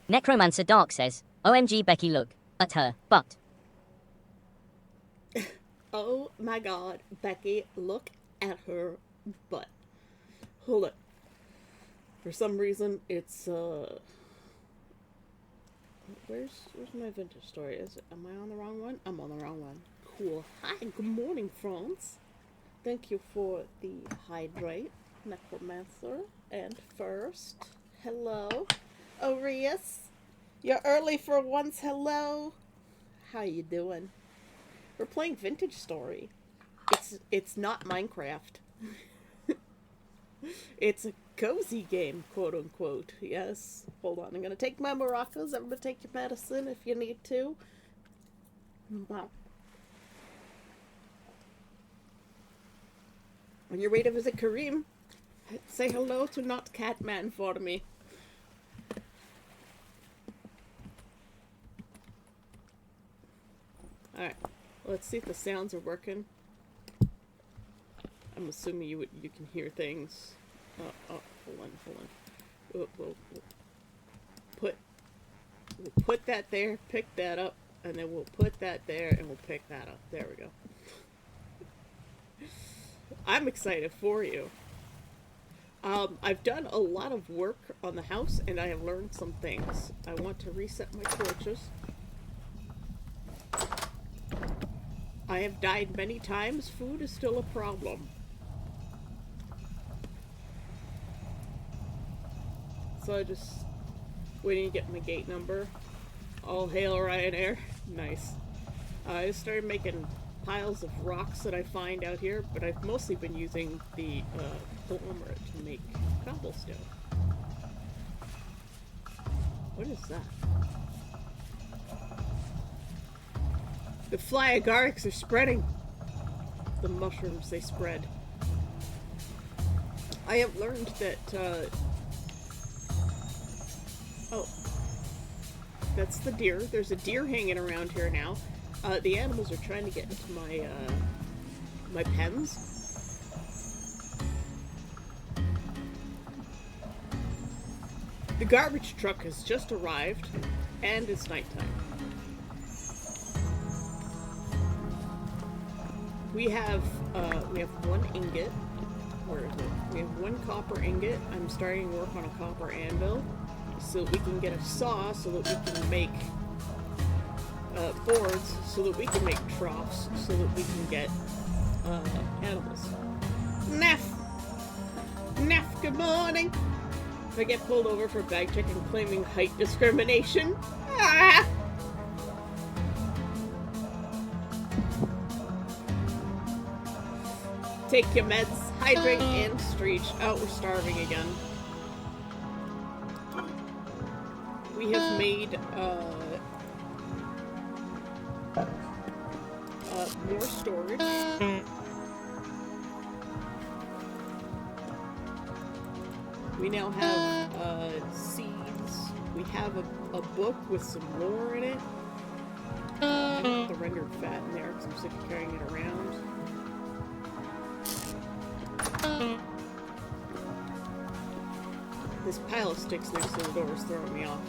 Necromancer Dark says, OMG Becky, look at her butt. Oh my god, Becky, look at her butt. Hold it. For some reason, it's, Where's my vintage story? Am I on the wrong one? I'm on the wrong one. Cool. Hi, good morning, France. Thank you for the hydrate, Necromancer. And first, hello, Arius. You're early for once, hello. How you doing? We're playing Vintage Story. It's not Minecraft. It's a cozy game, quote unquote. Yes. Hold on, I'm gonna take my maracas. I'm gonna take your medicine if you need to. Wow. When you're ready to visit Kareem, say hello to Not Catman for me. Alright, let's see if the sounds are working. I'm assuming you can hear things. Hold on. We'll put that there, pick that up, and then we'll put that there, and we'll pick that up. There we go. I'm excited for you. I've done a lot of work on the house, and I have learned some things. I want to reset my torches. I have died many times. Food is still a problem. So I just waiting to get my gate number. All hail Ryanair. Nice. I started making piles of rocks that I find out here, but I've mostly been using the conglomerate to make cobblestone. What is that? The fly agarics are spreading. The mushrooms, they spread. I have learned that, oh, that's the deer. There's a deer hanging around here now. The animals are trying to get into my, my pens. The garbage truck has just arrived, and it's nighttime. We have one ingot. Where is it? We have one copper ingot. I'm starting to work on a copper anvil so that we can get a saw so that we can make boards, so that we can make troughs, so that we can get animals. Neff! Neff, good morning! If I get pulled over for bag check and claiming height discrimination. Ah! Take your meds, hydrate, and streach. Oh, we're starving again. We have made, more storage. We now have, seeds. We have a book with some lore in it. I put the rendered fat in there because I'm sick of carrying it around. This pile of sticks next to the door is throwing me off.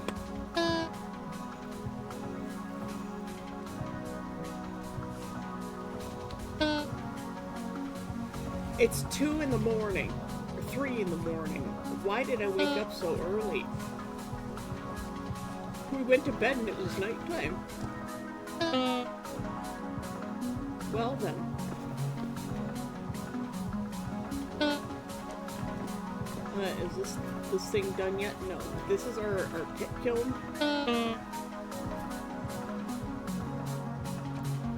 It's 2 in the morning, or 3 in the morning. Why did I wake up so early? We went to bed and it was nighttime. Well then. Is this thing done yet? No. This is our pit kiln.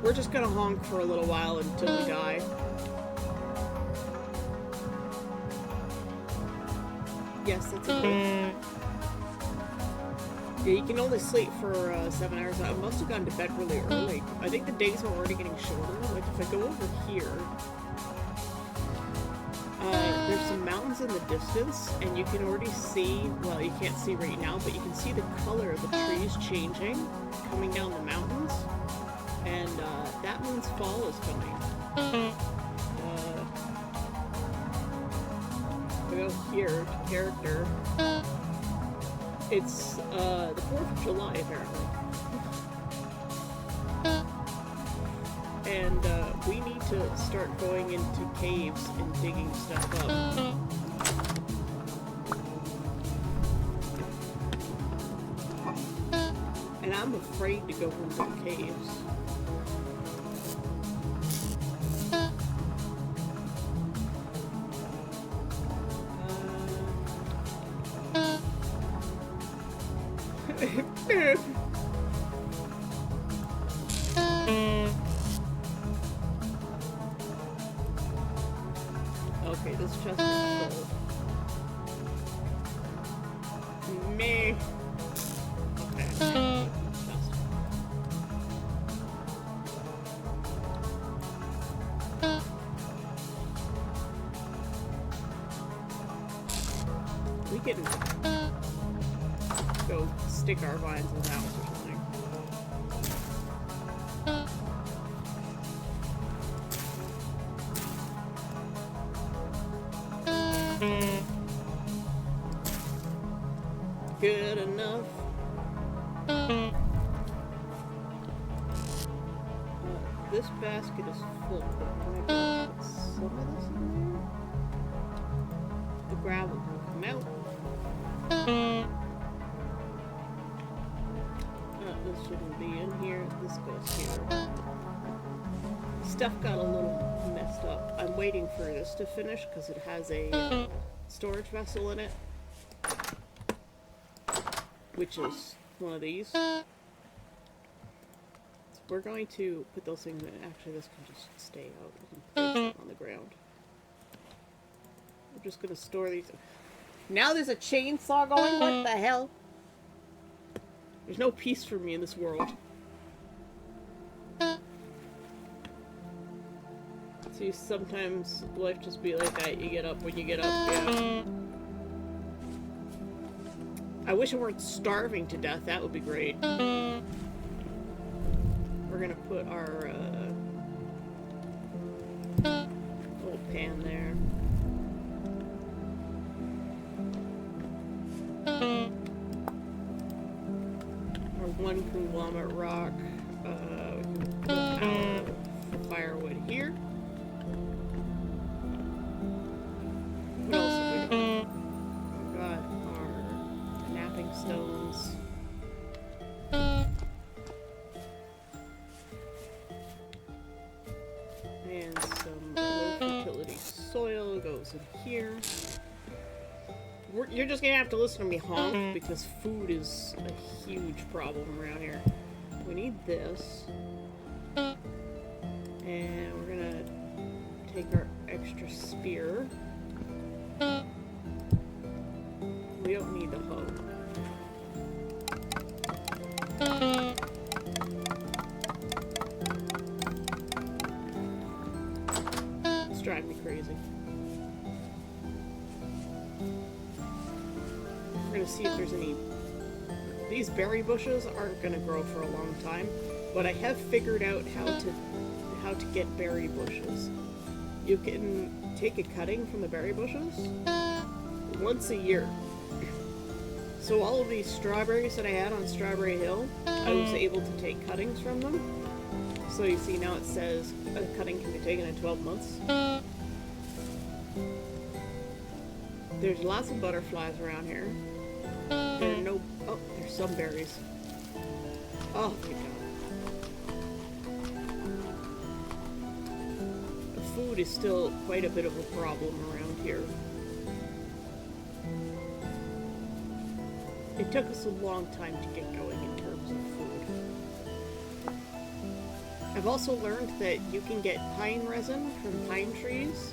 We're just gonna honk for a little while until we die. Yes, that's a good. Yeah, you can only sleep for 7 hours. I must have gone to bed really early. I think the days are already getting shorter. Like if I go over here, there's some mountains in the distance, and you can already see, well, you can't see right now, but you can see the color of the trees changing, coming down the mountains, and that means fall is coming. We go here to character. It's the 4th of July, apparently. And we need to start going into caves and digging stuff up. And I'm afraid to go into the caves. Okay, this chest is full. Meh. Okay. Chest. We can go stick our vines in the house or something. Good enough. This basket is full. Can I put some of this in there? The gravel will come out. This shouldn't be in here. This goes here. Stuff got a little messed up. I'm waiting for this to finish because it has a storage vessel in it, which is one of these. So we're going to put those things in. Actually, this can just stay out. We can place it on the ground. We're just going to store these. Now there's a chainsaw going? What the hell? There's no peace for me in this world. See, sometimes life just be like that. You get up when you get up, yeah. I wish I weren't starving to death. That would be great. We're gonna put our little pan there. Our one conglomerate rock. We can put our firewood here. What else have we got? We've got our napping stones. And some low fertility soil goes in here. You're just gonna have to listen to me honk because food is a huge problem around here. We need this. And we're gonna take our extra spear. We don't need the hoe. It's driving me crazy. We're gonna see if there's any... These berry bushes aren't gonna grow for a long time, but I have figured out how to get berry bushes. You can take a cutting from the berry bushes once a year. So all of these strawberries that I had on Strawberry Hill, I was able to take cuttings from them. So you see now it says a cutting can be taken in 12 months. There's lots of butterflies around here. There are no... Oh, there's some berries. Oh, thank God. The food is still quite a bit of a problem around here. It took us a long time to get going in terms of food. I've also learned that you can get pine resin from pine trees,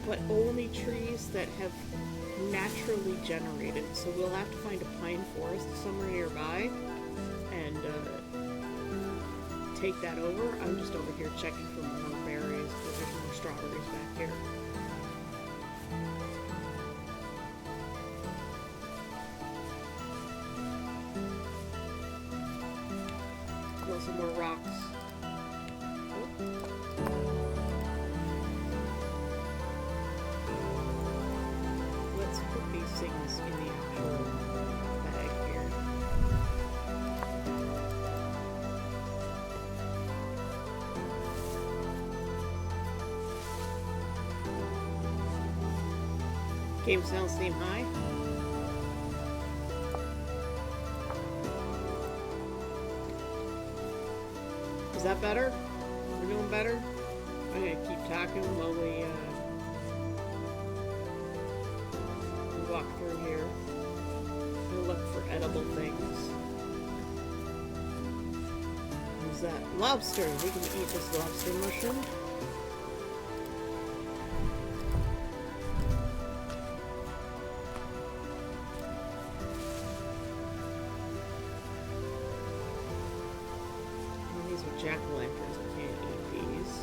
but only trees that have naturally generated. So we'll have to find a pine forest somewhere nearby and take that over. I'm just over here checking for more berries, but there's more strawberries back here. Some more rocks. Oh. Let's put these things in the actual bag here. Game sounds seem high. Is that better? We're doing better? I'm gonna keep talking while we walk through here. We'll look for edible things. Is that lobster? We can eat this lobster mushroom. Jack-o'-lanterns, we can't eat these.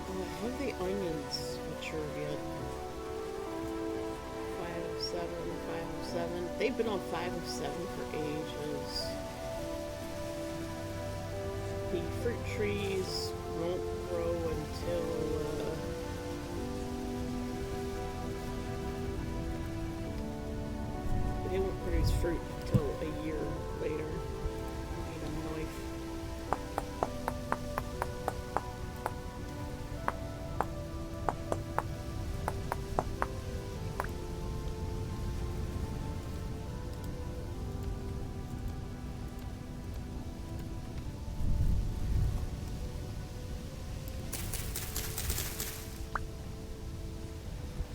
Oh, have the onions matured yet? 507, 507. They've been on 507 for ages. The fruit trees won't grow until they won't produce fruit until a year later. I need a knife.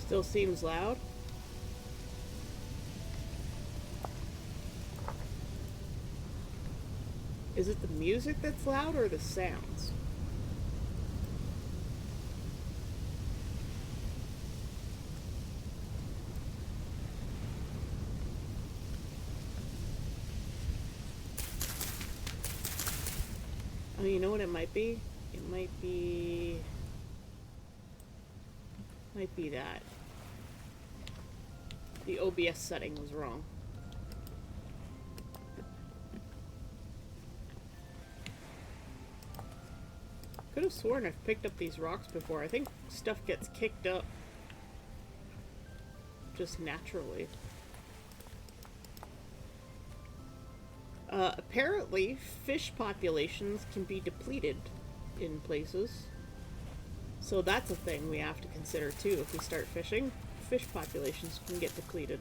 Still seems loud. Is it the music that's loud or the sounds? Oh, you know what it might be? It might be that. The OBS setting was wrong. Could have sworn I've picked up these rocks before. I think stuff gets kicked up just naturally. Apparently, fish populations can be depleted in places. So that's a thing we have to consider too. If we start fishing, fish populations can get depleted.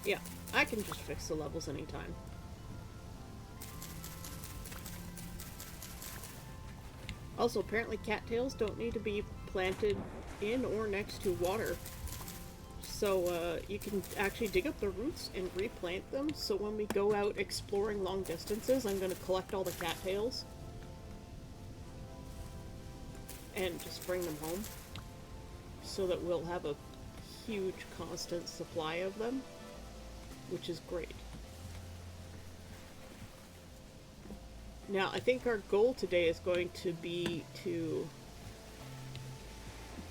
Yeah, I can just fix the levels anytime. Also, apparently cattails don't need to be planted in or next to water. So you can actually dig up the roots and replant them. So when we go out exploring long distances, I'm going to collect all the cattails and just bring them home. So that we'll have a huge constant supply of them, which is great. Now, I think our goal today is going to be to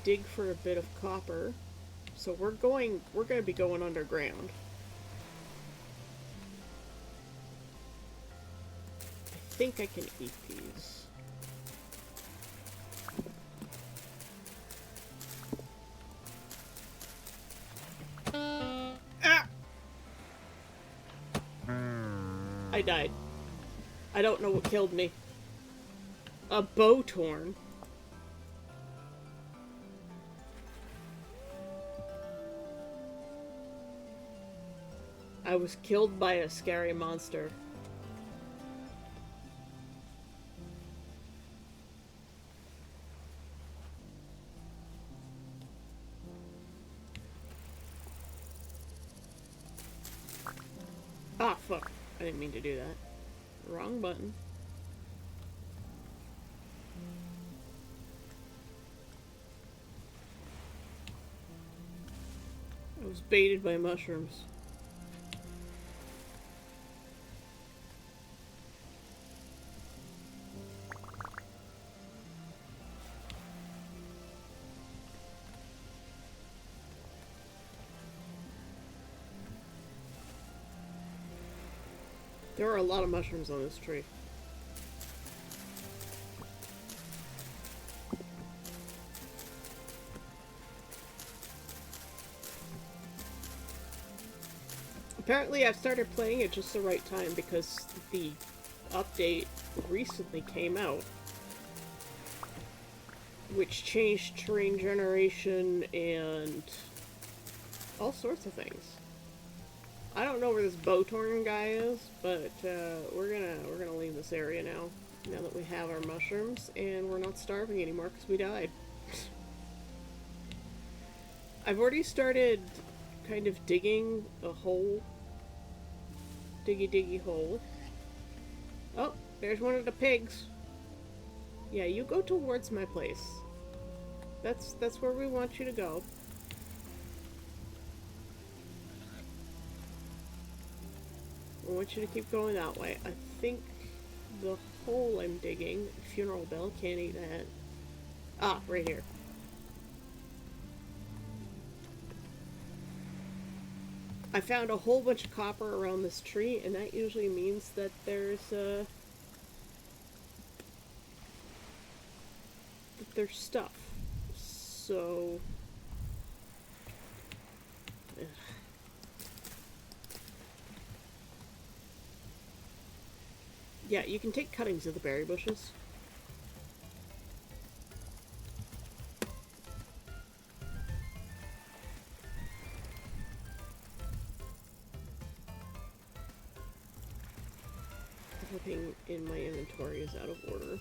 dig for a bit of copper. So we're going to be going underground. I think I can eat these. Ah! I died. I don't know what killed me. A bow torn. I was killed by a scary monster. Ah, fuck. I didn't mean to do that. Wrong button. I was baited by mushrooms. There are a lot of mushrooms on this tree. Apparently I've started playing at just the right time because the update recently came out, which changed terrain generation and all sorts of things. I don't know where this Botorn guy is, but we're gonna leave this area now that we have our mushrooms and we're not starving anymore because we died. I've already started kind of digging a hole. Diggy hole. Oh, there's one of the pigs. Yeah, you go towards my place. That's where we want you to go. I want you to keep going that way. I think the hole I'm digging, funeral bell, can't eat that. Ah, right here. I found a whole bunch of copper around this tree, and that usually means that there's stuff. So ugh. Yeah, you can take cuttings of the berry bushes. Everything in my inventory is out of order.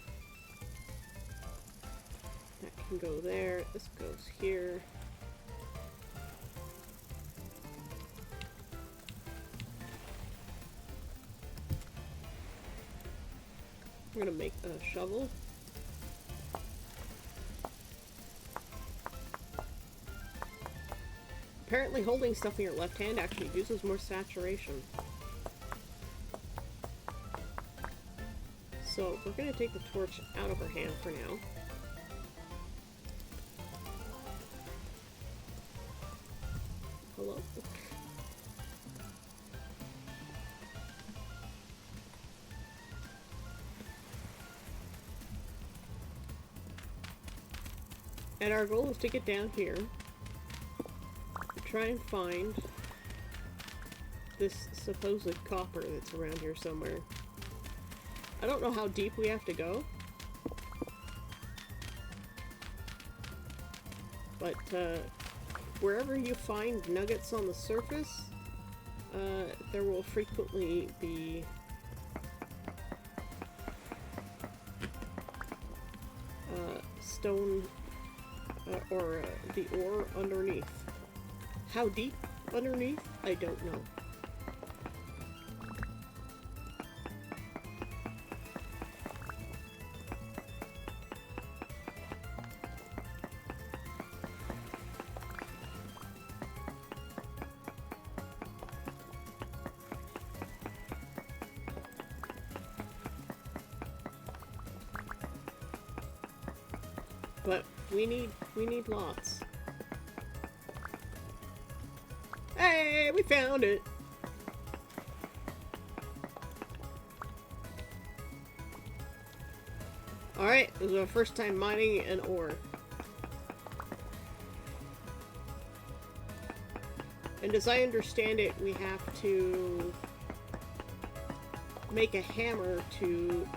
That can go there. This goes here. I'm gonna make a shovel. Apparently holding stuff in your left hand actually uses more saturation. So we're gonna take the torch out of our hand for now. Hello? And our goal is to get down here, try and find this supposed copper that's around here somewhere. I don't know how deep we have to go, but wherever you find nuggets on the surface, there will frequently be stone or the ore underneath. How deep underneath? I don't know. But we need lots. Hey, we found it. Alright, this is our first time mining an ore. And as I understand it, we have to make a hammer to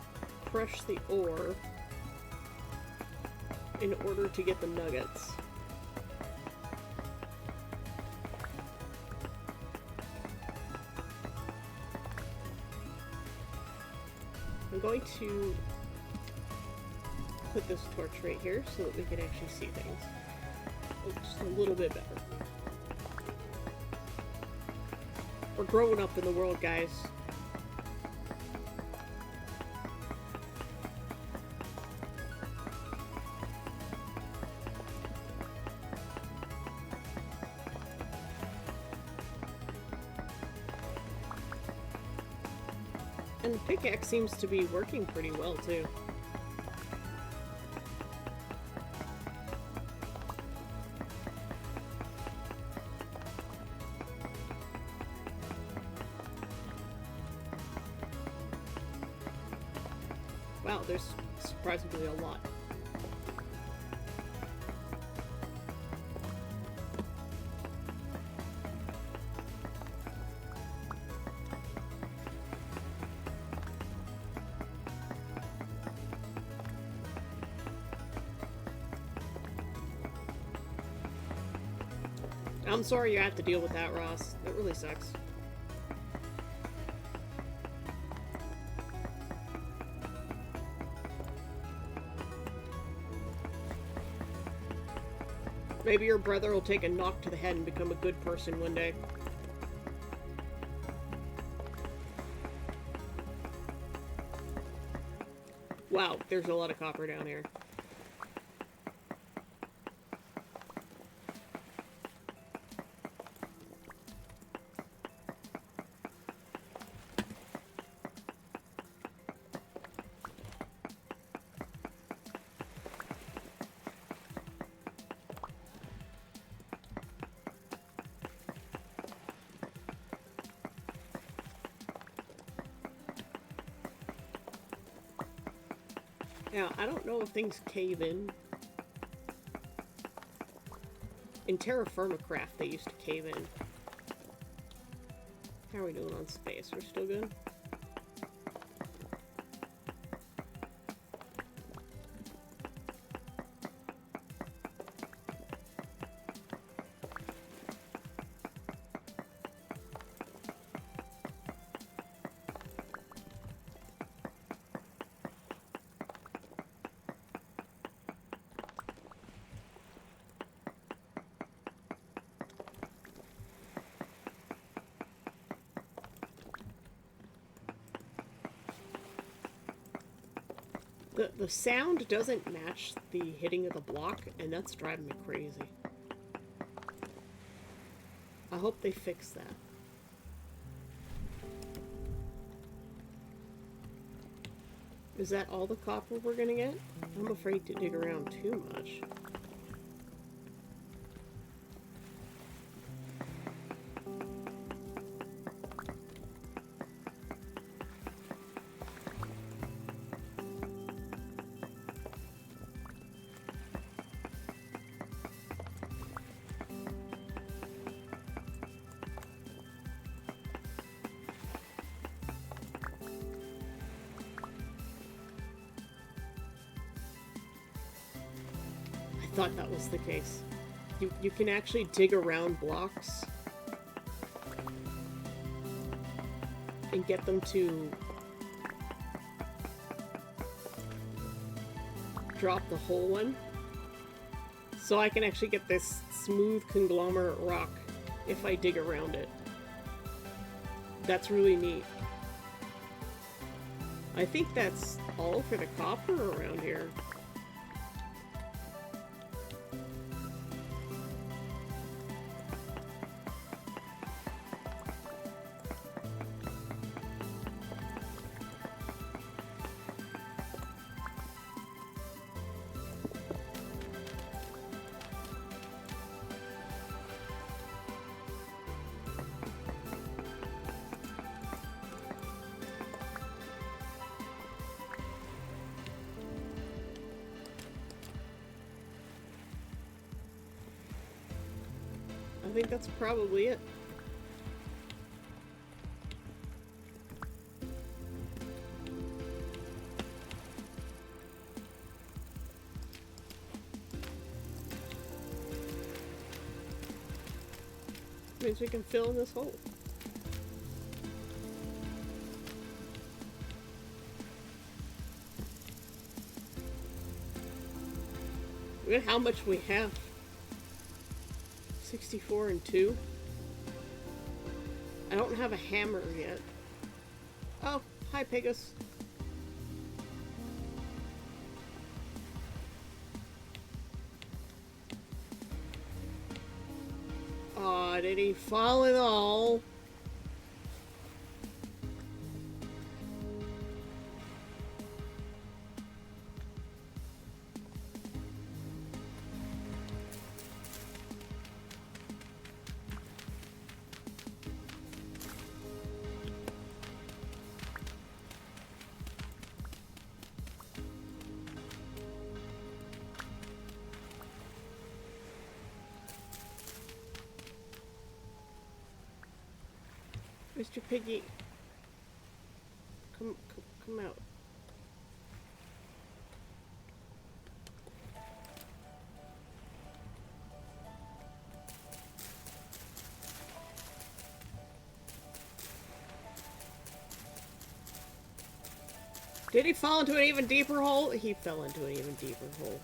crush the ore in order to get the nuggets. I'm going to put this torch right here so that we can actually see things. Oh, just a little bit better. We're growing up in the world, guys. And the pickaxe seems to be working pretty well, too. Wow, there's surprisingly a lot. I'm sorry you have to deal with that, Ross. That really sucks. Maybe your brother will take a knock to the head and become a good person one day. Wow, there's a lot of copper down here. Now, I don't know if things cave in. In Terra Firma Craft, they used to cave in. How are we doing on space? We're still good? The sound doesn't match the hitting of the block, and that's driving me crazy. I hope they fix that. Is that all the copper we're gonna get? I'm afraid to dig around too much. I thought that was the case. You can actually dig around blocks and get them to drop the whole one. So I can actually get this smooth conglomerate rock if I dig around it. That's really neat. I think that's all for the copper around here. I think that's probably it. Means we can fill in this hole. Look at how much we have. 64 and 2. I don't have a hammer yet. Oh, hi Pegus. Aw, did he fall at all? Mr. Piggy, come out. Did he fall into an even deeper hole? He fell into an even deeper hole.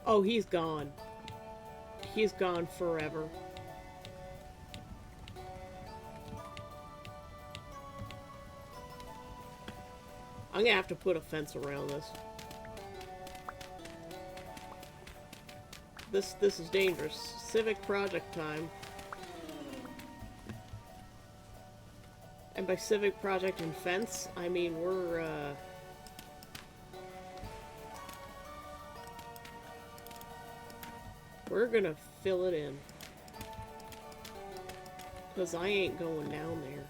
Oh, he's gone. He's gone forever. I'm gonna have to put a fence around this. This is dangerous. Civic project time. And by civic project and fence, I mean we're gonna fill it in. 'Cause I ain't going down there.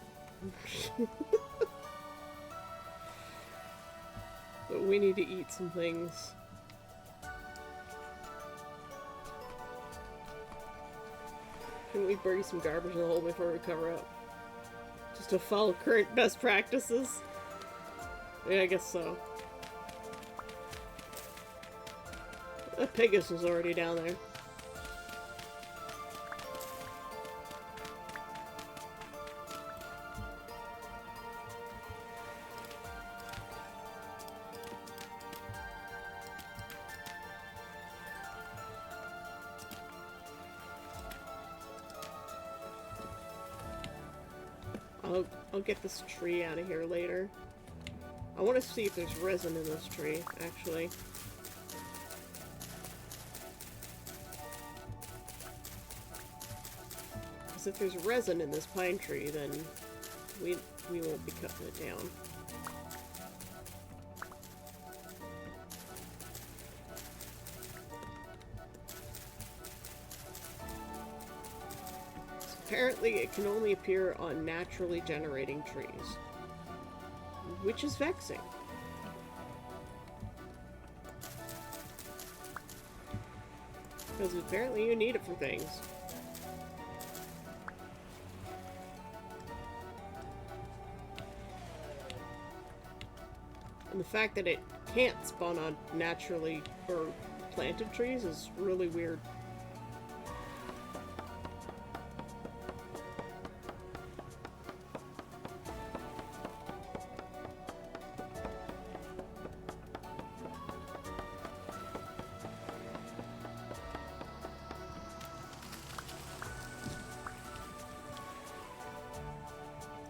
But we need to eat some things. Shouldn't we bury some garbage in the hole before we cover up? Just to follow current best practices? Yeah, I guess so. That Pegasus is already down there. I'll get this tree out of here later. I want to see if there's resin in this tree, actually. Because if there's resin in this pine tree, then we won't be cutting it down. Apparently, it can only appear on naturally generating trees, which is vexing. Because apparently you need it for things. And the fact that it can't spawn on naturally or planted trees is really weird.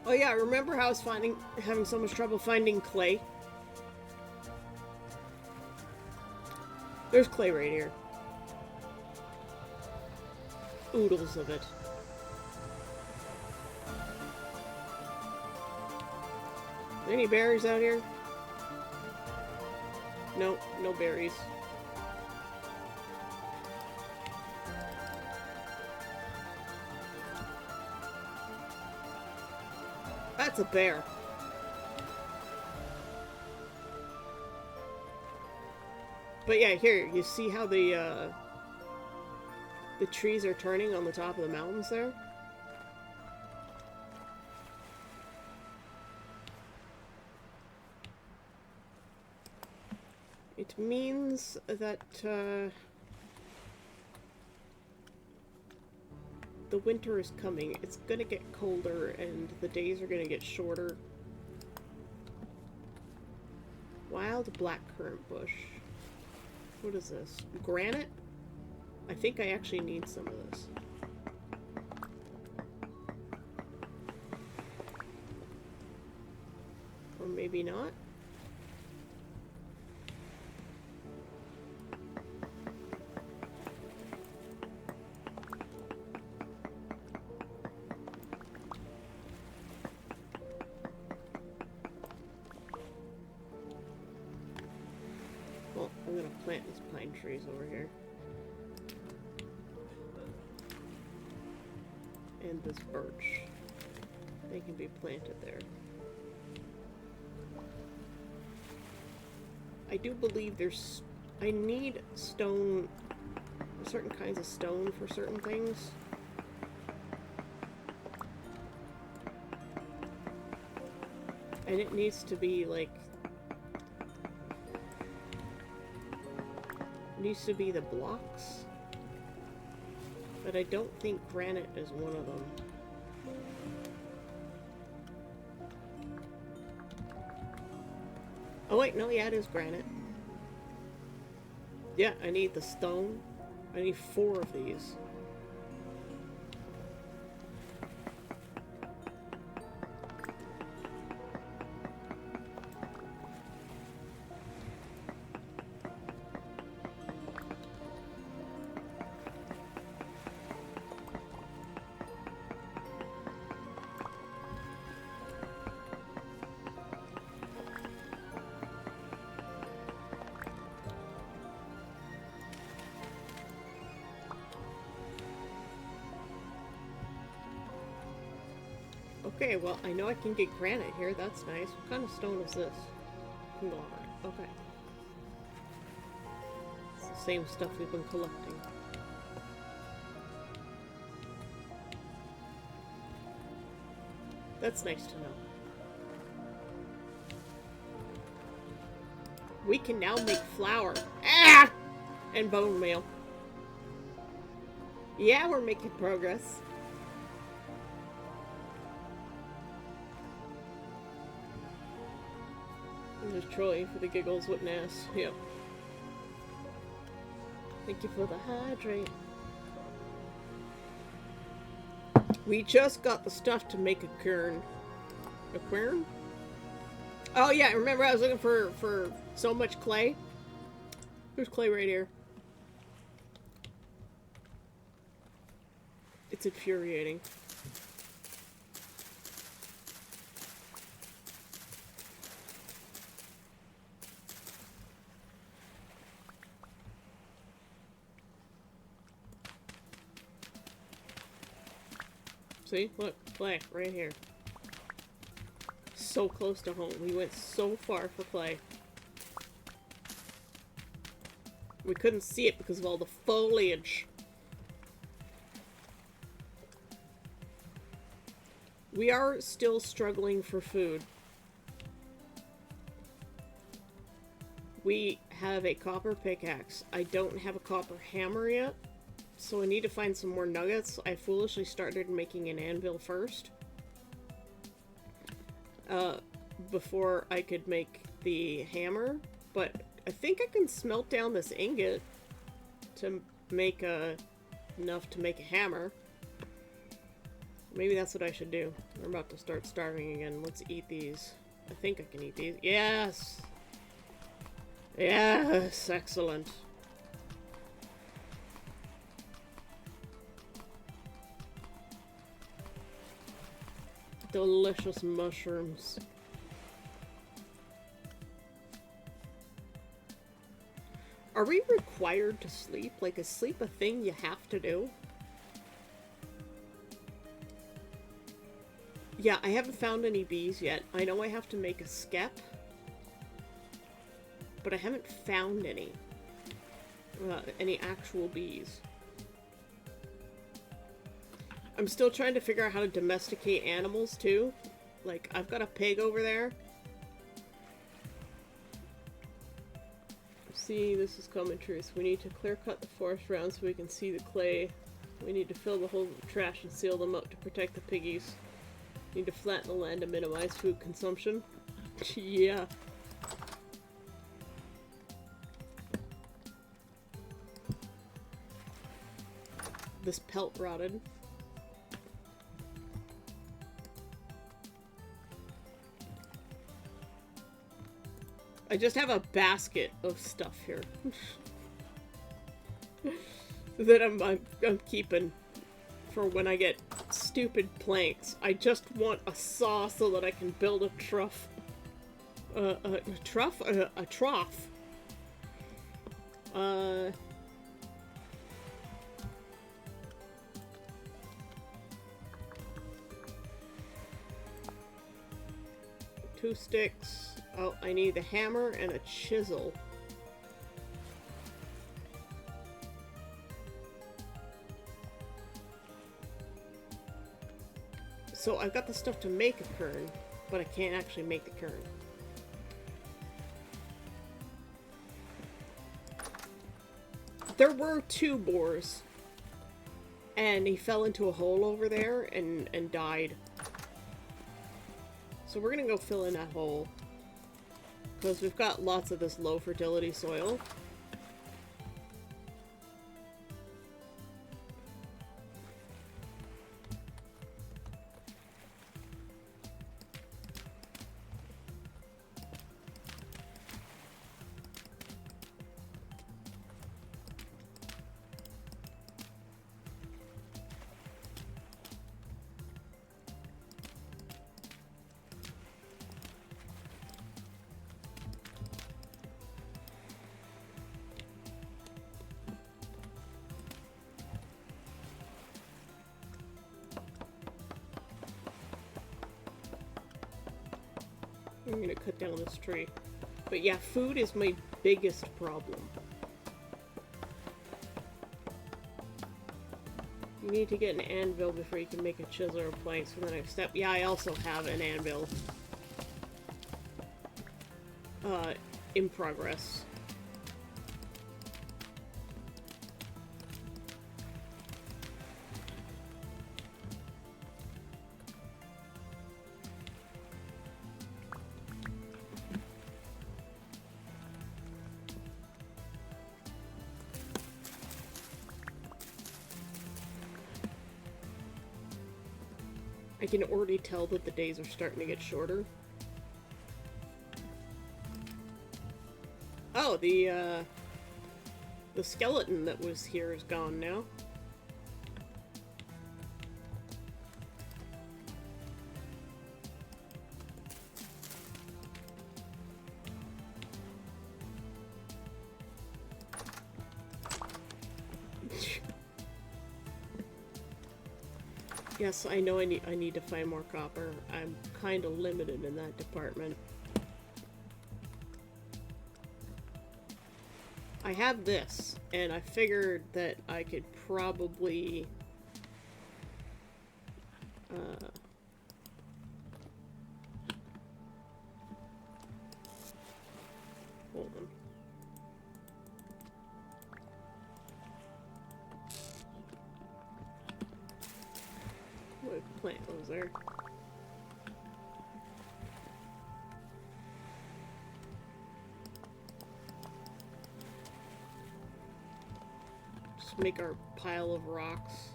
Oh yeah, remember how I was having so much trouble finding clay? There's clay right here. Oodles of it. Any berries out here? Nope, no berries. That's a bear. But yeah, here, you see how the trees are turning on the top of the mountains there? It means that, the winter is coming. It's gonna get colder and the days are gonna get shorter. Wild blackcurrant bush. What is this? Granite? I think I actually need some of this. Or maybe not. Well, I'm gonna plant these pine trees over here. And this birch. They can be planted there. I do believe there's... I need stone... certain kinds of stone for certain things. And it needs to be, like... needs to be the blocks. But I don't think granite is one of them. Oh wait, no, yeah, it is granite. Yeah, I need the stone. I need 4 of these. Okay, well, I know I can get granite here. That's nice. What kind of stone is this? Conglomerate. Okay. It's the same stuff we've been collecting. That's nice to know. We can now make flour. Ah! And bone meal. Yeah, we're making progress. There's Troy for the giggles with Nass. Yep. Thank you for the hydrate. We just got the stuff to make a quern. A quern? Oh yeah, remember I was looking for so much clay? There's clay right here. It's infuriating. See? Look, clay, right here. So close to home. We went so far for clay. We couldn't see it because of all the foliage. We are still struggling for food. We have a copper pickaxe. I don't have a copper hammer yet. So I need to find some more nuggets. I foolishly started making an anvil first. Before I could make the hammer. But I think I can smelt down this ingot to make enough to make a hammer. Maybe that's what I should do. I'm about to start starving again. Let's eat these. I think I can eat these. Yes! Yes! Excellent. Delicious mushrooms. Are we required to sleep? Like, is sleep a thing you have to do? Yeah, I haven't found any bees yet. I know I have to make a skep. But I haven't found any actual bees. I'm still trying to figure out how to domesticate animals, too. Like, I've got a pig over there. See, this is common truth. We need to clear cut the forest round so we can see the clay. We need to fill the holes with trash and seal them up to protect the piggies. We need to flatten the land to minimize food consumption. Yeah. This pelt rotted. I just have a basket of stuff here that I'm keeping for when I get stupid planks. I just want a saw so that I can build a trough. A trough. 2 sticks. Oh, I need a hammer and a chisel. So I've got the stuff to make a quern, but I can't actually make the quern. There were 2 boars, and he fell into a hole over there and died. So we're gonna go fill in that hole. Because we've got lots of this low fertility soil. I'm gonna cut down this tree. But yeah, food is my biggest problem. You need to get an anvil before you can make a chisel or planks for the next step. Yeah, I also have an anvil. In progress. I can already tell that the days are starting to get shorter. Oh, the skeleton that was here is gone now. Yes, I know I need to find more copper. I'm kind of limited in that department. I have this, and I figured that I could probably hold on. What plant was there? Just make our pile of rocks.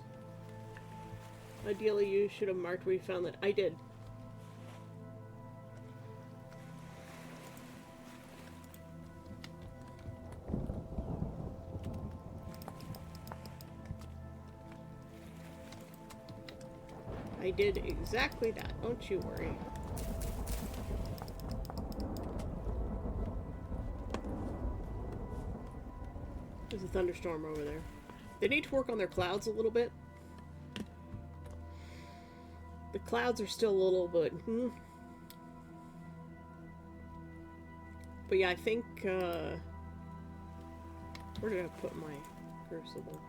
Ideally, you should have marked where you found that. I did. I did exactly that, don't you worry. There's a thunderstorm over there. They need to work on their clouds a little bit. The clouds are still a little bit, But yeah, I think, where did I put my crucible?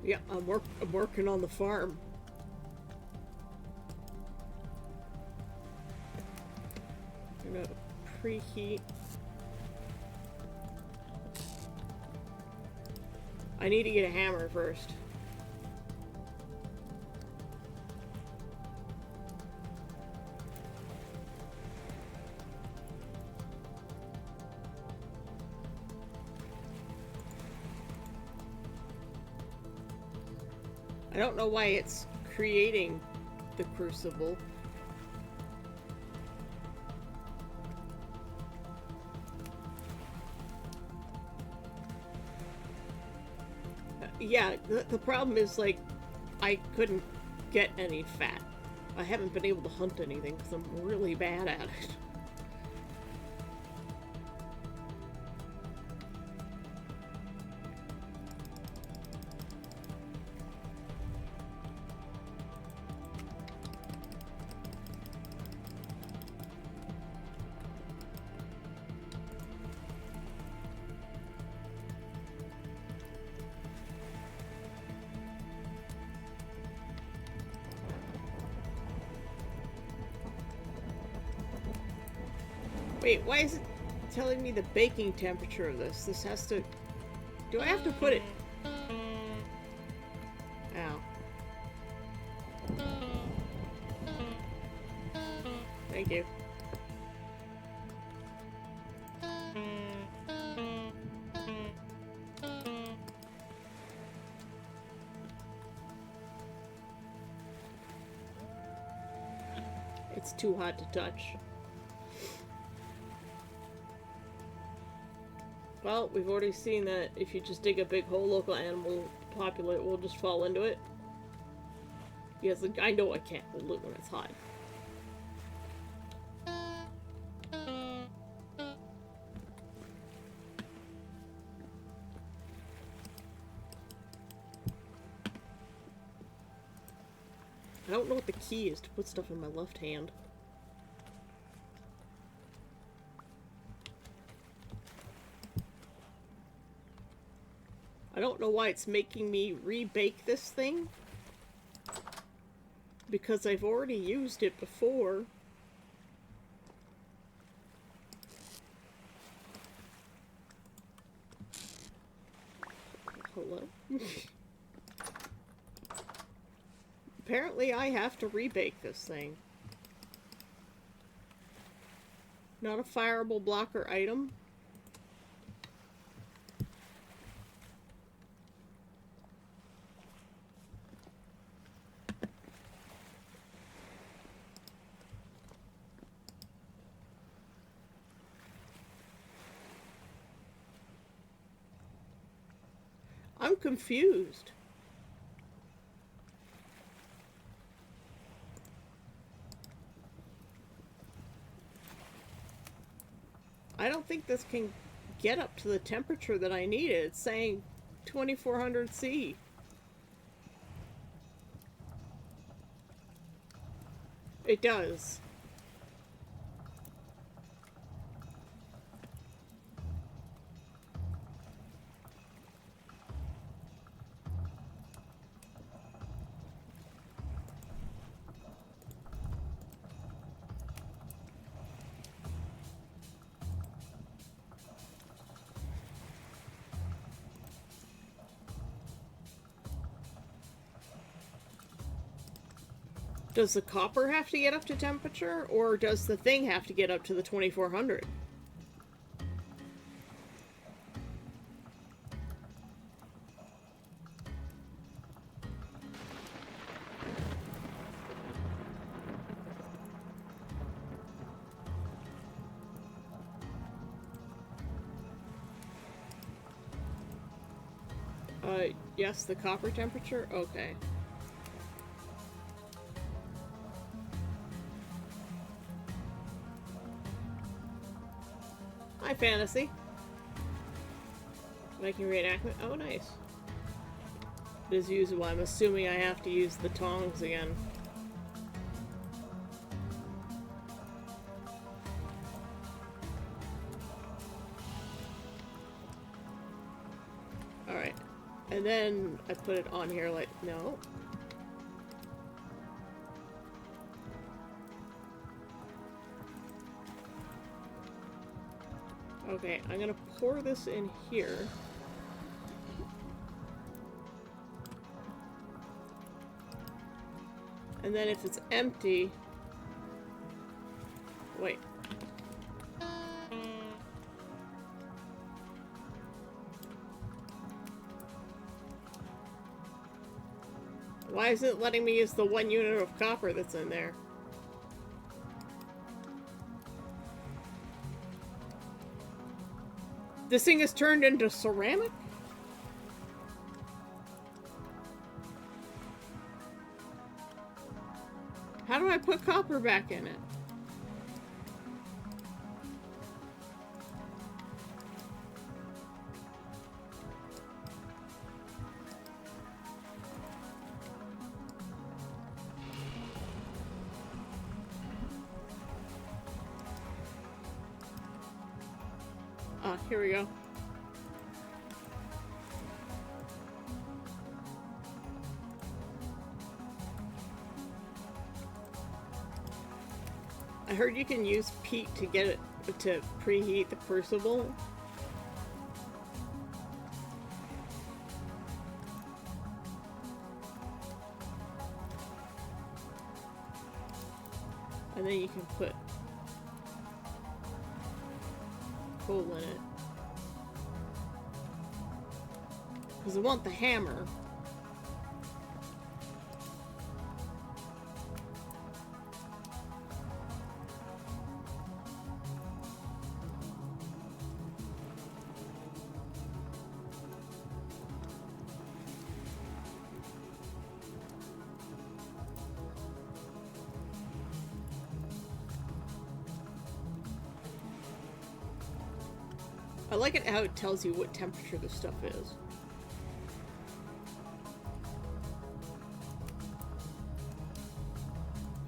Yeah, I'm working on the farm. I'm gonna preheat. I need to get a hammer first. I don't know why it's creating the crucible. Yeah, the problem is, like, I couldn't get any fat. I haven't been able to hunt anything because I'm really bad at it. Wait, why is it telling me the baking temperature of this? This has to... Do I have to put it... Ow. Thank you. It's too hot to touch. Well, we've already seen that if you just dig a big hole, local animal populate will just fall into it. Yes, I know I can't hold it when it's hot. I don't know what the key is to put stuff in my left hand. I don't know why it's making me rebake this thing. Because I've already used it before. Hello? Apparently I have to rebake this thing. Not a fireable blocker item. I'm confused. I don't think this can get up to the temperature that I need it. It's saying 2400 C. It does. Does the copper have to get up to temperature, or does the thing have to get up to the 2400? Yes, the copper temperature? Okay. Hi, Fantasy. Making reenactment. Oh, nice. As usual, I'm assuming I have to use the tongs again. Alright. And then I put it on here like, no. Okay, I'm gonna pour this in here. And then if it's empty... Wait. Why is it letting me use the 1 unit of copper that's in there? This thing is turned into ceramic? How do I put copper back in it? Ah, here we go. I heard you can use peat to get it to preheat the crucible. And then you can put coal in it. Because I want the hammer. I like it how it tells you what temperature the stuff is.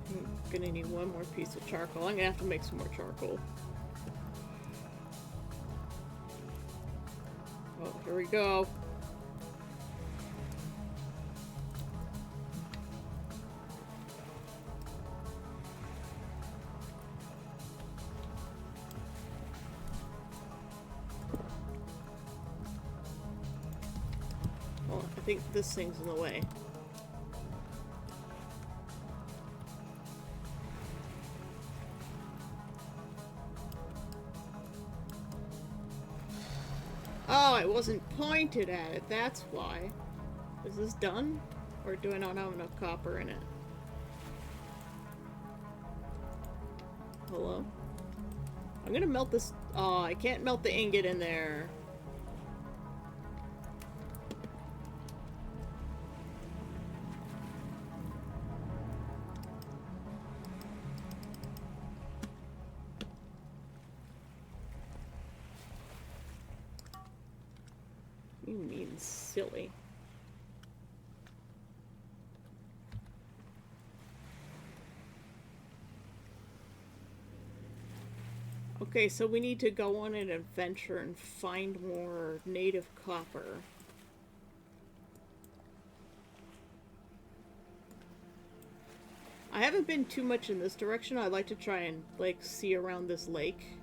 I'm gonna need one more piece of charcoal. I'm gonna have to make some more charcoal. Oh, here we go. I think this thing's in the way. Oh, it wasn't pointed at it, that's why. Is this done? Or do I not have enough copper in it? Hello? I'm gonna melt this. Oh, I can't melt the ingot in there. You mean silly. Okay, so we need to go on an adventure and find more native copper. I haven't been too much in this direction. I'd like to try and, like, see around this lake.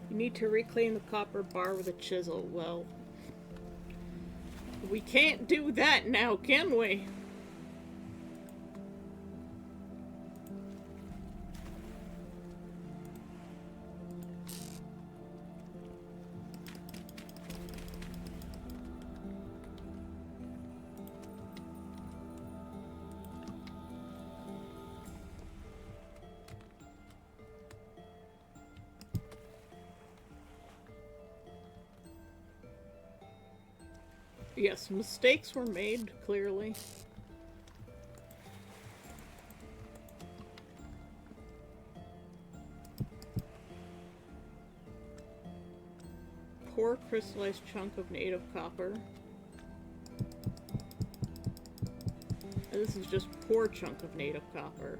You need to reclaim the copper bar with a chisel. Well, we can't do that now, can we? Yes, mistakes were made, clearly. Poor crystallized chunk of native copper. And this is just poor chunk of native copper.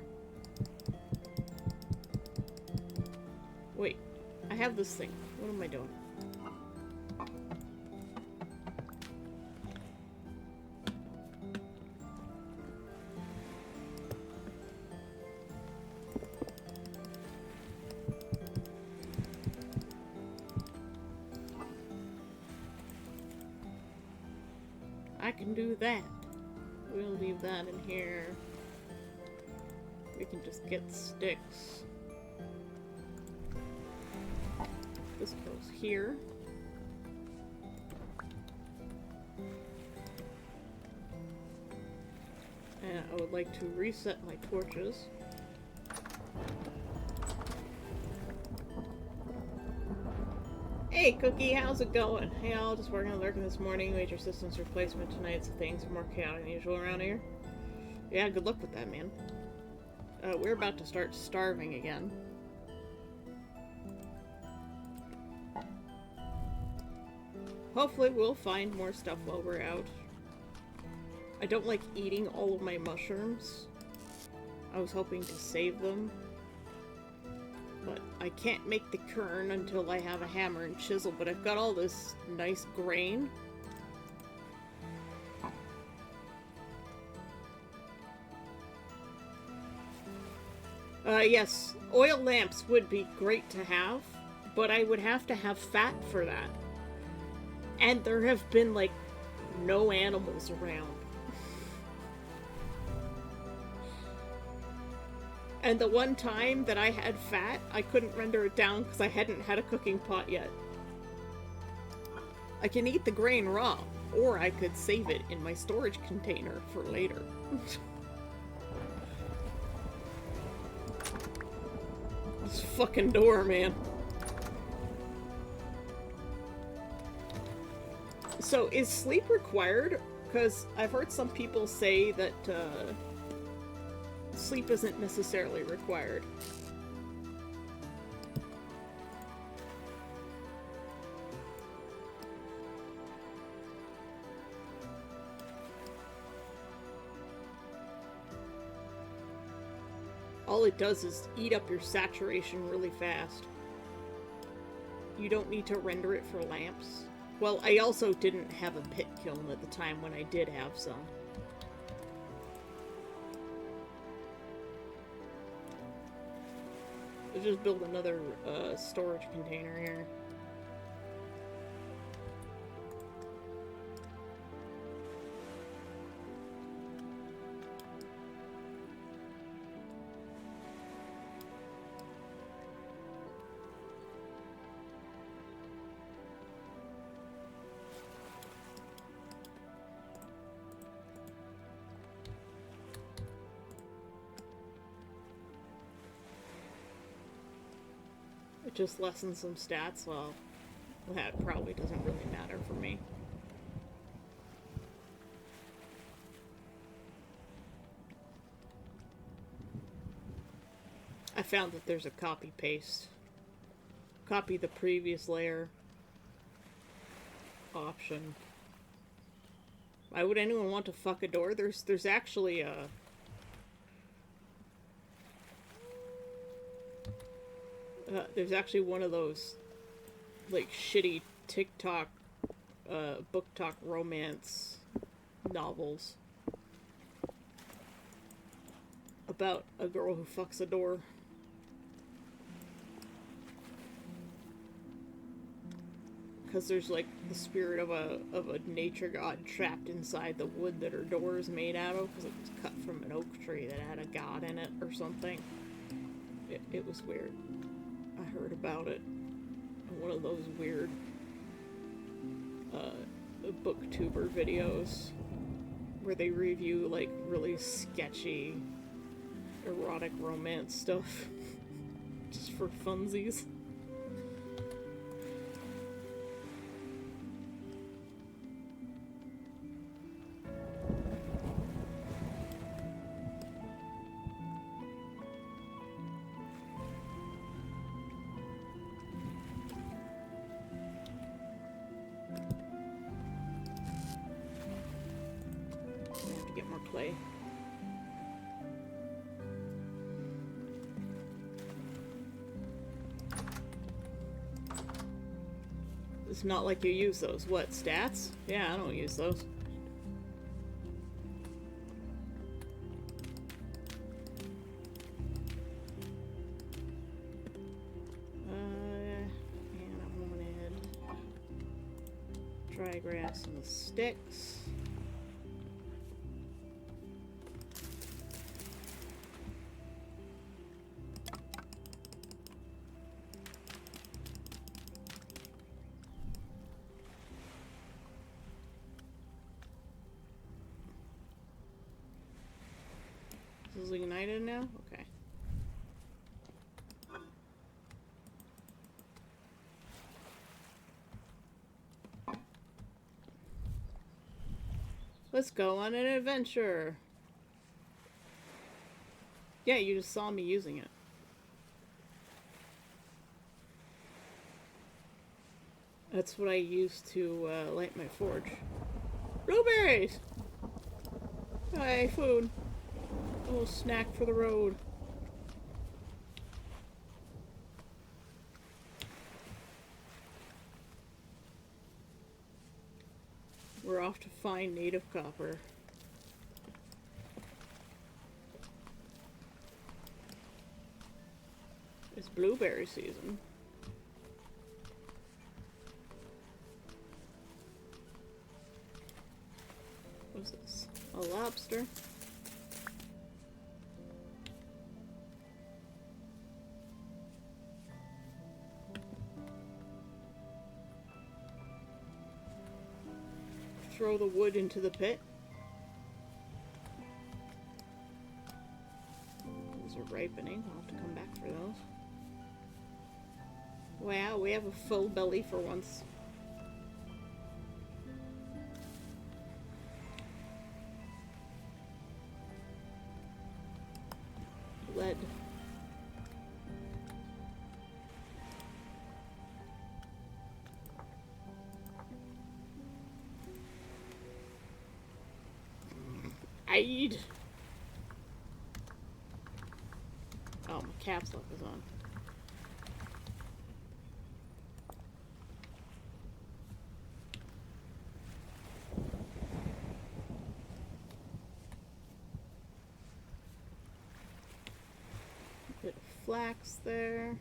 Wait, I have this thing. What am I doing? I can do that. We'll leave that in here. We can just get sticks. This goes here. And I would like to reset my torches. Hey Cookie, how's it going? Hey all, just working on lurking this morning. Major systems replacement tonight, so things are more chaotic than usual around here. Yeah, good luck with that, man. We're about to start starving again. Hopefully we'll find more stuff while we're out. I don't like eating all of my mushrooms. I was hoping to save them. But I can't make the kern until I have a hammer and chisel, but I've got all this nice grain. Yes, oil lamps would be great to have, but I would have to have fat for that. And there have been, like, no animals around. And the one time that I had fat, I couldn't render it down because I hadn't had a cooking pot yet. I can eat the grain raw, or I could save it in my storage container for later. This fucking door, man. So, is sleep required? Because I've heard some people say that sleep isn't necessarily required. All it does is eat up your saturation really fast. You don't need to render it for lamps. Well, I also didn't have a pit kiln at the time when I did have some. Let's just build another storage container here. It just lessens some stats. Well, that probably doesn't really matter for me. I found that there's a copy paste. Copy the previous layer option. Why would anyone want to fuck a door? There's actually a there's actually one of those, like, shitty TikTok, book talk romance novels about a girl who fucks a door. Because there's, like, the spirit of a nature god trapped inside the wood that her door is made out of, because it was cut from an oak tree that had a god in it or something. It was weird. I heard about it in one of those weird booktuber videos where they review, like, really sketchy erotic romance stuff just for funsies. Clay. It's not like you use those. What, stats? Yeah, I don't use those. And I wanted dry grass and the sticks. Is it ignited now? Okay. Let's go on an adventure. Yeah, you just saw me using it. That's what I use to light my forge. Blueberries! Hey, food. A little snack for the road. We're off to find native copper. It's blueberry season. What is this? A lobster? Throw the wood into the pit. Those are ripening. I'll have to come back for those. Wow, we have a full belly for once. Lead. Aid. Oh, my caps lock is on. Bit of flax there.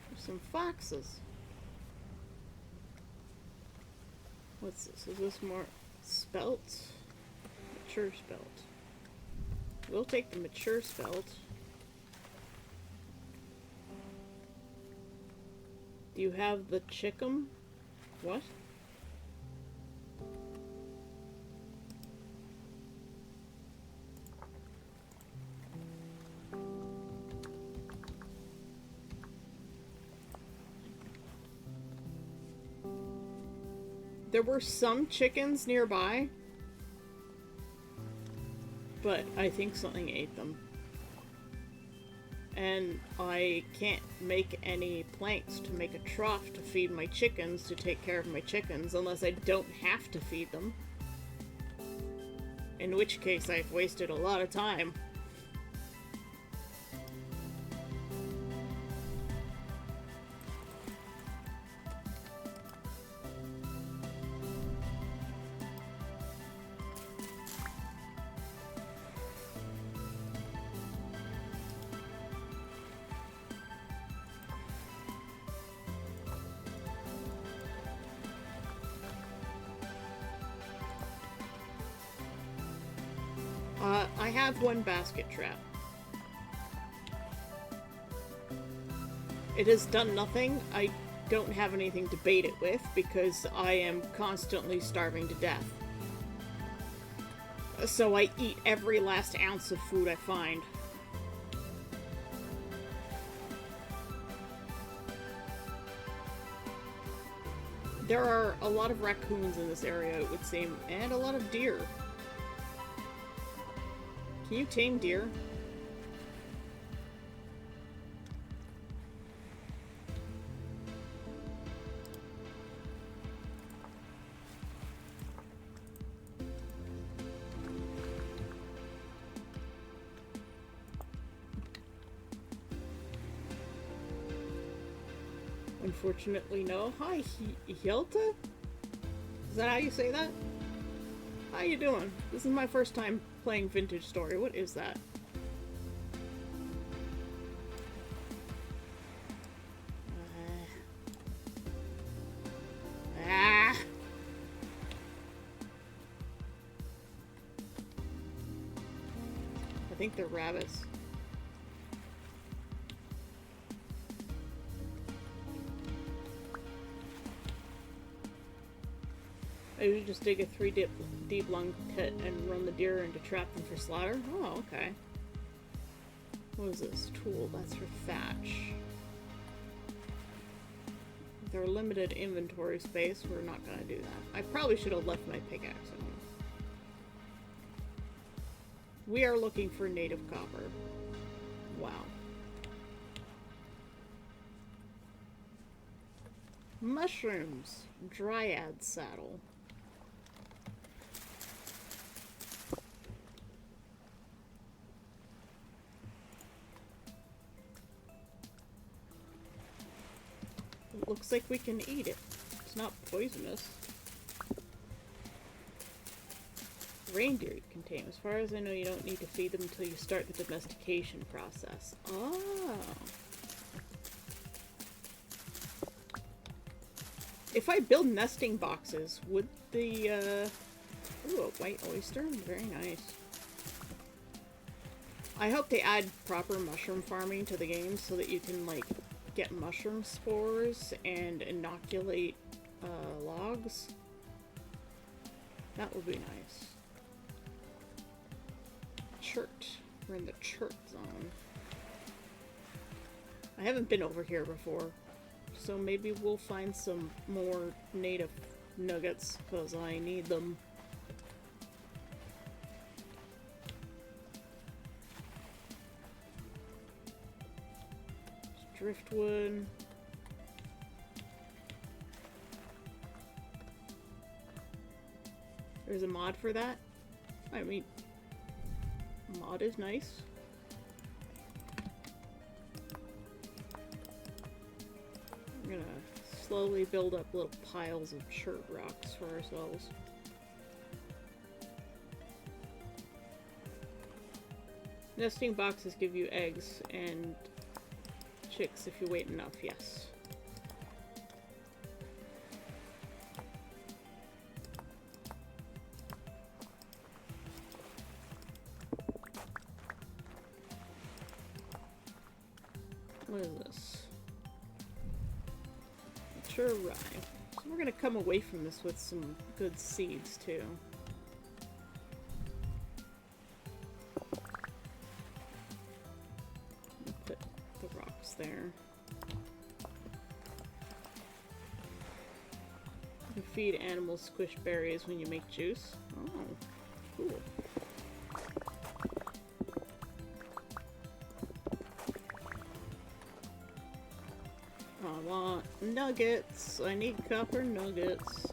There's some foxes. What's this? Is this more spelt? Mature spelt. We'll take the mature spelt. Do you have the chickum? What? There were some chickens nearby, but I think something ate them. And I can't make any planks to make a trough to feed my chickens, to take care of my chickens, unless I don't have to feed them. In which case I've wasted a lot of time. I have one basket trap. It has done nothing. I don't have anything to bait it with because I am constantly starving to death. So I eat every last ounce of food I find. There are a lot of raccoons in this area, it would seem, and a lot of deer. Can you tame deer? Unfortunately, no. Hi, Hjelta? Is that how you say that? How you doing? This is my first time playing Vintage Story. What is that? I think they're rabbits. I would just dig a 3 deep long pit and run the deer in to trap them for slaughter? Oh, okay. What is this? Tool. That's for thatch. With our limited inventory space, we're not gonna do that. I probably should have left my pickaxe in here. We are looking for native copper. Wow. Mushrooms. Dryad saddle. It looks like we can eat it. It's not poisonous. reindeer you can tame. As far as I know, you don't need to feed them until you start the domestication process. Oh. If I build nesting boxes, would the, ooh, a white oyster? Very nice. I hope they add proper mushroom farming to the game so that you can, like, get mushroom spores and inoculate, logs. That would be nice. Chert. We're in the chert zone. I haven't been over here before. So maybe we'll find some more native nuggets, because I need them. Driftwood. There's a mod for that? I mean, mod is nice. We're gonna slowly build up little piles of chert rocks for ourselves. Nesting boxes give you eggs and chicks if you wait enough, yes. What is this? Mature rye. So we're gonna come away from this with some good seeds too. Put the rocks there. You feed animals squished berries when you make juice. Oh, cool. I want nuggets. I need copper nuggets.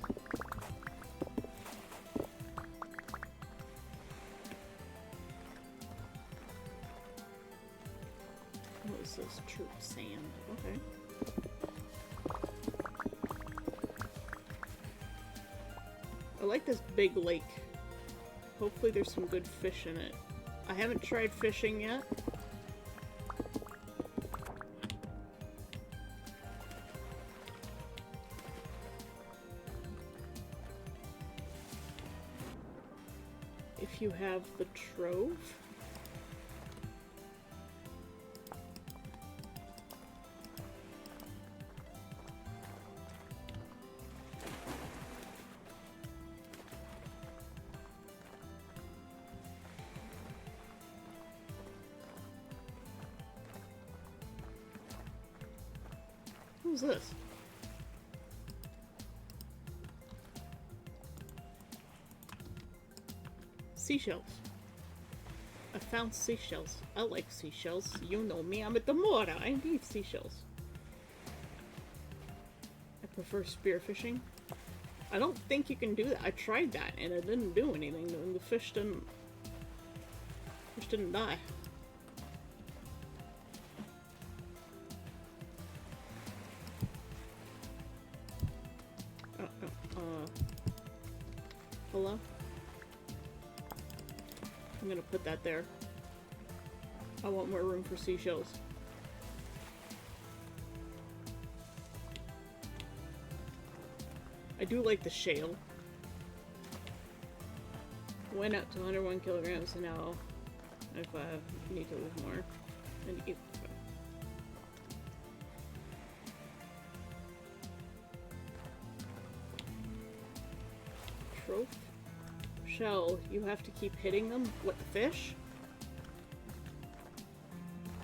What is this? Troop sand. Okay. I like this big lake. Hopefully there's some good fish in it. I haven't tried fishing yet. If you have the trove. Who's this? Seashells. I found seashells. I like seashells. You know me, I'm at the water. I need seashells. I prefer spearfishing. I don't think you can do that. I tried that and it didn't do anything. The fish didn't die. Hello? I'm gonna put that there. I want more room for seashells. I do like the shale. Went up to 101 kilograms, and now if I need to lose more, I need to eat. Trophy. Shell, you have to keep hitting them? What, the fish?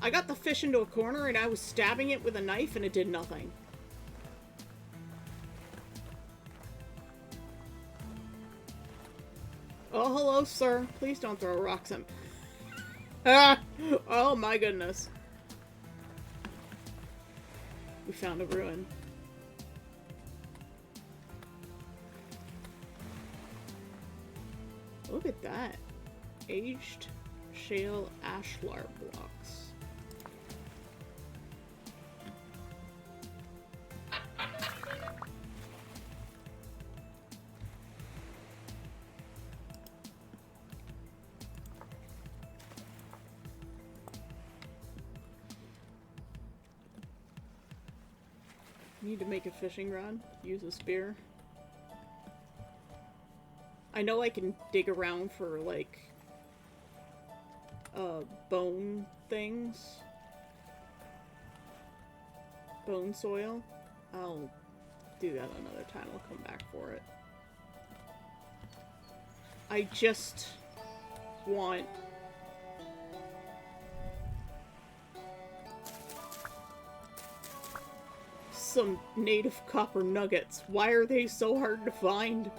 I got the fish into a corner and I was stabbing it with a knife and it did nothing. Oh, hello, sir. Please don't throw rocks at me. Ah! Oh my goodness. We found a ruin. Look at that. Aged shale ashlar blocks. Need to make a fishing rod. Use a spear. I know I can dig around for, like, bone things. Bone soil. I'll do that another time. I'll come back for it. I just want some native copper nuggets. Why are they so hard to find?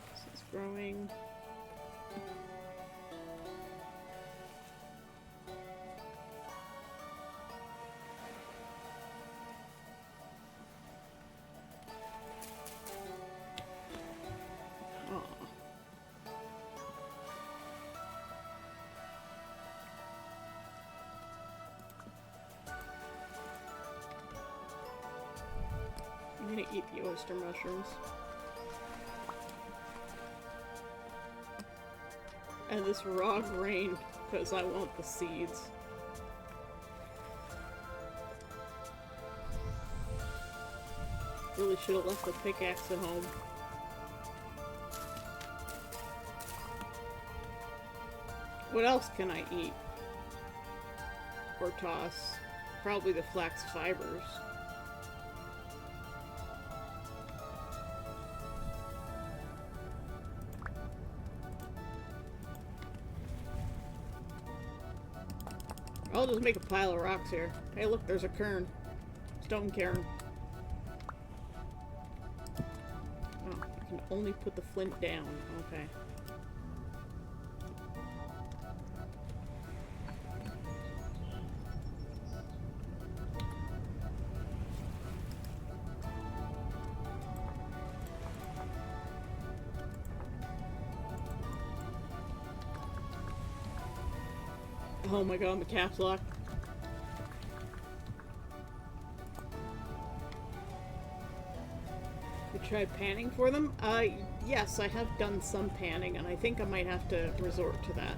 This is growing. I'm gonna eat the oyster mushrooms. And this raw grain, because I want the seeds. Really should have left the pickaxe at home. What else can I eat? Or toss? Probably the flax fibers. I'll just make a pile of rocks here. Hey, look, there's a cairn. Stone cairn. Oh, I can only put the flint down. Okay. Oh my god, my caps lock. We tried panning for them? Yes, I have done some panning, and I think I might have to resort to that.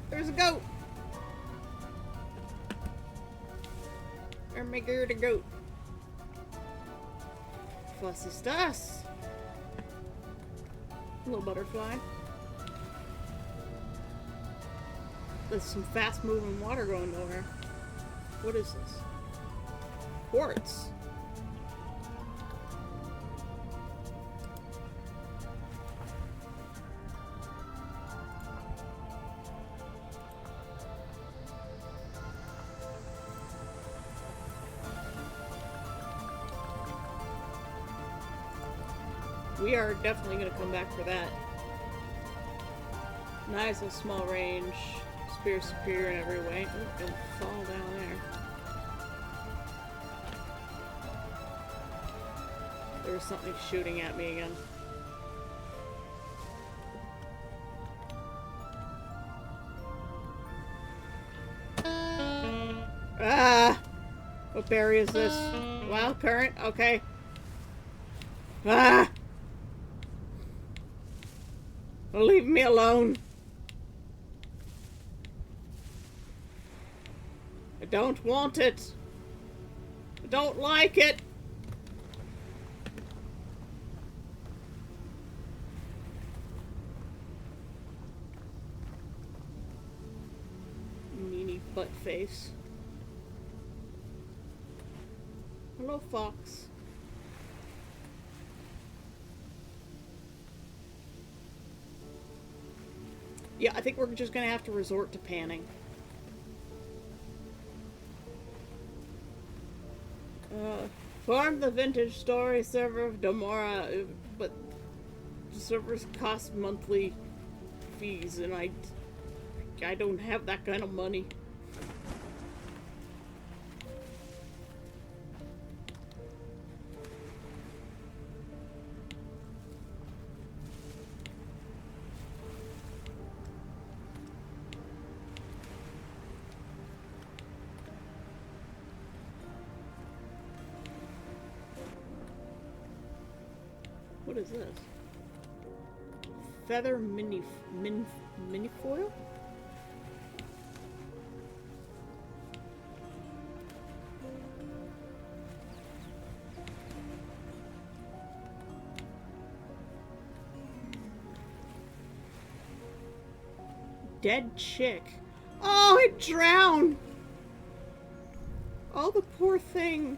There's a goat! Where'd my girl the goat? Fussy stuss! Little butterfly. There's some fast moving water going nowhere. What is this? Quartz. We are definitely going to come back for that. Nice and small range. Spear superior in every way. Ooh, it'll fall down there. There was something shooting at me again. Ah! What berry is this? Wild currant? Okay. Ah! Leave me alone. I don't want it. I don't like it. Meanie butt face. Hello, fox. Yeah, I think we're just gonna have to resort to panning. Farm the Vintage Story server of Domora, but the servers cost monthly fees, and I don't have that kind of money. What is this? Feather minifoil? Dead chick. Oh, it drowned! Oh, the poor thing.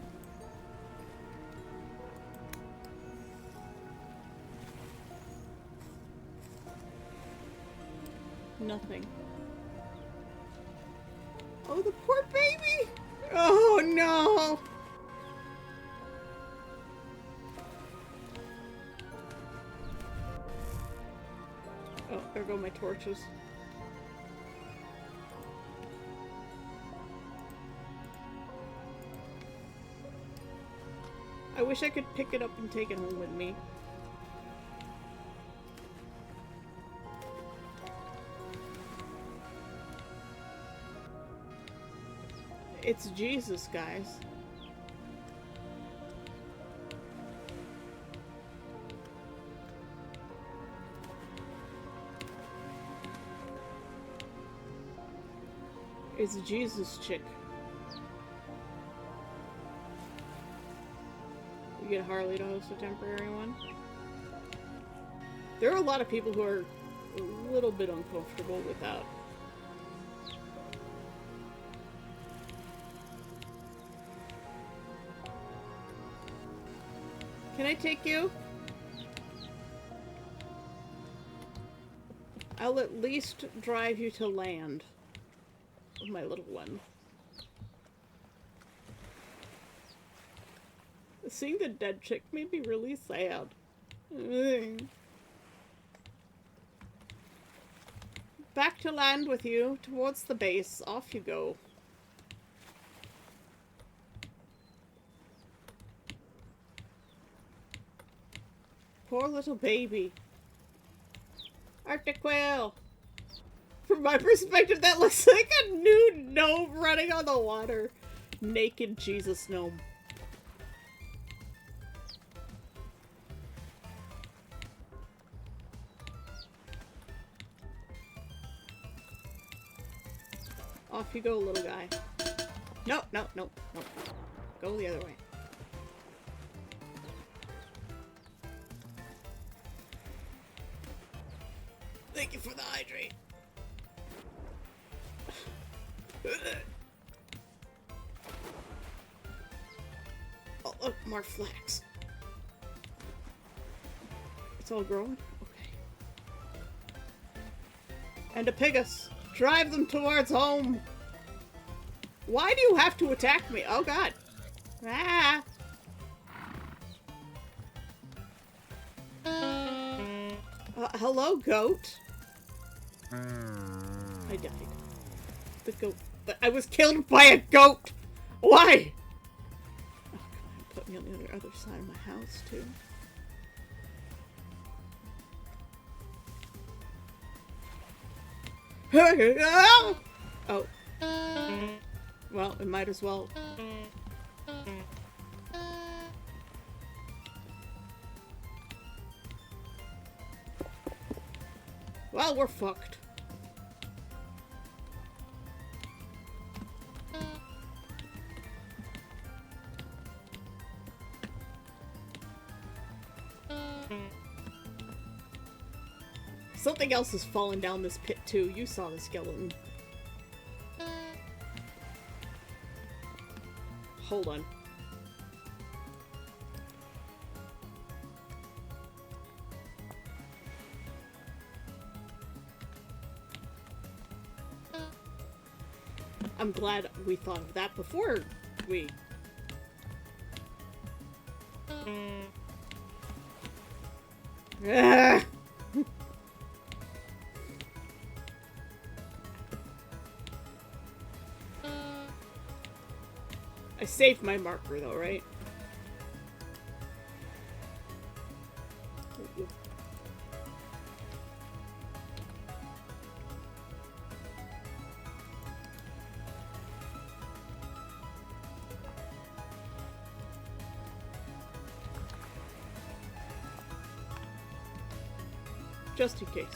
Nothing. Oh, the poor baby! Oh, no! Oh, there go my torches. I wish I could pick it up and take it home with me. It's Jesus, guys. It's Jesus chick. You get Harley to host a temporary one. There are a lot of people who are a little bit uncomfortable with that. Can I take you? I'll at least drive you to land, my little one. Seeing the dead chick made me really sad. Back to land with you, towards the base. Off you go. Poor little baby. Arctic quail. From my perspective, that looks like a nude gnome running on the water. Naked Jesus gnome. Off you go, little guy. No, no, no, no. Go the other way. Thank you for the hydrate. Oh, look, more flax. It's all growing? Okay. And a Pigus. Drive them towards home. Why do you have to attack me? Oh, God. Ah. Hello, goat. I died. The goat. I was killed by a goat! Why? Oh, come on. Put me on the other side of my house, too. Oh. Well, it might as well. Well, we're fucked. Something else is falling down this pit too. You saw the skeleton. Hold on. I'm glad we thought of that before we... Ah! I saved my marker though, right? Just in case.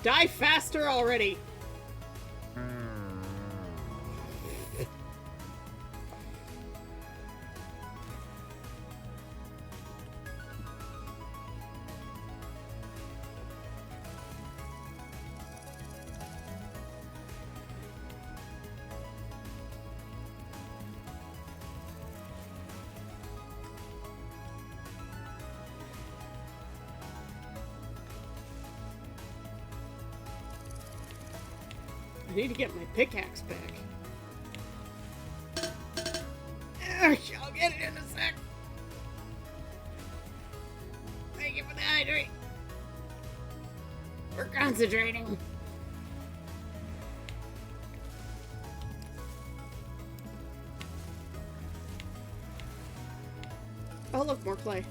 Die faster already! I need to get my pickaxe back. I'll get it in a sec. Thank you for the hydrate. We're concentrating. Oh, look, more clay.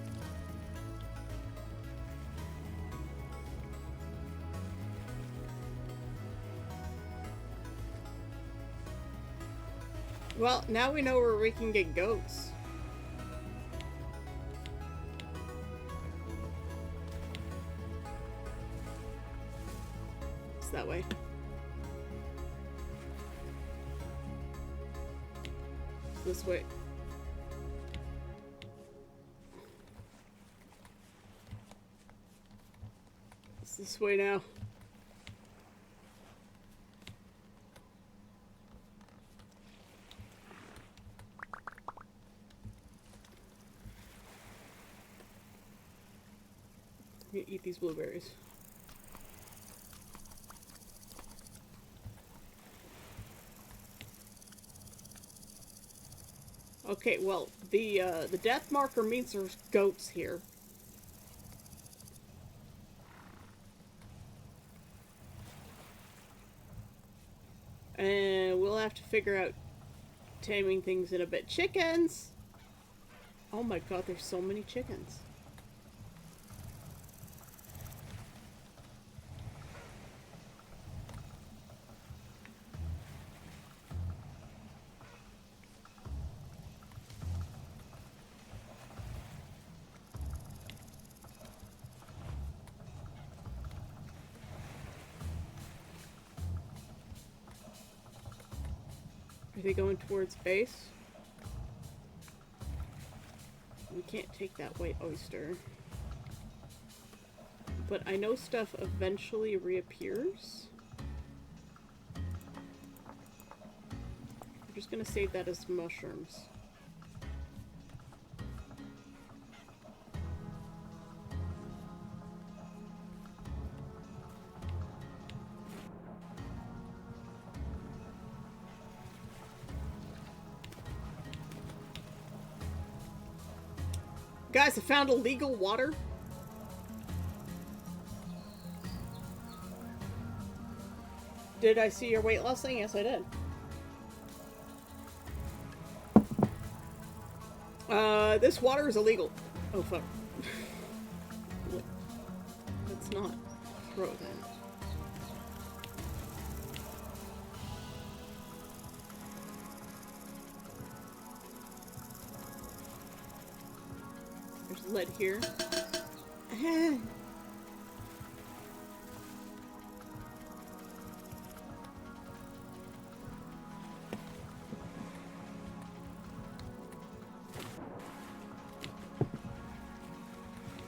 Well, now we know where we can get goats. It's that way. It's this way. It's this way now. I'm gonna eat these blueberries. Okay, well, the death marker means there's goats here. And we'll have to figure out taming things in a bit. Chickens! Oh my god, there's so many chickens. Are they going towards base? We can't take that white oyster. But I know stuff eventually reappears. I'm just gonna save that as mushrooms. Guys, I found illegal water. Did I see your weight loss thing? Yes, I did. This water is illegal. Oh, fuck. Let's not throw that. There's lead here.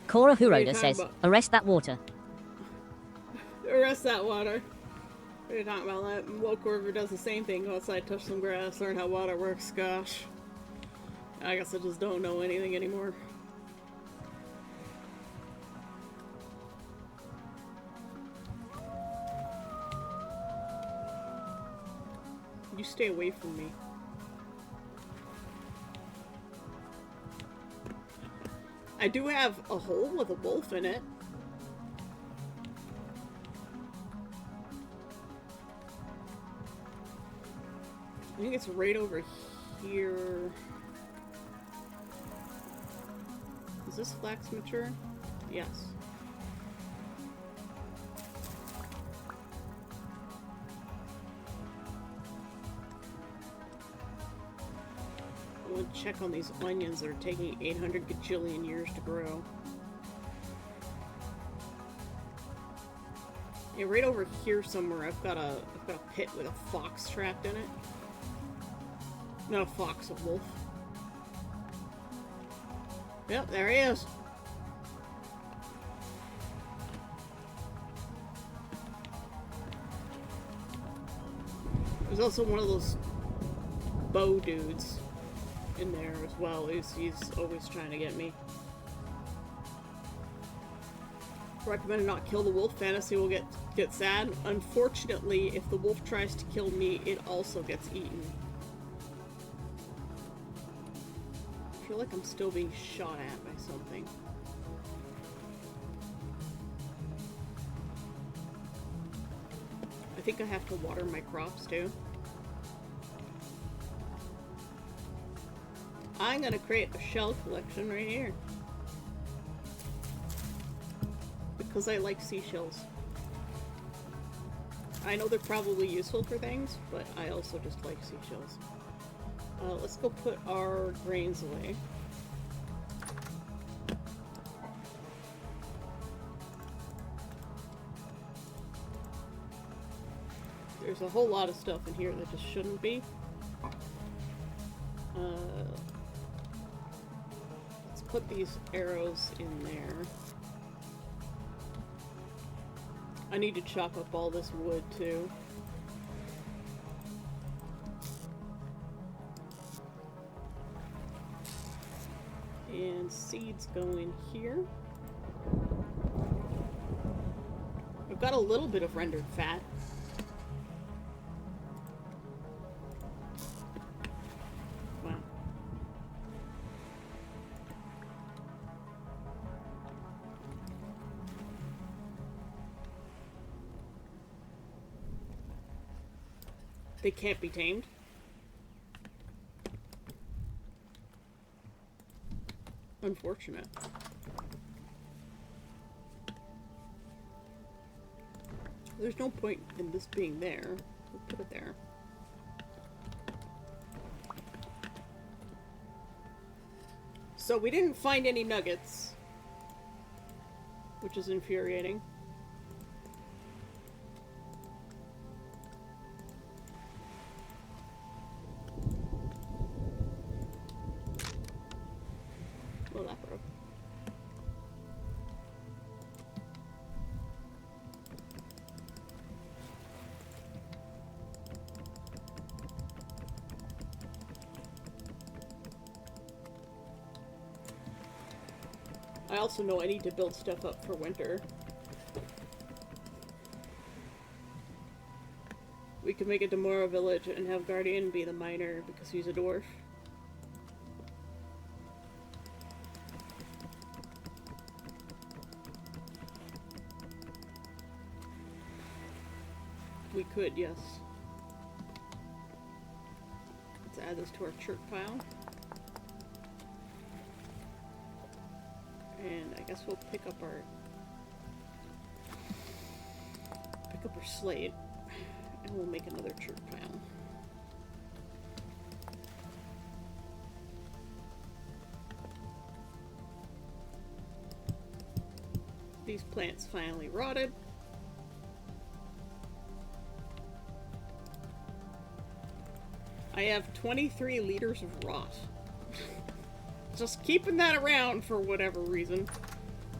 Cora What are you Huroda talking says, about? arrest that water. Arrest that water. What are you talking about? That Woke River does the same thing. Go outside, touch some grass, learn how water works. Gosh. I guess I just don't know anything anymore. You stay away from me. I do have a hole with a wolf in it. I think it's right over here. Is this flax mature? Yes. check on these onions that are taking 800 gajillion years to grow. Yeah, right over here somewhere I've got a pit with a fox trapped in it. Not a fox, a wolf. Yep, there he is. There's also one of those bow dudes in there as well. He's always trying to get me. Recommended not kill the wolf. Fantasy will get sad. Unfortunately, if the wolf tries to kill me, it also gets eaten. I feel like I'm still being shot at by something. I think I have to water my crops too. I'm gonna create a shell collection right here. Because I like seashells. I know they're probably useful for things, but I also just like seashells. Let's go put our grains away. There's a whole lot of stuff in here that just shouldn't be. Let's put these arrows in there. I need to chop up all this wood too. And seeds go in here. I've got a little bit of rendered fat. Wow. They can't be tamed. Unfortunate. There's no point in this being there. We'll put it there. So we didn't find any nuggets, which is infuriating. Well, that broke. I also know I need to build stuff up for winter. We could make a Demora village and have Guardian be the miner because he's a dwarf. We could, yes. Let's add this to our chirp pile. And I guess we'll pick up our slate, and we'll make another chirp pile. These plants finally rotted. I have 23 liters of rot. Just keeping that around for whatever reason.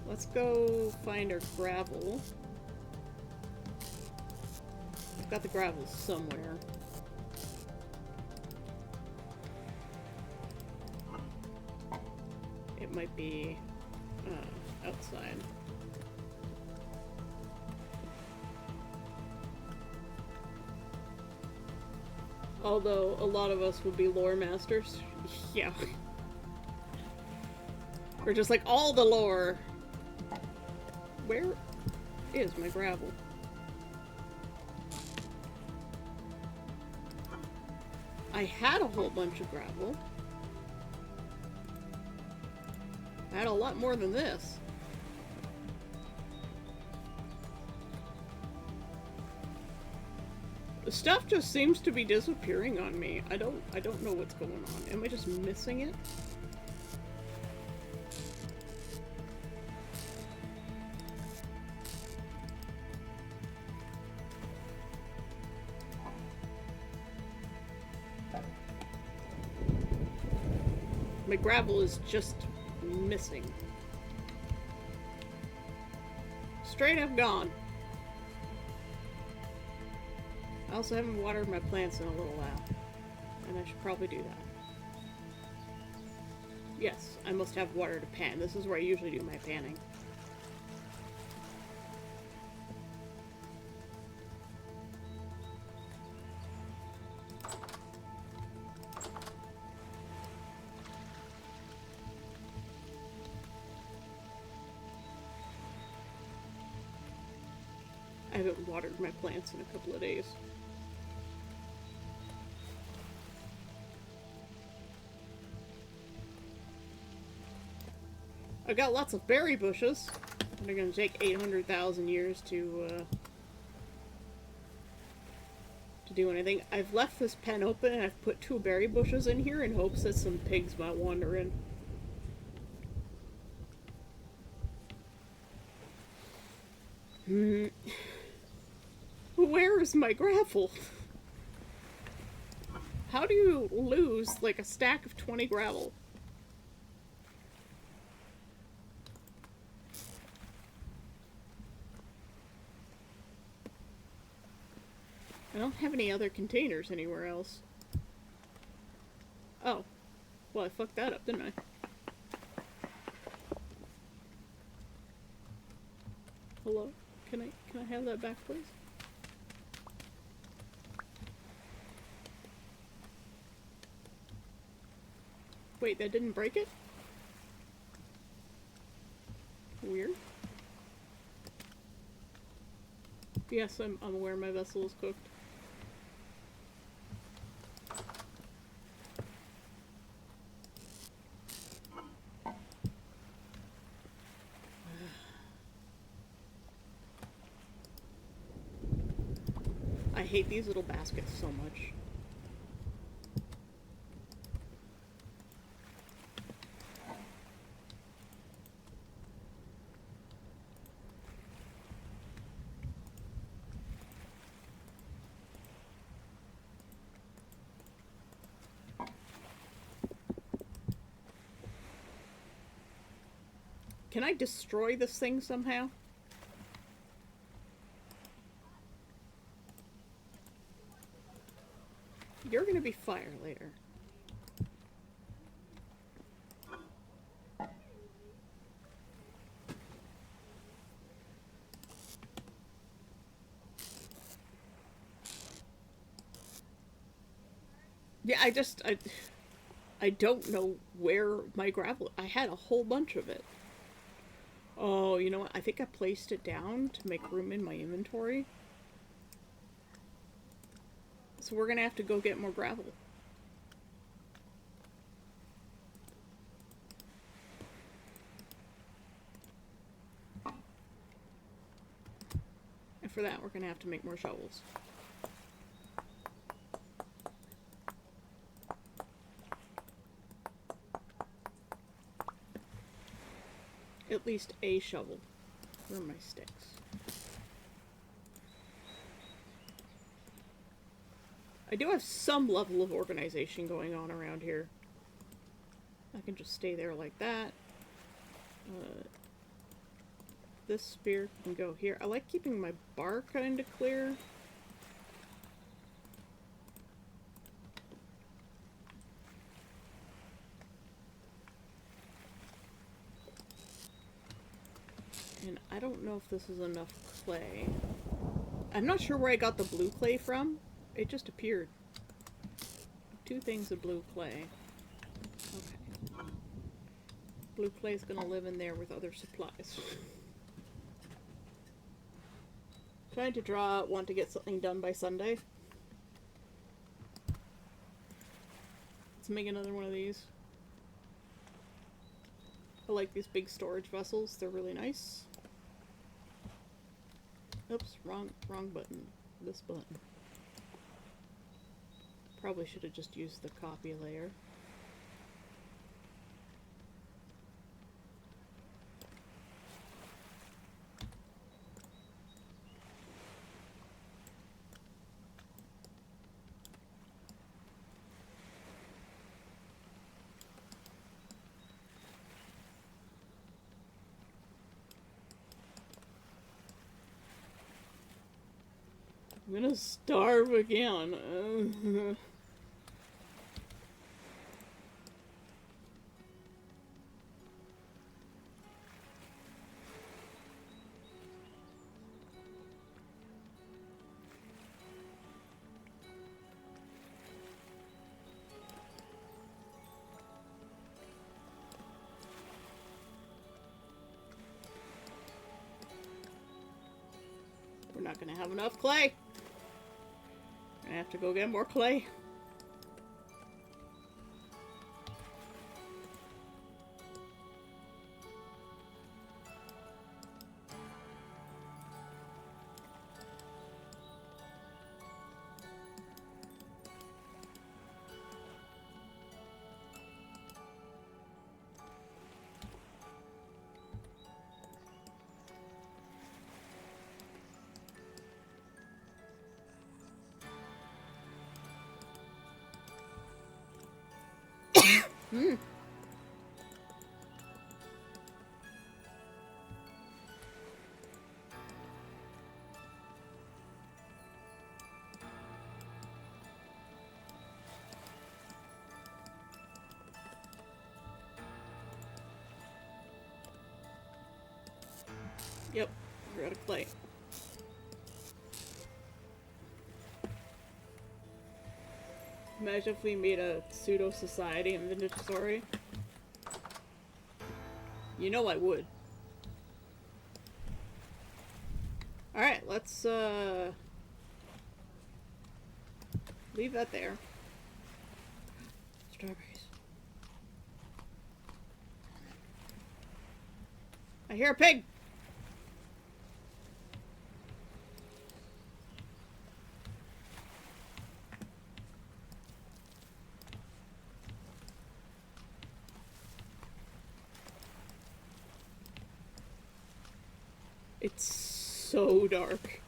Let's go find our gravel. I've got the gravel somewhere. It might be outside. Although a lot of us would be lore masters. Yeah. We're just like, all the lore. Where is my gravel? I had a whole bunch of gravel. I had a lot more than this. Stuff just seems to be disappearing on me. I don't know what's going on. Am I just missing it? My gravel is just missing. Straight up gone. I also haven't watered my plants in a little while. And I should probably do that. Yes, I must have water to pan. This is where I usually do my panning. I haven't watered my plants in a couple of days. I've got lots of berry bushes. They're gonna take 800,000 years to do anything. I've left this pen open and I've put 2 berry bushes in here in hopes that some pigs might wander in. Where is my gravel? How do you lose like a stack of 20 gravel? I don't have any other containers anywhere else. Oh. Well, I fucked that up, didn't I? Hello? Can I have that back, please? Wait, that didn't break it? Weird. Yes, I'm aware my vessel is cooked. I hate these little baskets so much. Can I destroy this thing somehow? You're gonna be fire later. Yeah, I don't know where my gravel... I had a whole bunch of it. Oh, you know what? I think I placed it down to make room in my inventory. So we're gonna have to go get more gravel. And for that, we're gonna have to make more shovels. At least a shovel. Where are my sticks? I do have some level of organization going on around here. I can just stay there like that. This spear can go here. I like keeping my bar kind of clear. And I don't know if this is enough clay. I'm not sure where I got the blue clay from. It just appeared. 2 things of blue clay. Okay. Blue clay is gonna live in there with other supplies. Trying to want to get something done by Sunday. Let's make another one of these. I like these big storage vessels. They're really nice. Oops, wrong button. This button. Probably should have just used the copy layer. I'm gonna starve again. We're not gonna have enough clay. I have to go get more clay. Hmm. Yep, we're out of clay. Imagine if we made a pseudo society in Vintage Story. You know I would. Alright, let's leave that there. Strawberries. I hear a pig! It's so dark.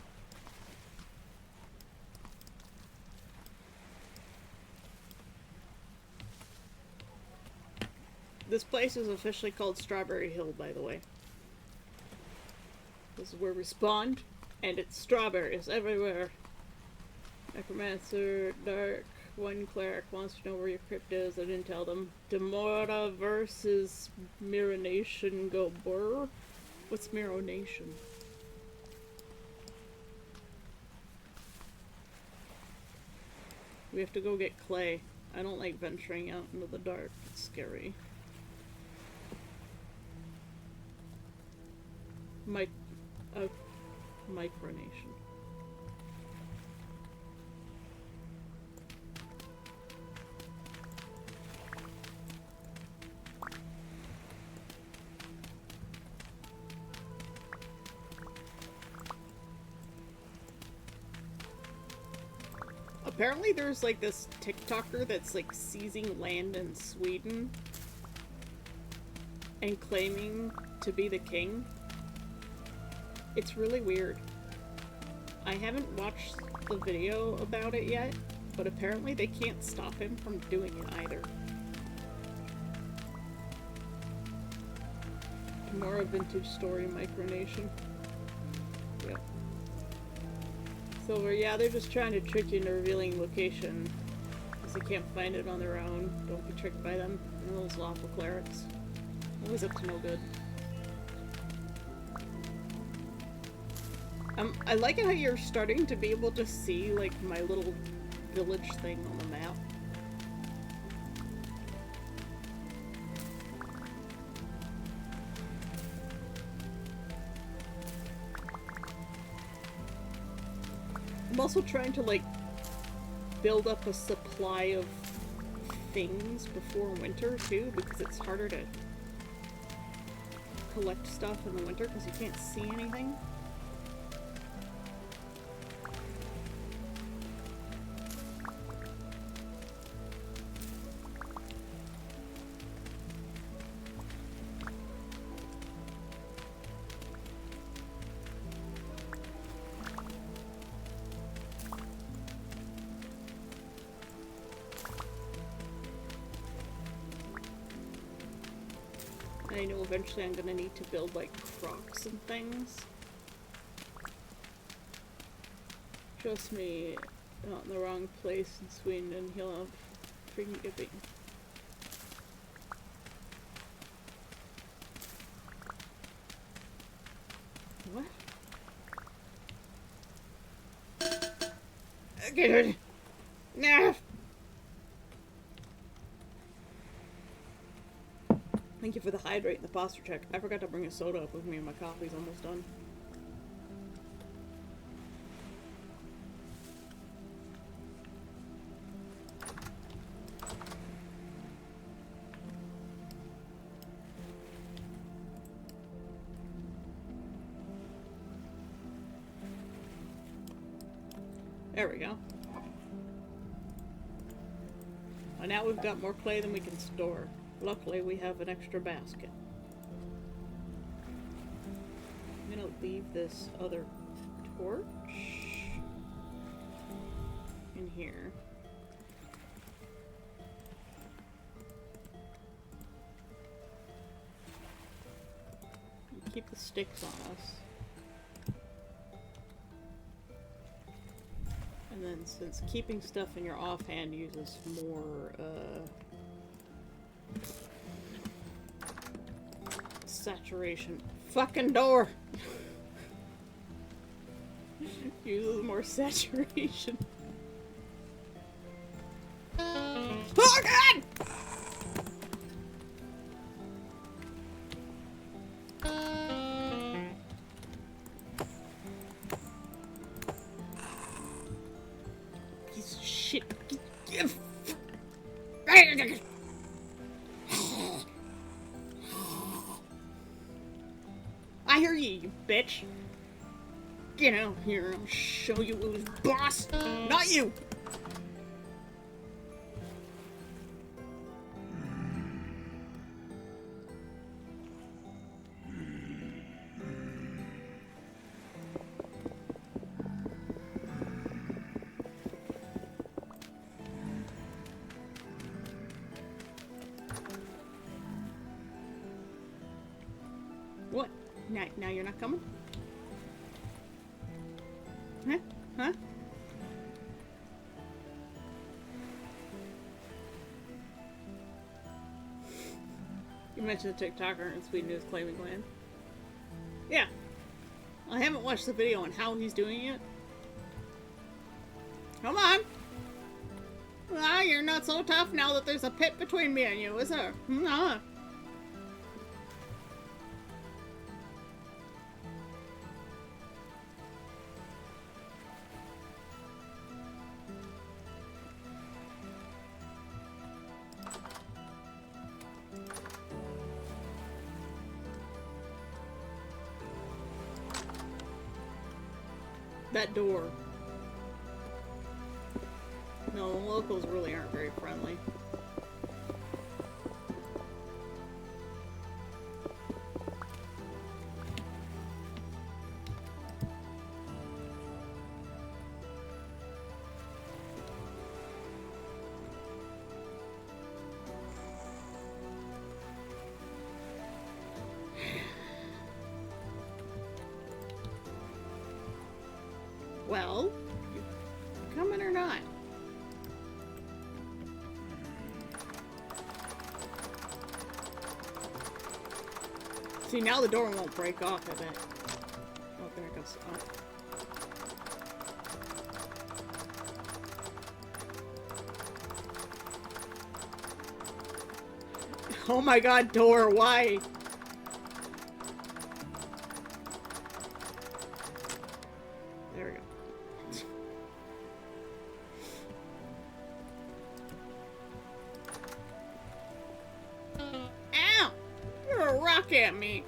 This place is officially called Strawberry Hill, by the way. This is where we spawned, and it's strawberries everywhere. Necromancer, Dark, one cleric wants to know where your crypt is. I didn't tell them. Demora versus Mironation go burr. What's Mironation? We have to go get clay. I don't like venturing out into the dark. It's scary. Micronation. Apparently there's like this TikToker that's like seizing land in Sweden and claiming to be the king. It's really weird. I haven't watched the video about it yet, but apparently they can't stop him from doing it either. More a Vintage Story Micronation. Yep. Silver, yeah, they're just trying to trick you into revealing location. Because they can't find it on their own. Don't be tricked by them. And those lawful clerics. Always up to no good. I like it how you're starting to be able to see, like, my little village thing on the map. I'm also trying to, like, build up a supply of things before winter, too, because it's harder to collect stuff in the winter because you can't see anything. I know eventually I'm gonna need to build like crocs and things. Trust me, not in the wrong place in Sweden and he'll have freaking giving. What? Okay. Nah. Thank you for the hydrate and the posture check. I forgot to bring a soda up with me and my coffee's almost done. There we go. And now we've got more clay than we can store. Luckily, we have an extra basket. I'm gonna leave this other torch in here. And keep the sticks on us. And then, since keeping stuff in your offhand uses more, saturation. Fucking door! Uses more saturation. Oh god! Piece of shit. I hear you bitch. Get out here and I'll show you who's boss. Not you! What? Now you're not coming? Huh? Huh? You mentioned the TikToker in Sweden who's claiming land. Yeah. I haven't watched the video on how he's doing it. Come on! Ah, you're not so tough now that there's a pit between me and you, is there? Nah. That door. No, the locals really aren't very friendly. Well, you coming or not? See, now the door won't break off, I bet. Oh, there it goes. Oh my god, door, why? There we go. Ow! You're a rock at me.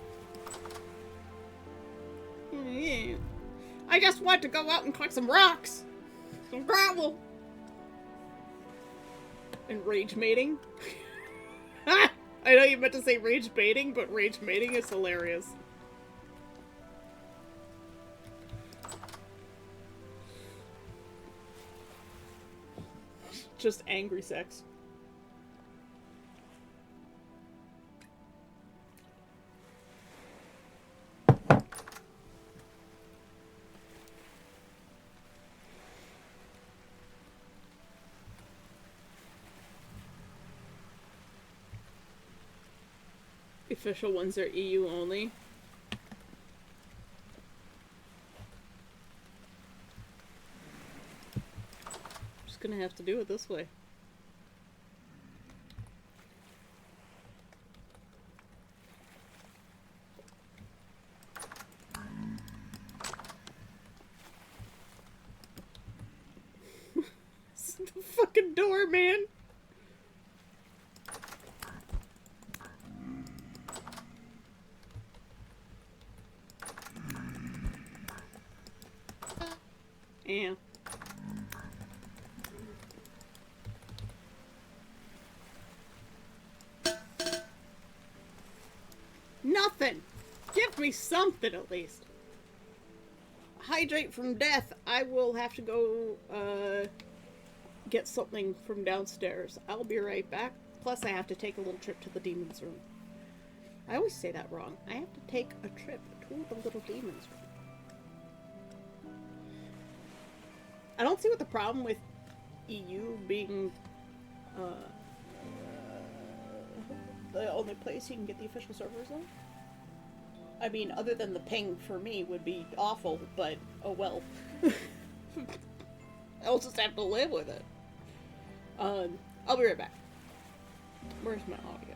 I just want to go out and collect some rocks. Some gravel. And rage mating. I know you meant to say rage baiting, but rage mating is hilarious. Just angry sex. official ones are EU only. Just gonna have to do it this way. It's the fucking door, man. Yeah. Nothing! Give me something at least. Hydrate from death. I will have to go, get something from downstairs. I'll be right back. Plus, I have to take a little trip to the demon's room. I always say that wrong. I have to take a trip to the little demon's room. I don't see what the problem with EU being the only place you can get the official servers on. I mean, other than the ping for me would be awful, but oh well. I'll just have to live with it. I'll be right back. Where's my audio?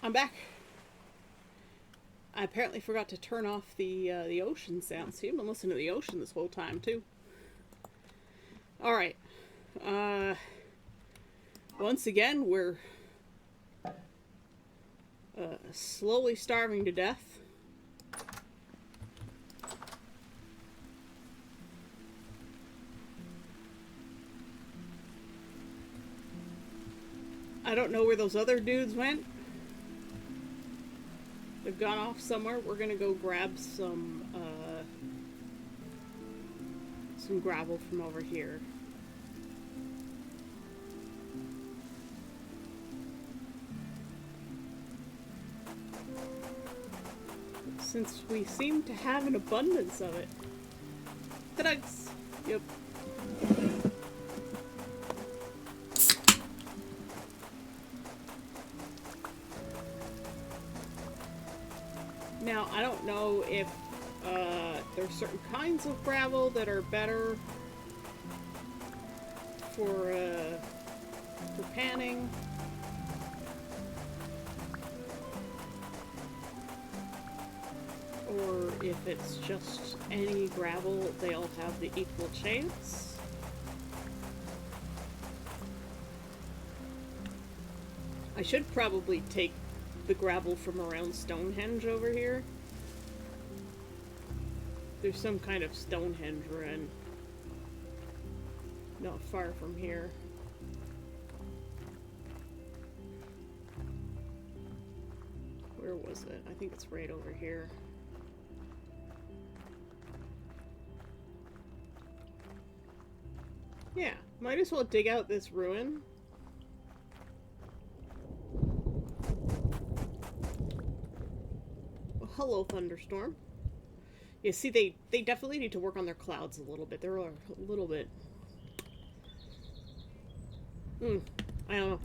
I'm back. I apparently forgot to turn off the ocean sound. See, I've been listening to the ocean this whole time too. All right. Once again, we're slowly starving to death. I don't know where those other dudes went. They've gone off somewhere. We're gonna go grab some gravel from over here. Since we seem to have an abundance of it. Thanks. Yep. Now, I don't know if there's certain kinds of gravel that are better for for panning. Or if it's just any gravel, they all have the equal chance. I should probably take the gravel from around Stonehenge over here. There's some kind of Stonehenge run not far from here. Where was it? I think it's right over here. Yeah, might as well dig out this ruin. Oh, hello, Thunderstorm. Yeah, see, they definitely need to work on their clouds a little bit. They're a little bit... I don't know.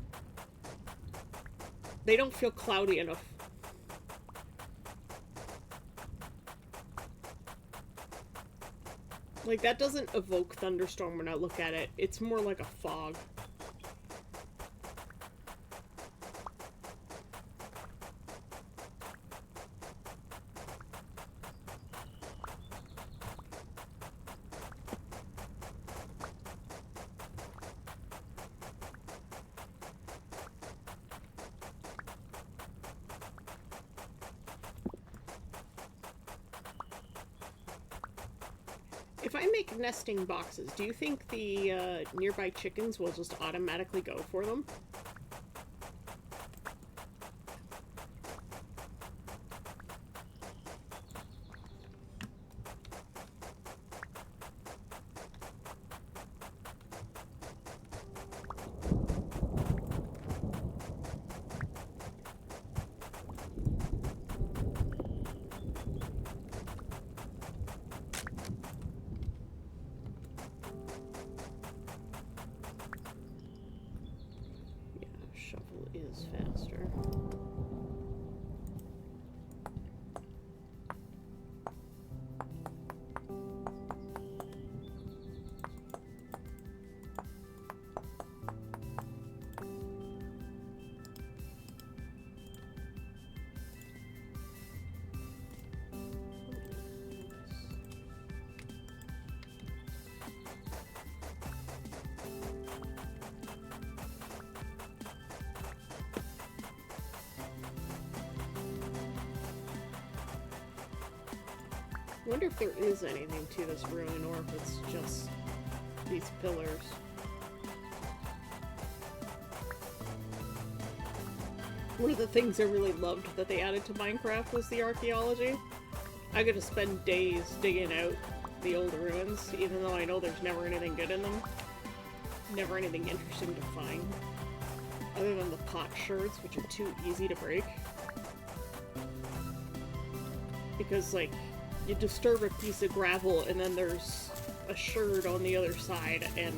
They don't feel cloudy enough. Like, that doesn't evoke thunderstorm when I look at it. It's more like a fog. If I make nesting boxes, do you think the nearby chickens will just automatically go for them? Is faster. I wonder if there is anything to this ruin or if it's just these pillars. One of the things I really loved that they added to Minecraft was the archaeology. I got to spend days digging out the old ruins, even though I know there's never anything good in them. Never anything interesting to find. Other than the potsherds, which are too easy to break. Because, like, you disturb a piece of gravel and then there's a sherd on the other side and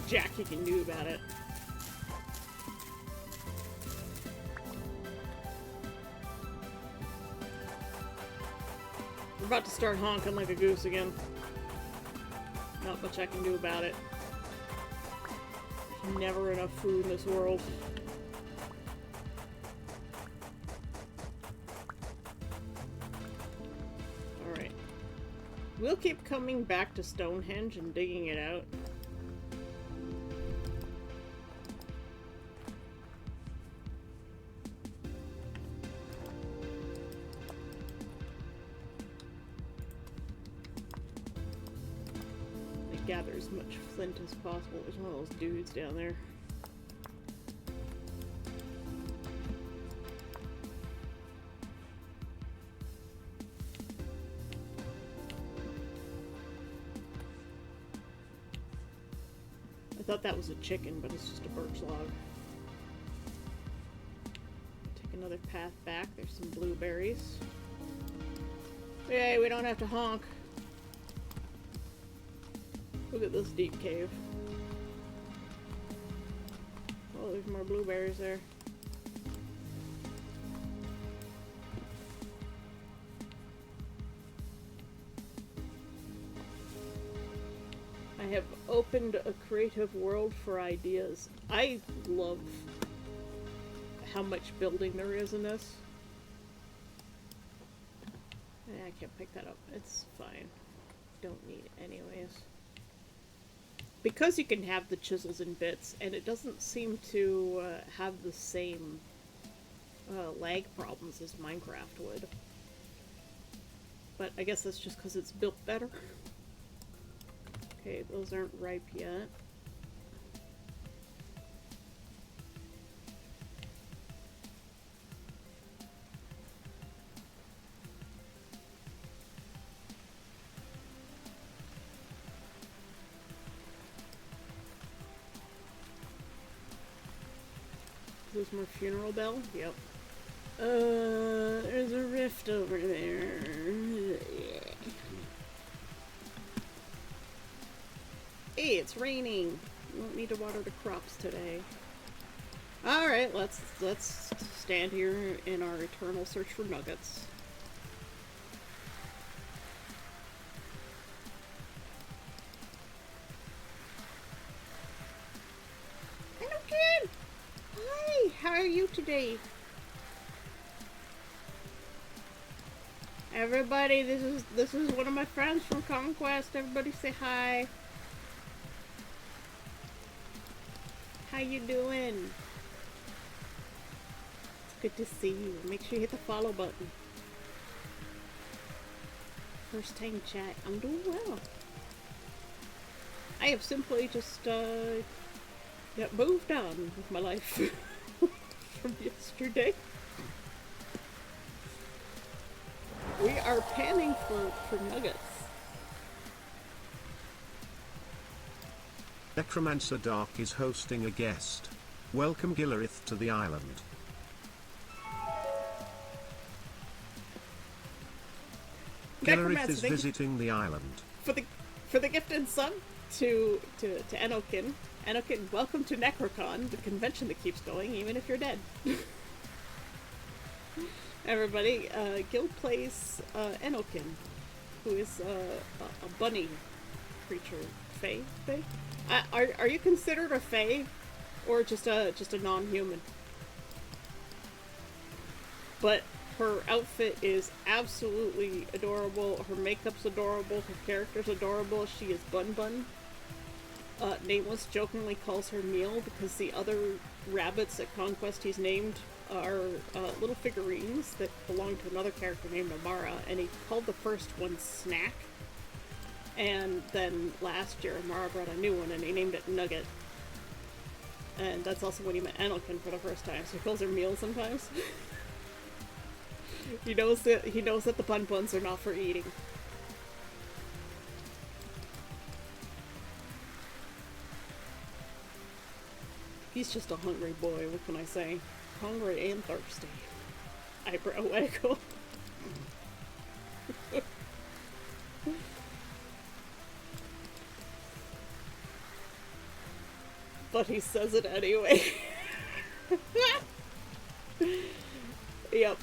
jack you can do about it. We're about to start honking like a goose again. Not much I can do about it. There's never enough food in this world. We'll keep coming back to Stonehenge and digging it out. I gather as much flint as possible. There's one of those dudes down there. I thought that was a chicken, but it's just a birch log. Take another path back. There's some blueberries. Yay, we don't have to honk. Look at this deep cave. Oh, there's more blueberries there. I have opened a creative world for ideas. I love how much building there is in this. I can't pick that up. It's fine. Don't need it anyways. Because you can have the chisels and bits, and it doesn't seem to have the same lag problems as Minecraft would. But I guess that's just because it's built better. Okay, those aren't ripe yet. There's more funeral bell? Yep. There's a rift over there. Hey, it's raining. We won't need to water the crops today. Alright, let's stand here in our eternal search for nuggets. Hello, kid! Hi, how are you today? Everybody, this is one of my friends from Conquest. Everybody say hi. How you doing? It's good to see you. Make sure you hit the follow button. First time chat. I'm doing well. I have simply just moved on with my life from yesterday. We are panning for nuggets. Necromancer Dark is hosting a guest. Welcome Gillerith to the island. Gillerith is visiting the island. For the gift and sub to Enokin. Enokin, welcome to Necrocon, the convention that keeps going even if you're dead. Everybody, Gil plays Enokin, who is a bunny creature. Fae? Are you considered a fae, or just a non-human? But her outfit is absolutely adorable. Her makeup's adorable. Her character's adorable. She is Bun Bun. Nameless jokingly calls her Meal because the other rabbits at Conquest he's named are little figurines that belong to another character named Amara, and he called the first one Snack. And then last year, Amara brought a new one, and he named it Nugget. And that's also when he met Enokin for the first time, so he calls her Meal sometimes. He knows that the Bun Buns are not for eating. He's just a hungry boy, what can I say? Hungry and thirsty. Eyebrow waggle. But he says it anyway. Yep.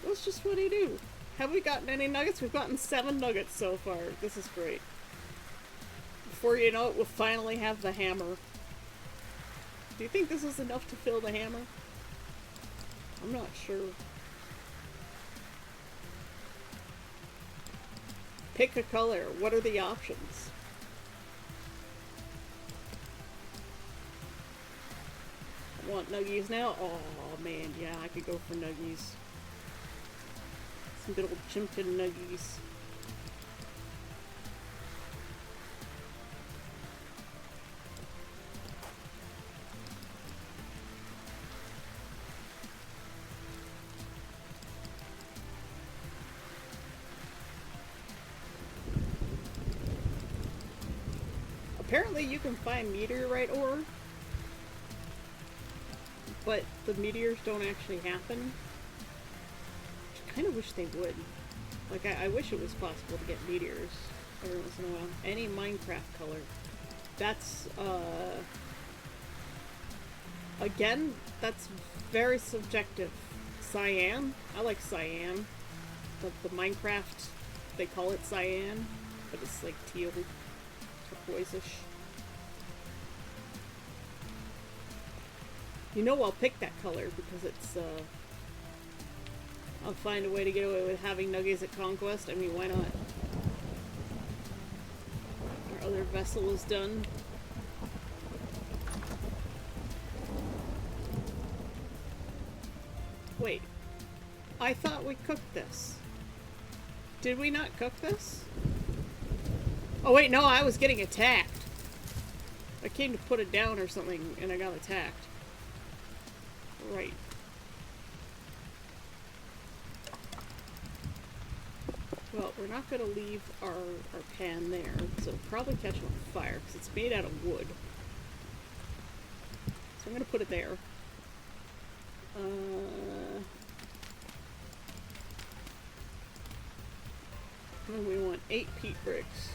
That's just what he do. Have we gotten any nuggets? We've gotten 7 nuggets so far. This is great. Before you know it, we'll finally have the hammer. Do you think this is enough to fill the hammer? I'm not sure. Pick a color. What are the options? I want nuggies now? Oh man, yeah, I could go for nuggies. Some good old Chimkin nuggies. Apparently you can find meteorite ore, but the meteors don't actually happen. I kind of wish they would. Like, I wish it was possible to get meteors every once in a while. Any Minecraft color. That's, again, that's very subjective. Cyan. I like cyan. The Minecraft, they call it cyan. but it's like teal, turquoise-ish. You know I'll pick that color because it's, I'll find a way to get away with having nuggies at Conquest. I mean, why not? Our other vessel is done. Wait. I thought we cooked this. Did we not cook this? Oh wait, no, I was getting attacked. I came to put it down or something and I got attacked. Right. Well, we're not going to leave our pan there, because it'll probably catch on fire, because it's made out of wood. So I'm going to put it there. And we want 8 peat bricks.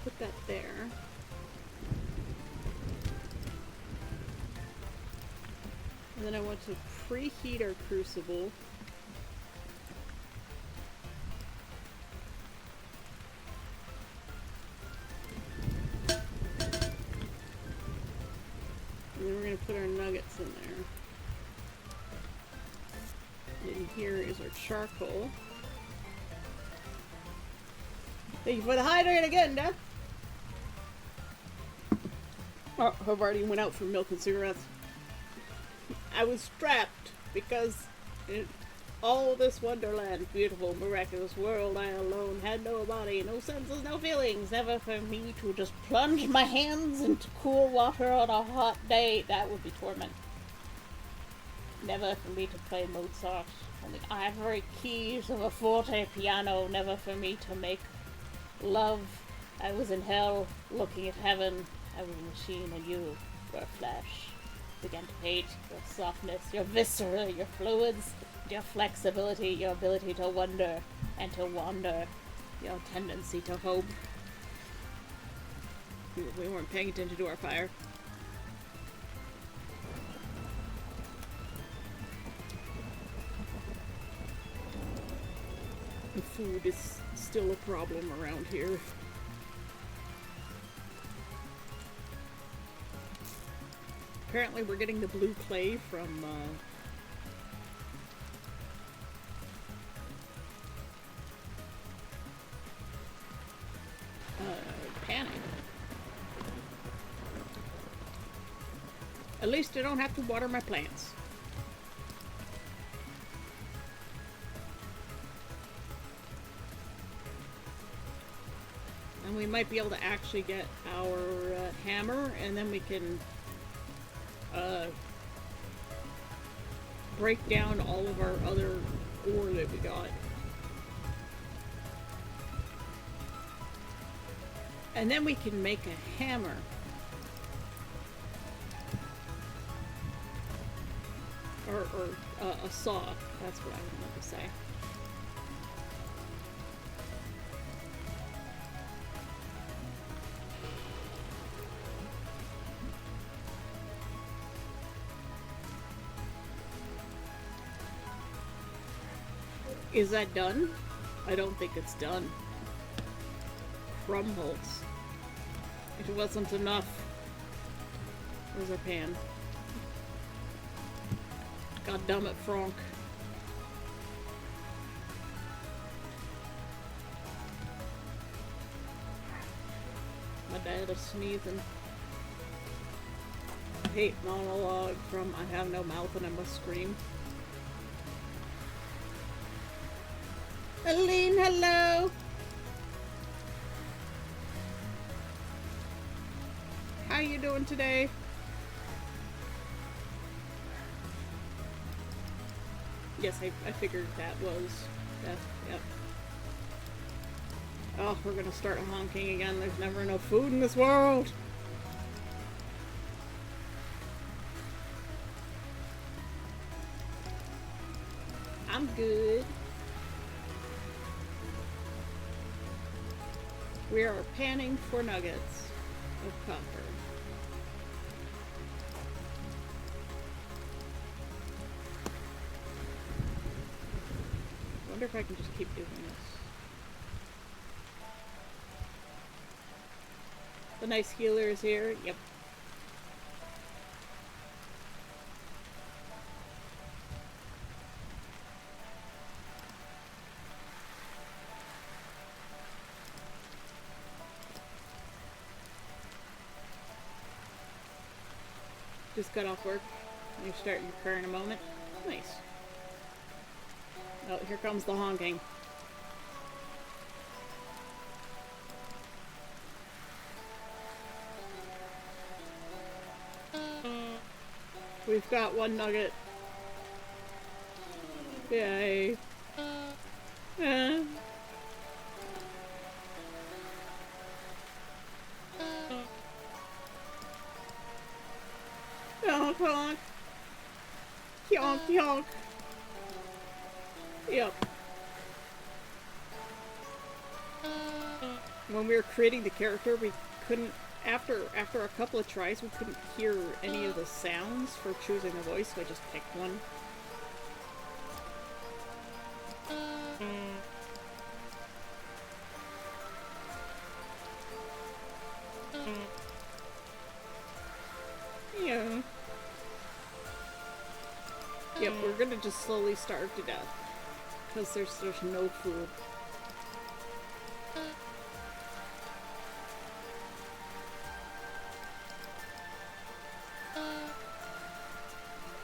Put that there. And then I want to preheat our crucible. And then we're going to put our nuggets in there. And here is our charcoal. Thank you for the hydrate again, Dad. Oh, I've already went out for milk and cigarettes. I was strapped because in all this wonderland, beautiful, miraculous world, I alone had no body, no senses, no feelings. Never for me to just plunge my hands into cool water on a hot day. That would be torment. Never for me to play Mozart on the ivory keys of a forte piano. Never for me to make love. I was in hell, looking at heaven. I was a machine and you were flesh. Began to hate your softness, your viscera, your fluids, your flexibility, your ability to wonder and to wander, your tendency to hope. We weren't paying attention to our fire. The food is still a problem around here. Apparently we're getting the blue clay from, Panic. At least I don't have to water my plants. And we might be able to actually get our hammer, and then we can break down all of our other ore that we got. And then we can make a hammer. Or a saw. That's what I wanted to say. Is that done? I don't think it's done. Crumbles. It wasn't enough. Where's our pan? God damn it, Frank. My dad is sneezing. I hate monologue from I have no mouth and I must scream. Aline, hello! How you doing today? Yes, I figured that was... yep. Oh, we're gonna start honking again. There's never enough food in this world! I'm good. We are panning for nuggets of copper. I wonder if I can just keep doing this. The nice healer is here. Yep. Just got off work. You start your car in a moment. Nice. Oh, here comes the honking. We've got one nugget. Yay. Honk, honk. Yonk, yonk. Yep. When we were creating the character, we couldn't, after a couple of tries, we couldn't hear any of the sounds for choosing a voice, so I just picked one. Yeah. Yep, we're gonna just slowly starve to death. Because there's no food.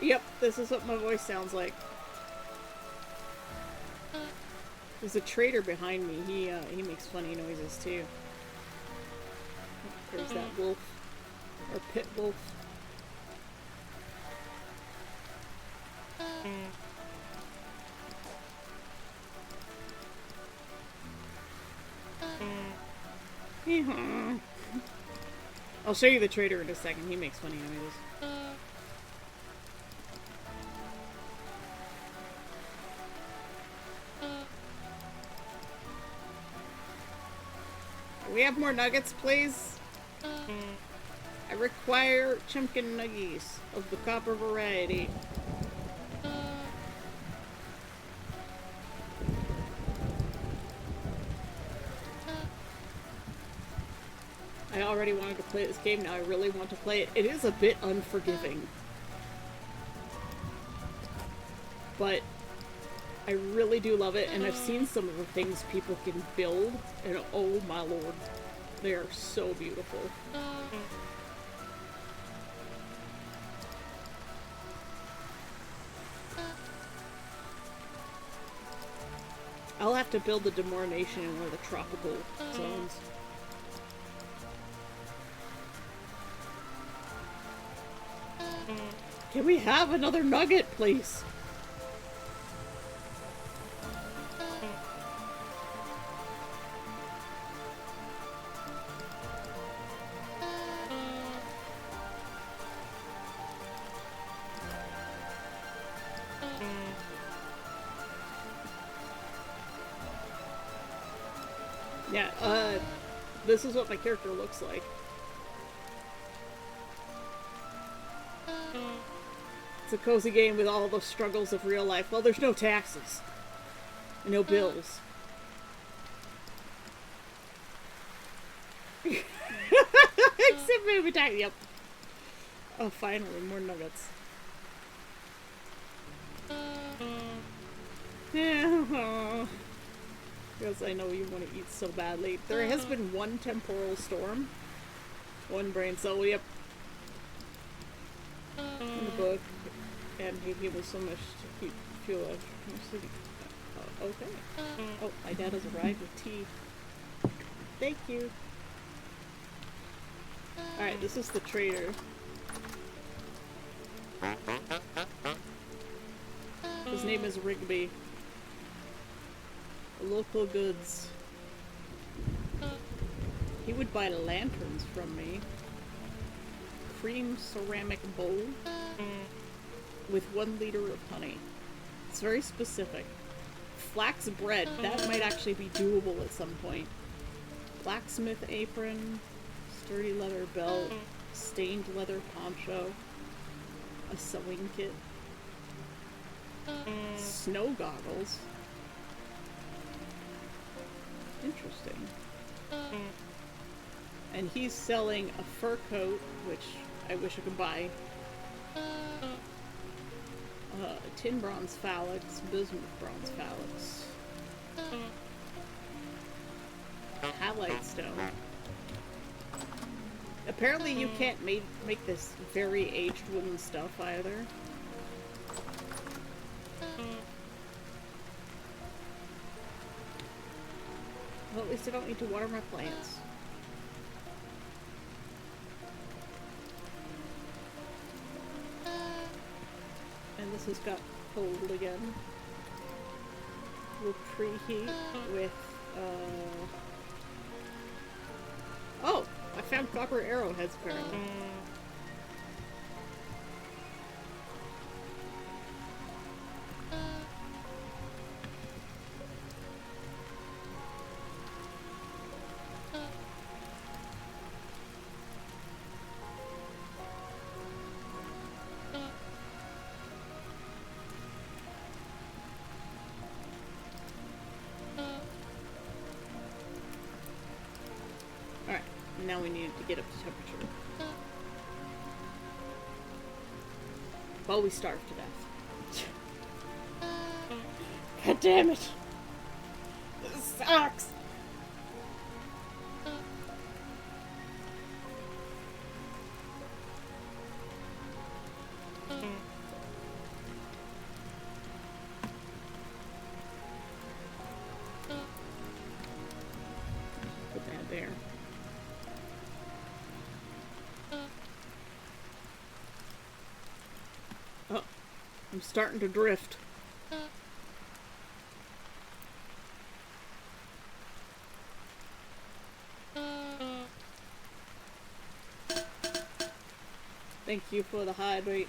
Yep, this is what my voice sounds like. There's a trader behind me. He makes funny noises too. There's that wolf. Or pit wolf. I'll show you the trader in a second. He makes funny noises. We have more nuggets, please. I require chimkin nuggies of the copper variety. I already wanted to play this game, now I really want to play it. It is a bit unforgiving. But I really do love it, and I've seen some of the things people can build, and oh my lord, they are so beautiful. I'll have to build the Demore Nation in one of the tropical zones. Can we have another nugget, please? Yeah, this is what my character looks like. It's a cozy game with all the struggles of real life. Well, there's no taxes. No bills. Except maybe time. Yep. Oh, finally, more nuggets. Because I know you want to eat so badly. There has been one temporal storm. One brain cell, yep. In the book. And he gave us so much to keep fuel alive. Okay. Oh, my dad has arrived with tea. Thank you. Alright, this is the trader. His name is Rigby. Local goods. He would buy lanterns from me. Cream ceramic bowl. With 1 liter of honey. It's very specific. Flax bread. That might actually be doable at some point. blacksmith apron, sturdy leather belt, stained leather poncho, a sewing kit, snow goggles. Interesting. And he's selling a fur coat, which I wish I could buy. Tin bronze phalanx, bismuth bronze phalanx. Halite stone. Apparently you can't make this very aged wooden stuff either. Well, at least I don't need to water my plants. And this has got cold again. We'll preheat with, oh! I found copper arrowheads apparently. Now we need to get up to temperature. While we starve to death. God damn it! This sucks! Put that there. Oh, I'm starting to drift. Thank you for the hydrate.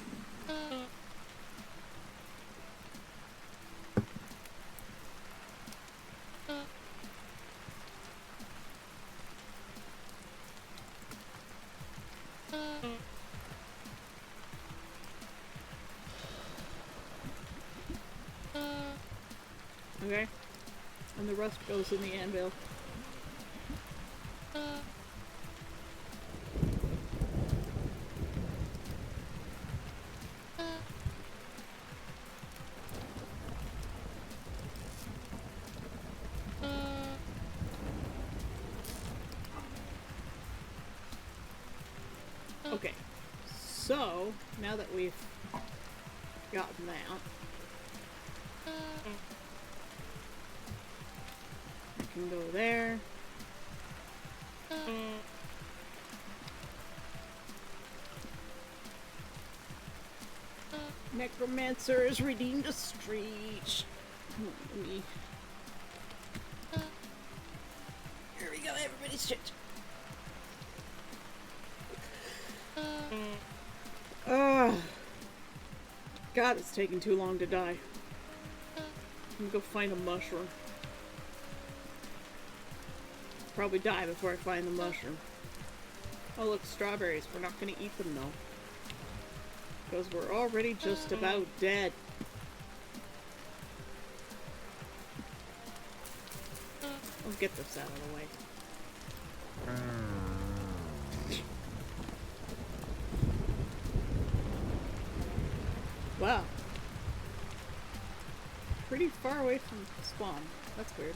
Okay. And the rest goes in the anvil. Okay. So, now that we've gotten that, can go there. Necromancer has redeemed a street. Let me... Here we go, everybody's shit. God, it's taking too long to die. I'm gonna go find a mushroom. Probably die before I find the mushroom. Oh look, strawberries. We're not gonna eat them though. Because we're already just about dead. Let's get this out of the way. Wow. Pretty far away from spawn. That's weird.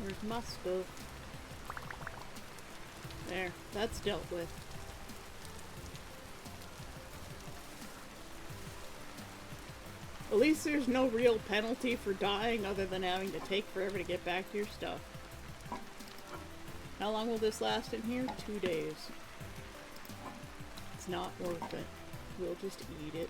Where's my stuff? There, that's dealt with. At least there's no real penalty for dying other than having to take forever to get back to your stuff. How long will this last in here? 2 days. It's not worth it. We'll just eat it.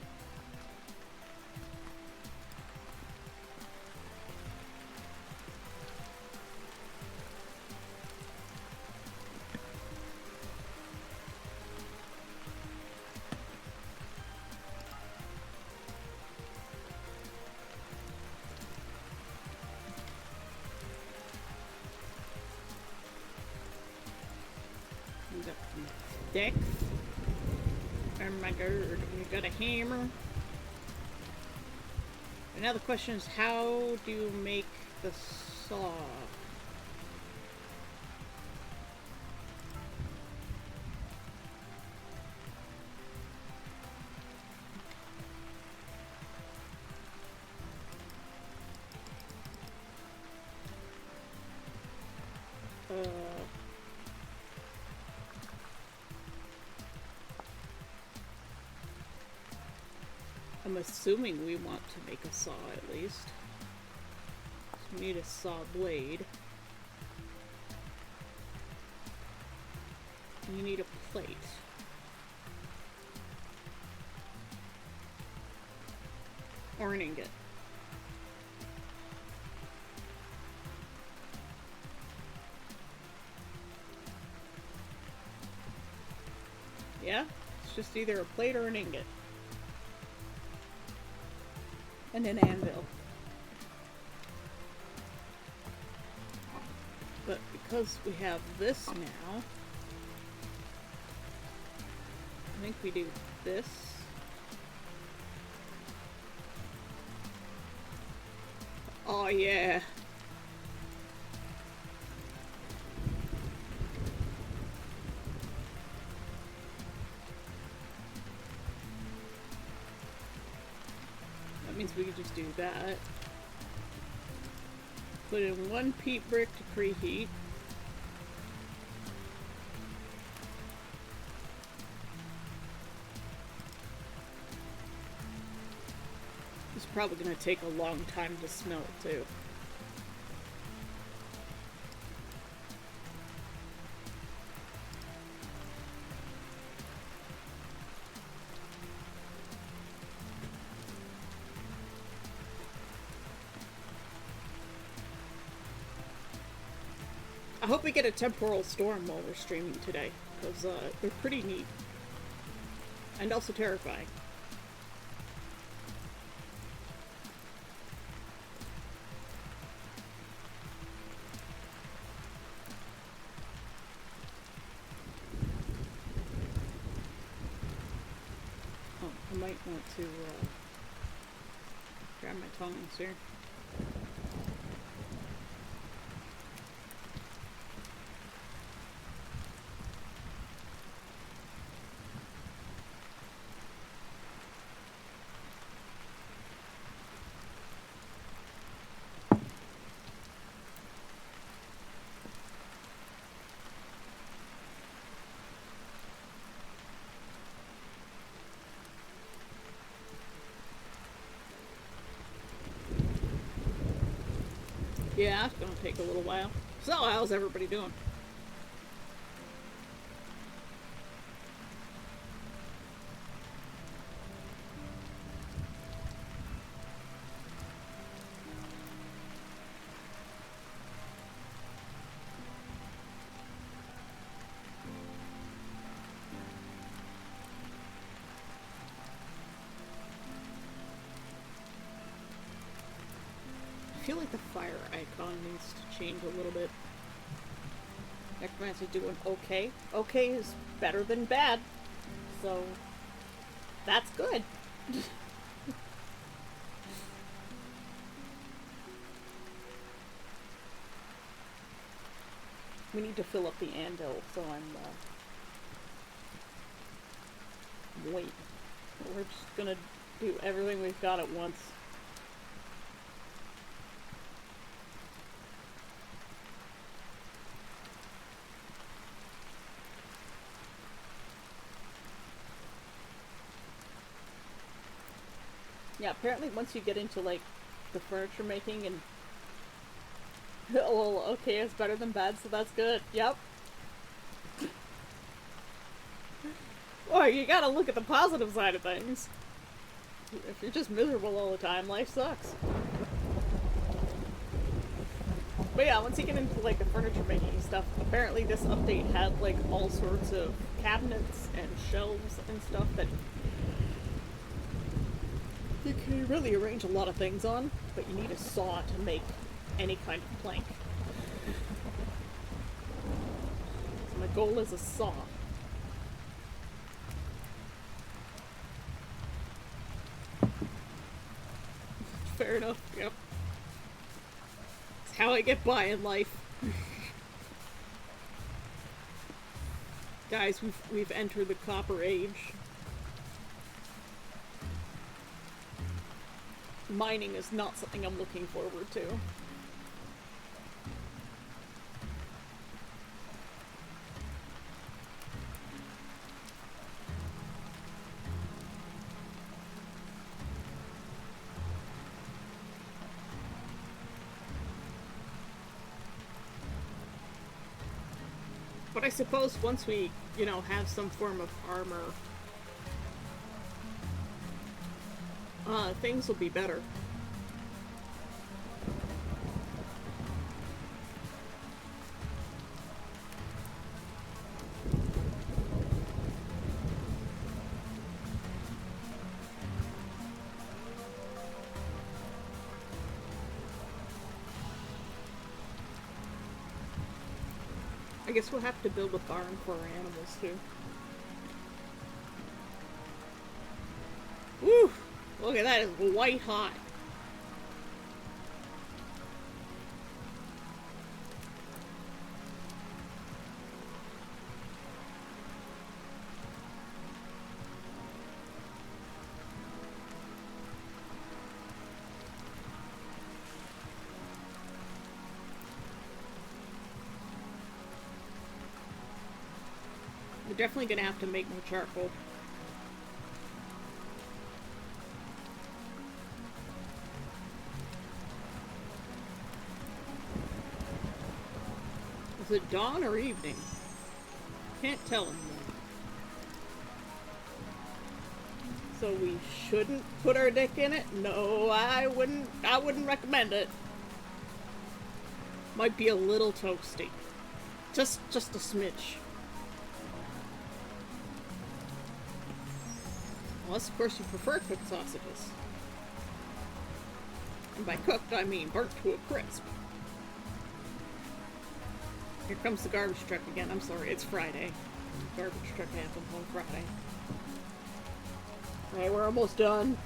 sticks. Oh my god, you got a hammer. And now the question is, how do you make the saw? I'm assuming we want to make a saw at least. So we need a saw blade. You need a plate. Or an ingot. Yeah? It's just either a plate or an ingot. And an anvil. But because we have this now, I think we do this. Oh yeah. Means we could just do that. Put in one peat brick to preheat. It's probably going to take a long time to smelt too. I hope we get a temporal storm while we're streaming today, because they're pretty neat. And also terrifying. Oh, I might want to grab my tongs here. Yeah, it's gonna take a little while. So, how's everybody doing? I feel like the fire icon needs to change a little bit. Necromancer's doing okay. Okay is better than bad. So, that's good. We need to fill up the anvil, so I'm wait. We're just gonna do everything we've got at once. Yeah, apparently once you get into, like, the furniture making and... well, okay, it's better than bad, so that's good. Yep. Boy, you gotta look at the positive side of things. If you're just miserable all the time, life sucks. But yeah, once you get into, like, the furniture making stuff, apparently this update had, like, all sorts of cabinets and shelves and stuff that you can really arrange a lot of things on, but you need a saw to make any kind of plank. So my goal is a saw. fair enough. Yep. It's how I get by in life. Guys, we've entered the Copper Age. Mining is not something I'm looking forward to. But I suppose once we, have some form of armor, things will be better. I guess we'll have to build a barn for our animals, too. Woo! Look at that, it's white hot. We're definitely gonna have to make more charcoal. Is it dawn or evening? Can't tell anymore. So we shouldn't put our dick in it? No, I wouldn't recommend it. Might be a little toasty. Just a smidge. Unless, of course, you prefer cooked sausages. And by cooked, I mean burnt to a crisp. Here comes the garbage truck again. I'm sorry, it's Friday. Garbage truck happens on Friday. Alright, we're almost done.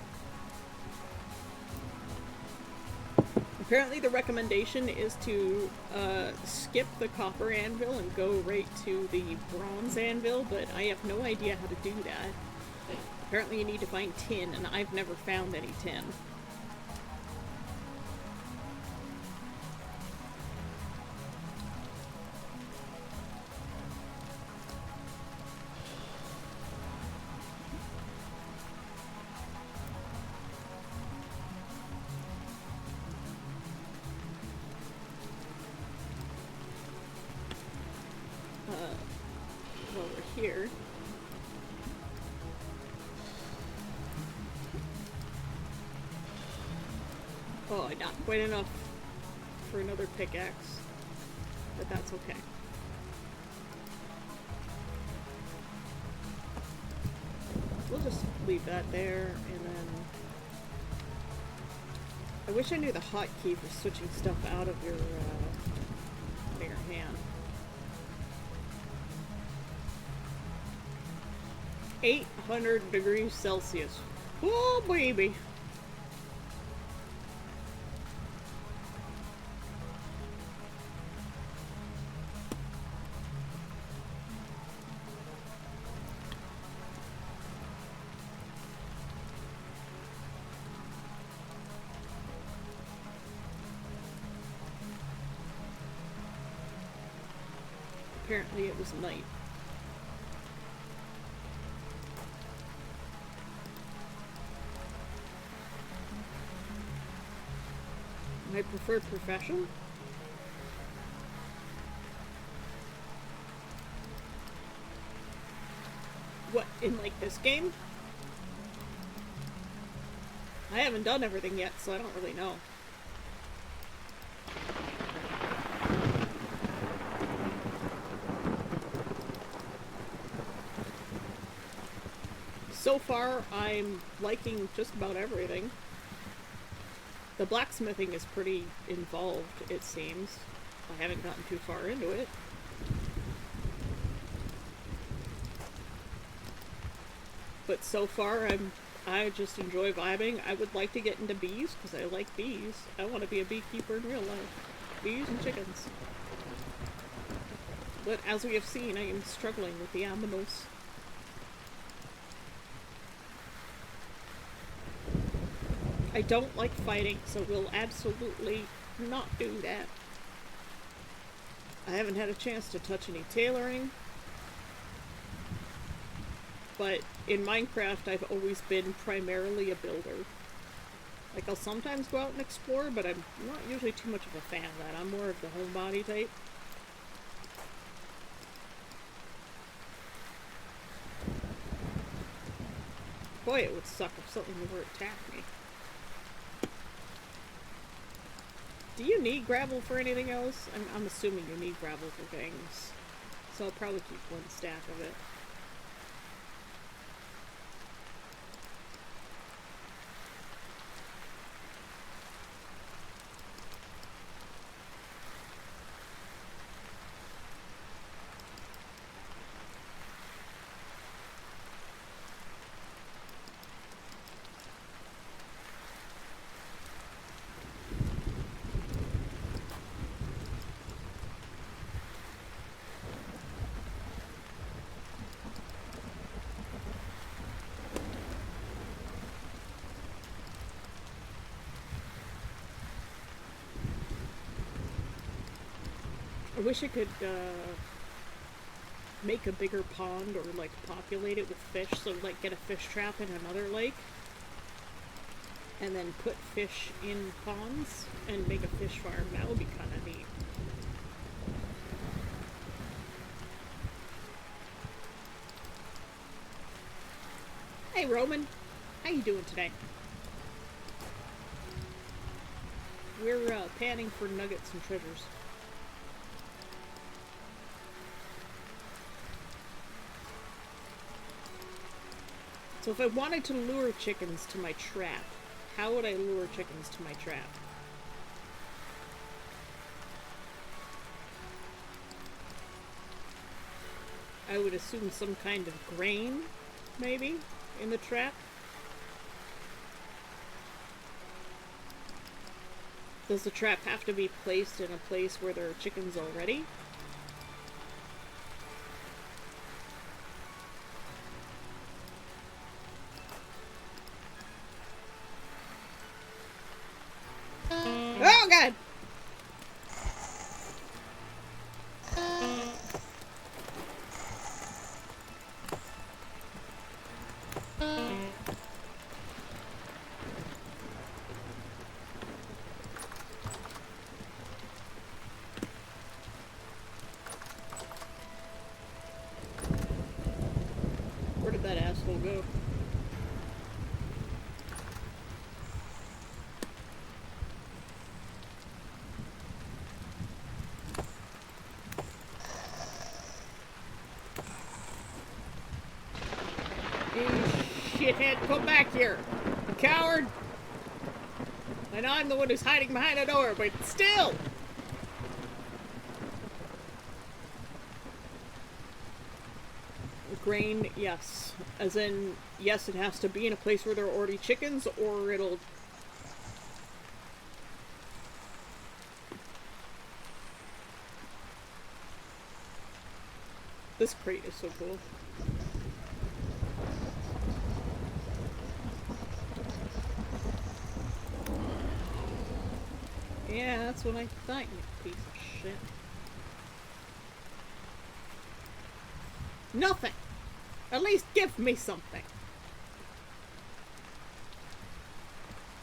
Apparently the recommendation is to skip the copper anvil and go right to the bronze anvil, but I have no idea how to do that. Apparently you need to find tin, and I've never found any tin. While we're here... Oh, not quite enough for another pickaxe, but that's okay. We'll just leave that there, and then... I wish I knew the hotkey for switching stuff out of your hand. 800 degrees Celsius. Oh, baby! Apparently it was night. My preferred profession? What, in like this game? I haven't done everything yet, so I don't really know. So far, I'm liking just about everything. The blacksmithing is pretty involved, it seems. I haven't gotten too far into it. But so far, I'm I just enjoy vibing. I would like to get into bees because I like bees. I want to be a beekeeper in real life. Bees and chickens. But as we have seen, I am struggling with the aminals. I don't like fighting, so we'll absolutely not do that. I haven't had a chance to touch any tailoring. But in Minecraft, I've always been primarily a builder. Like, I'll sometimes go out and explore, but I'm not usually too much of a fan of that. I'm more of the homebody type. Boy, it would suck if something were to attack me. Do you need gravel for anything else? I'm assuming you need gravel for things. So I'll probably keep one stack of it. I wish I could make a bigger pond or like populate it with fish, so like get a fish trap in another lake and then put fish in ponds and make a fish farm. That would be kind of neat. Hey Roman, how you doing today? We're panning for nuggets and treasures. So if I wanted to lure chickens to my trap, how would I lure chickens to my trap? I would assume some kind of grain, maybe, in the trap. Does the trap have to be placed in a place where there are chickens already? Oh god! Where did that asshole go? You shithead, come back here! You coward! And I'm the one who's hiding behind a door, but still! Grain, yes. As in, yes, it has to be in a place where there are already chickens, or it'll... This crate is so cool. Yeah, that's what I thought, you piece of shit. Nothing! At least give me something!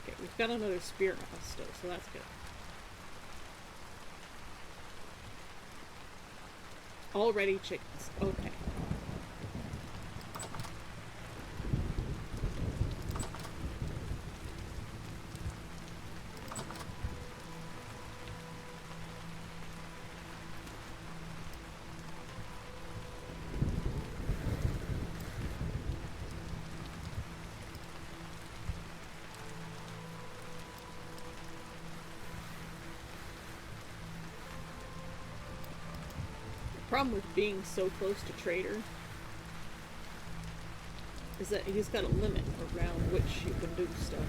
Okay, we've got another spear on us still, so that's good. Already chickens. Okay. Problem with being so close to Trader is that he's got a limit around which you can do stuff.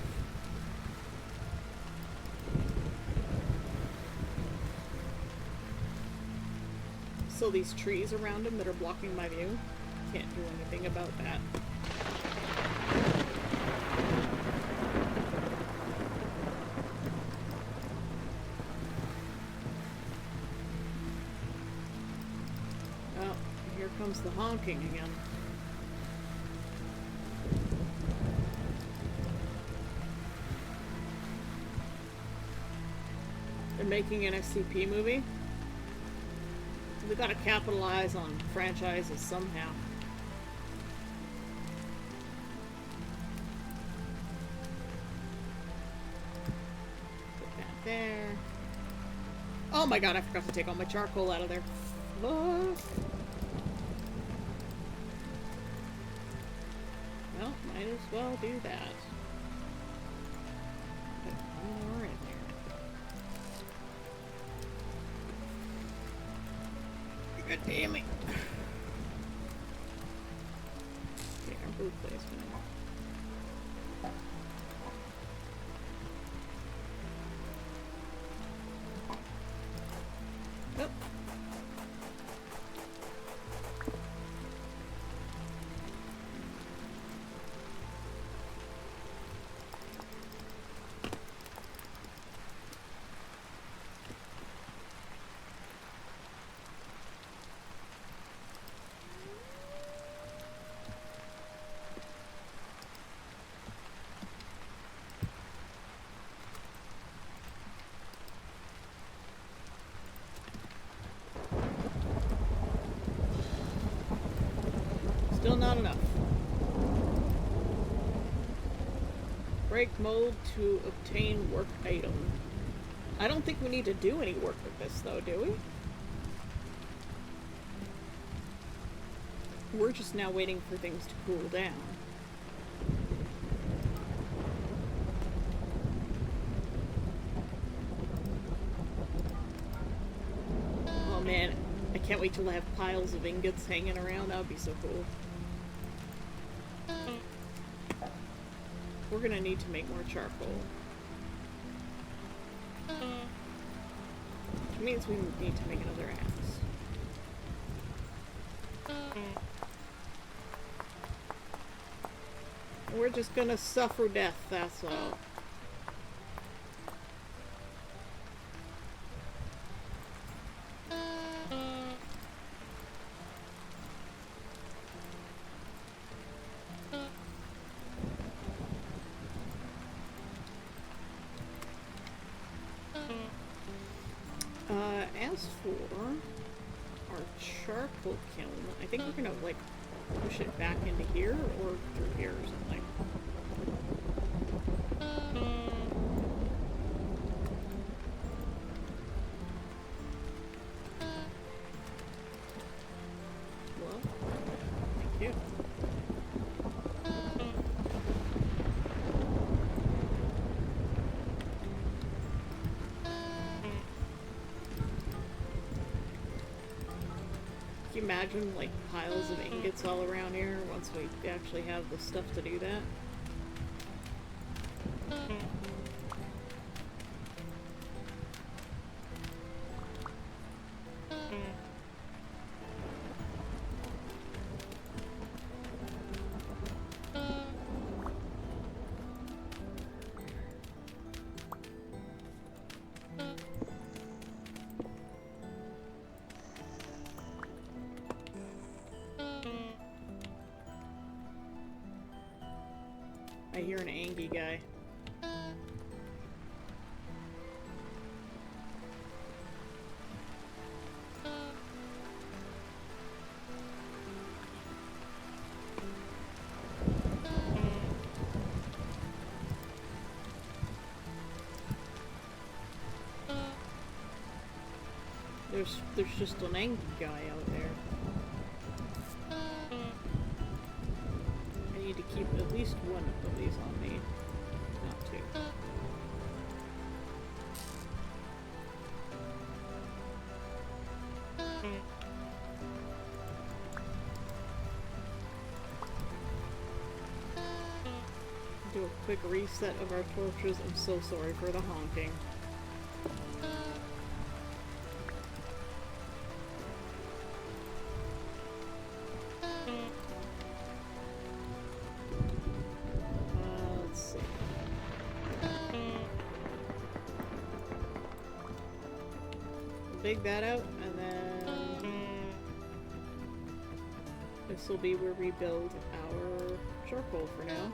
So these trees around him that are blocking my view, can't do anything about that. Oh, here comes the honking again. They're making an SCP movie. We gotta capitalize on franchises somehow. Put that there. Oh my god, I forgot to take all my charcoal out of there. Fuck. Well, might as well do that. Put one more in there. God damn it. Okay, our food placement. Oh. Still not enough. Break mode to obtain work item. I don't think we need to do any work with this though, do we? We're just now waiting for things to cool down. Oh man, I can't wait till I have piles of ingots hanging around. That would be so cool. We're gonna need to make more charcoal. Which means we need to make another axe. We're just gonna suffer death, that's all. As for our charcoal kiln, I think we're gonna like push it back into here or through here or something. Well, thank you. Can you imagine like piles of ingots all around here once we actually have the stuff to do that? I hear an angry guy. There's just an angry guy out there. I need to keep at least one of these on me, not two. do a quick reset of our torches. I'm so sorry for the honking. Let's see. Dig that out, and then this will be where we build our charcoal for now.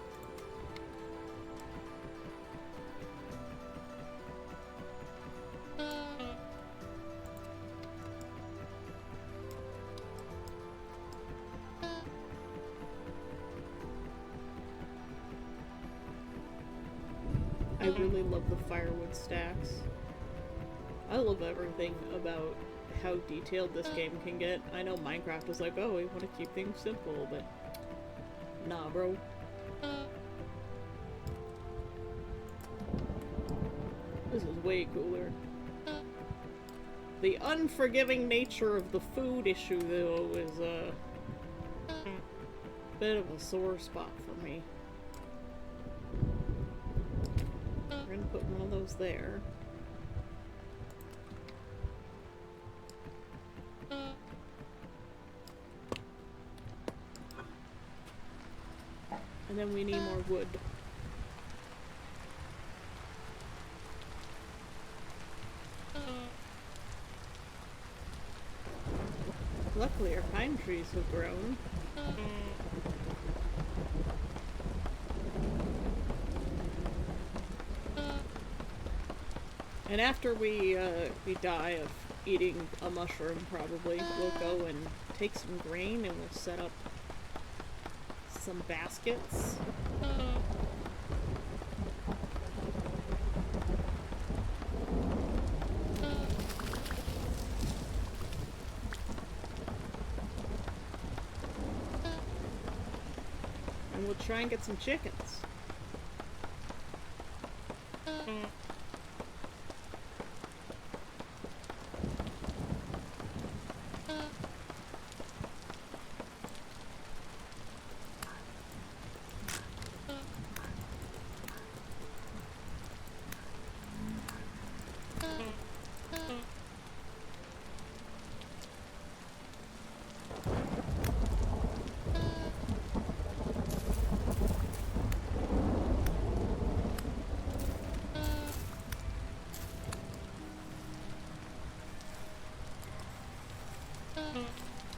I really love the firewood stacks. I love everything about how detailed this game can get. I know Minecraft is like, oh, we want to keep things simple, but nah, bro. This is way cooler. The unforgiving nature of the food issue, though, is a bit of a sore spot for me. We're gonna put one of those there. And then we need more wood. Luckily our pine trees have grown. And after we die of eating a mushroom, probably, we'll go and take some grain and we'll set up some baskets. And we'll try and get some chickens.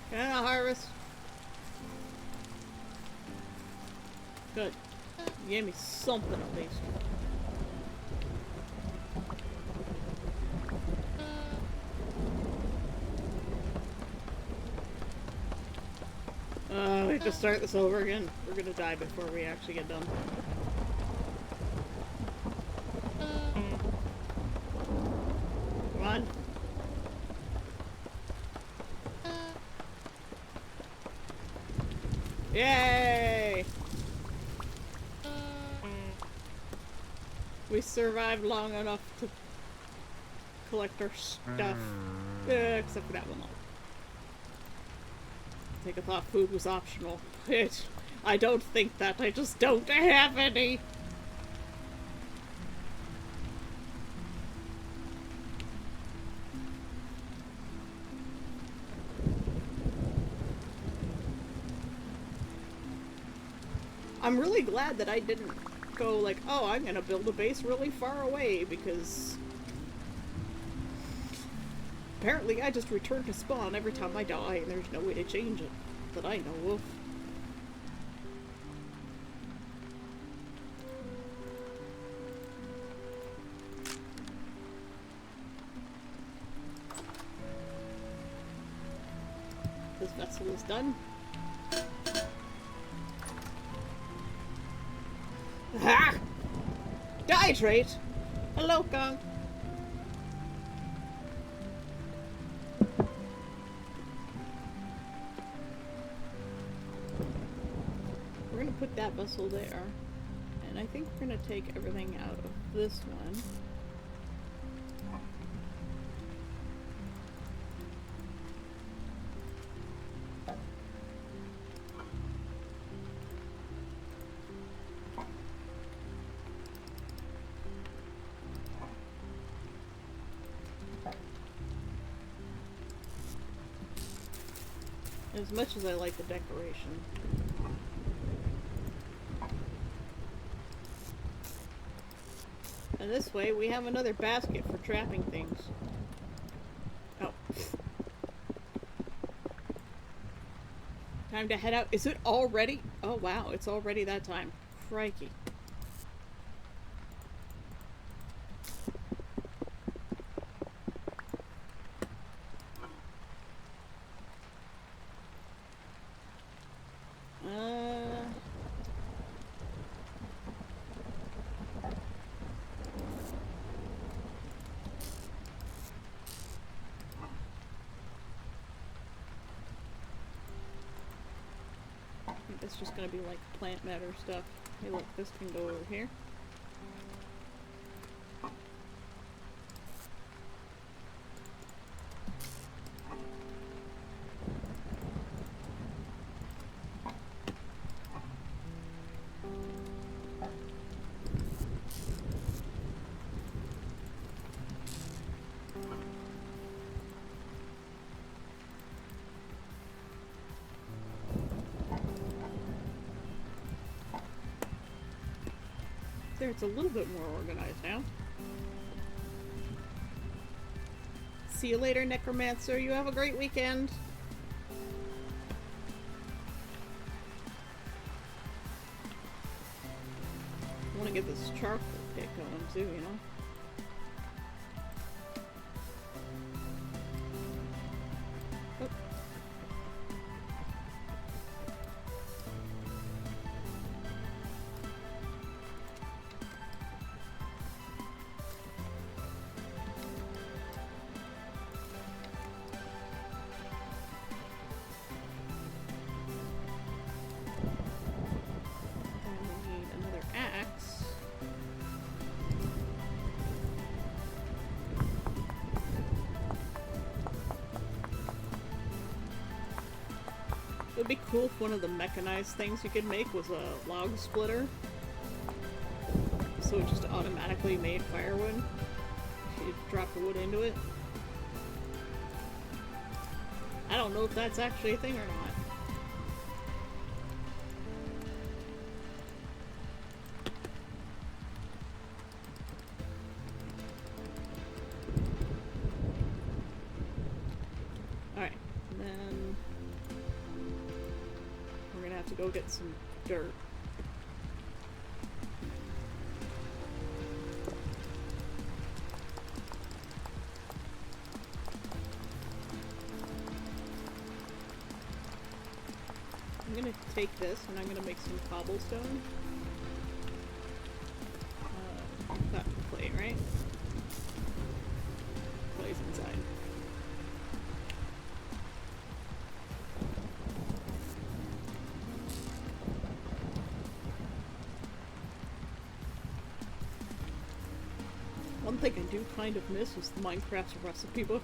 Can I harvest? Good. You gave me something at least. We have to start this over again. We're gonna die before we actually get done. Come on. Yay! We survived long enough to collect our stuff. Except for that one. I think I thought food was optional. I don't think that. I just don't have any. I'm really glad that I didn't go like, oh, I'm gonna build a base really far away, because apparently I just return to spawn every time I die and there's no way to change it that I know of. This vessel is done. Ha! Dihydrate! Hello, Kong. We're gonna put that vessel there. And I think we're gonna take everything out of this one. As much as I like the decoration. And this way we have another basket for trapping things. Oh. Time to head out. Is it already? Oh wow, it's already that time. Crikey. It's just gonna be like plant matter stuff. Hey look, this can go over here. There, it's a little bit more organized now. See you later, Necromancer. You have a great weekend. I want to get this charcoal pit going too, you know? Oh. It would be cool if one of the mechanized things you could make was a log splitter. So it just automatically made firewood. You drop the wood into it. I don't know if that's actually a thing or not. Go get some dirt. I'm gonna take this and I'm gonna make some cobblestone. Got clay, right? Clay's inside. One thing I do kind of miss is the Minecraft recipe book.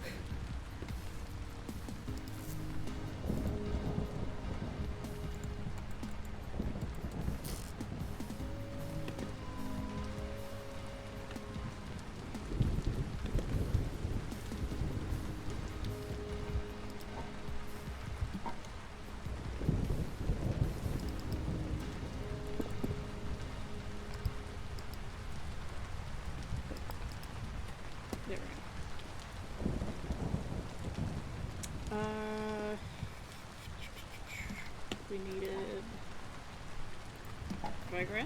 We needed dry grass.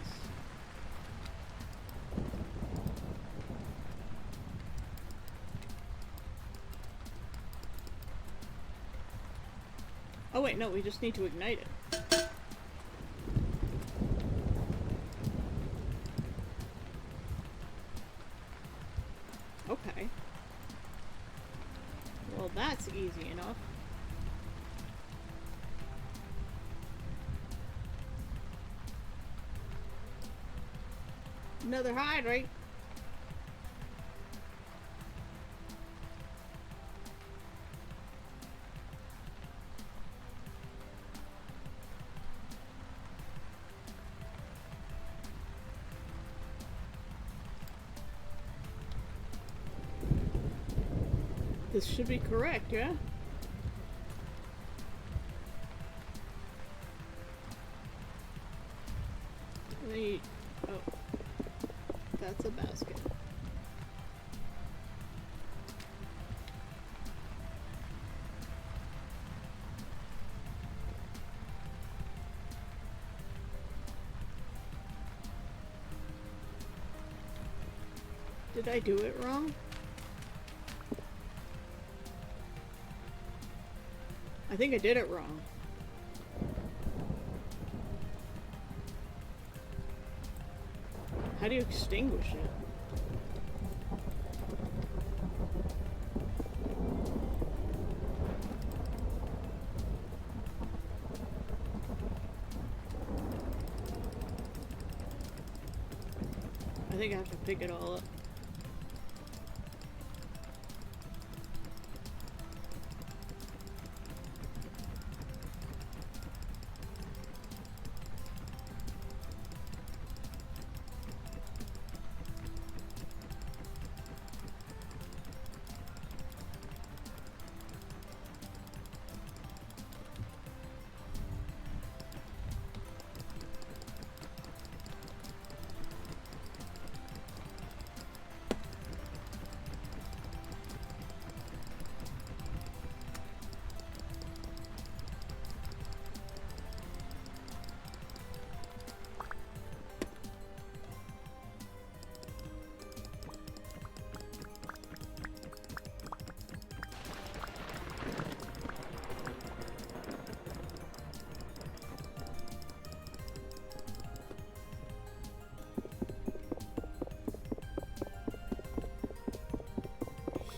Oh wait, no, we just need to ignite it. Okay. Well, that's easy enough. Another hydrate. This should be correct, yeah? That's a basket. Did I do it wrong? I think I did it wrong. How do you extinguish it? I think I have to pick it all up.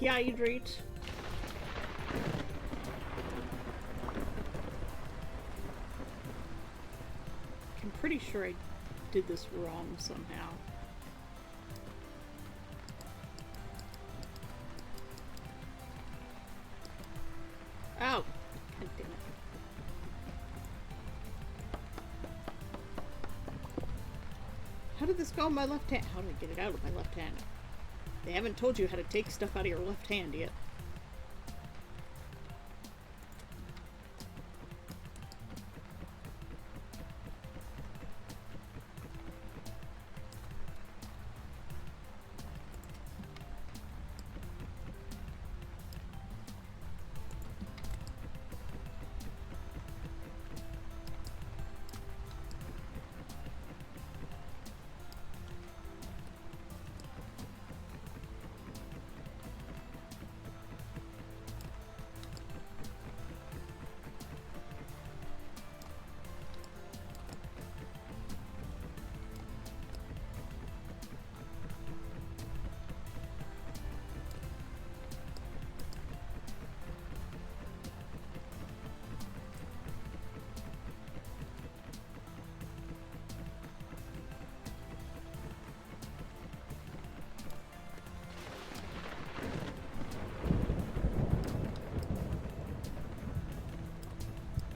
Hydrate. I'm pretty sure I did this wrong somehow. Oh, god damn it. How did this go in my left hand? How did I get it out of my left hand? They haven't told you how to take stuff out of your left hand yet.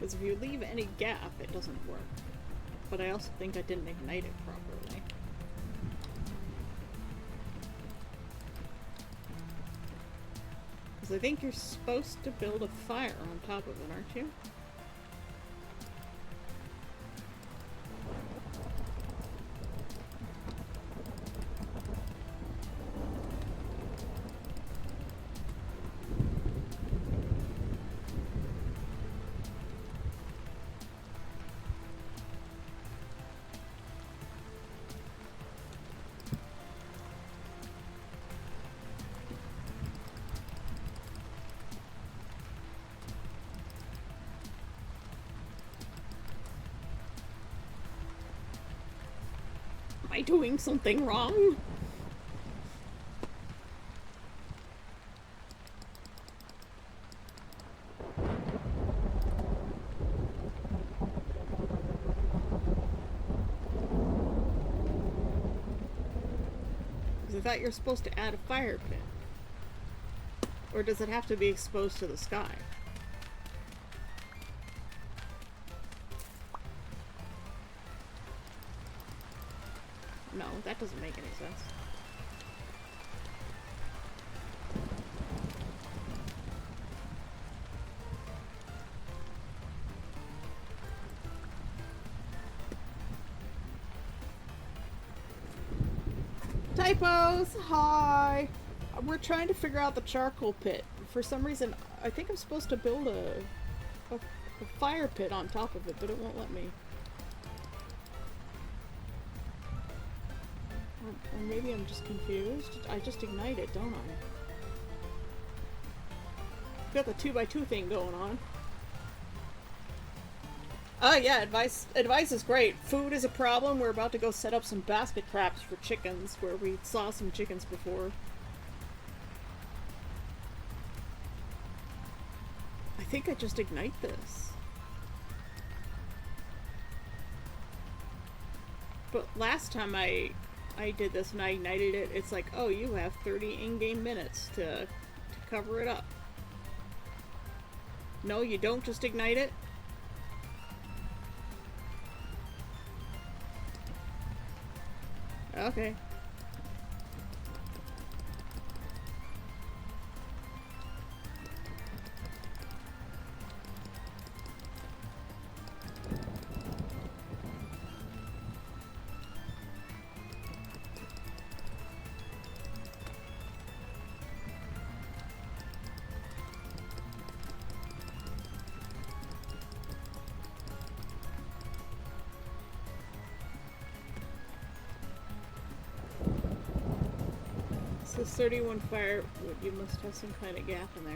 Because if you leave any gap, it doesn't work. But I also think I didn't ignite it properly. Because I think you're supposed to build a fire on top of it, aren't you? Am I doing something wrong? Because I thought you're supposed to add a fire pit. Or does it have to be exposed to the sky? No, that doesn't make any sense. Typos! Hi! We're trying to figure out the charcoal pit. For some reason, I think I'm supposed to build a fire pit on top of it, but it won't let me. Or maybe I'm just confused. I just ignite it, don't I? Got the 2x2 thing going on. Oh yeah, advice is great. Food is a problem. We're about to go set up some basket traps for chickens where we saw some chickens before. I think I just ignite this. But last time I did this and I ignited it, it's like, oh, you have 30 in-game minutes to cover it up. No, you don't just ignite it? Okay. So 31 firewood, you must have some kind of gap in there.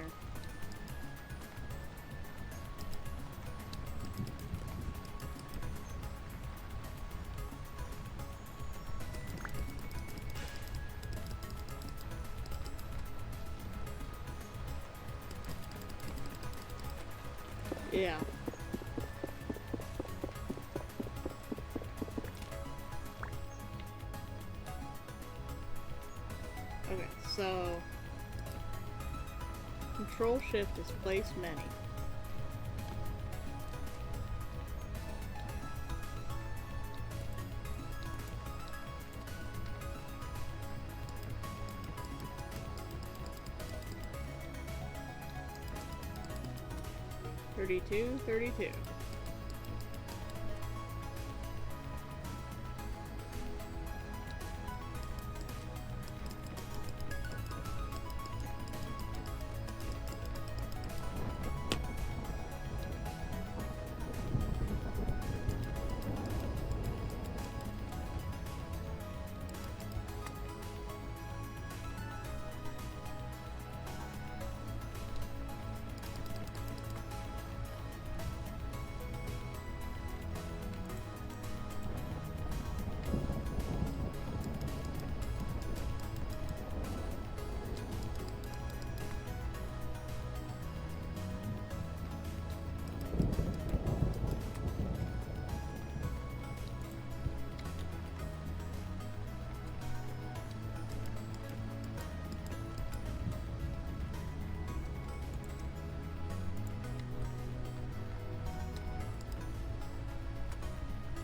Yeah. Okay, so Control Shift is place many. $32, $32.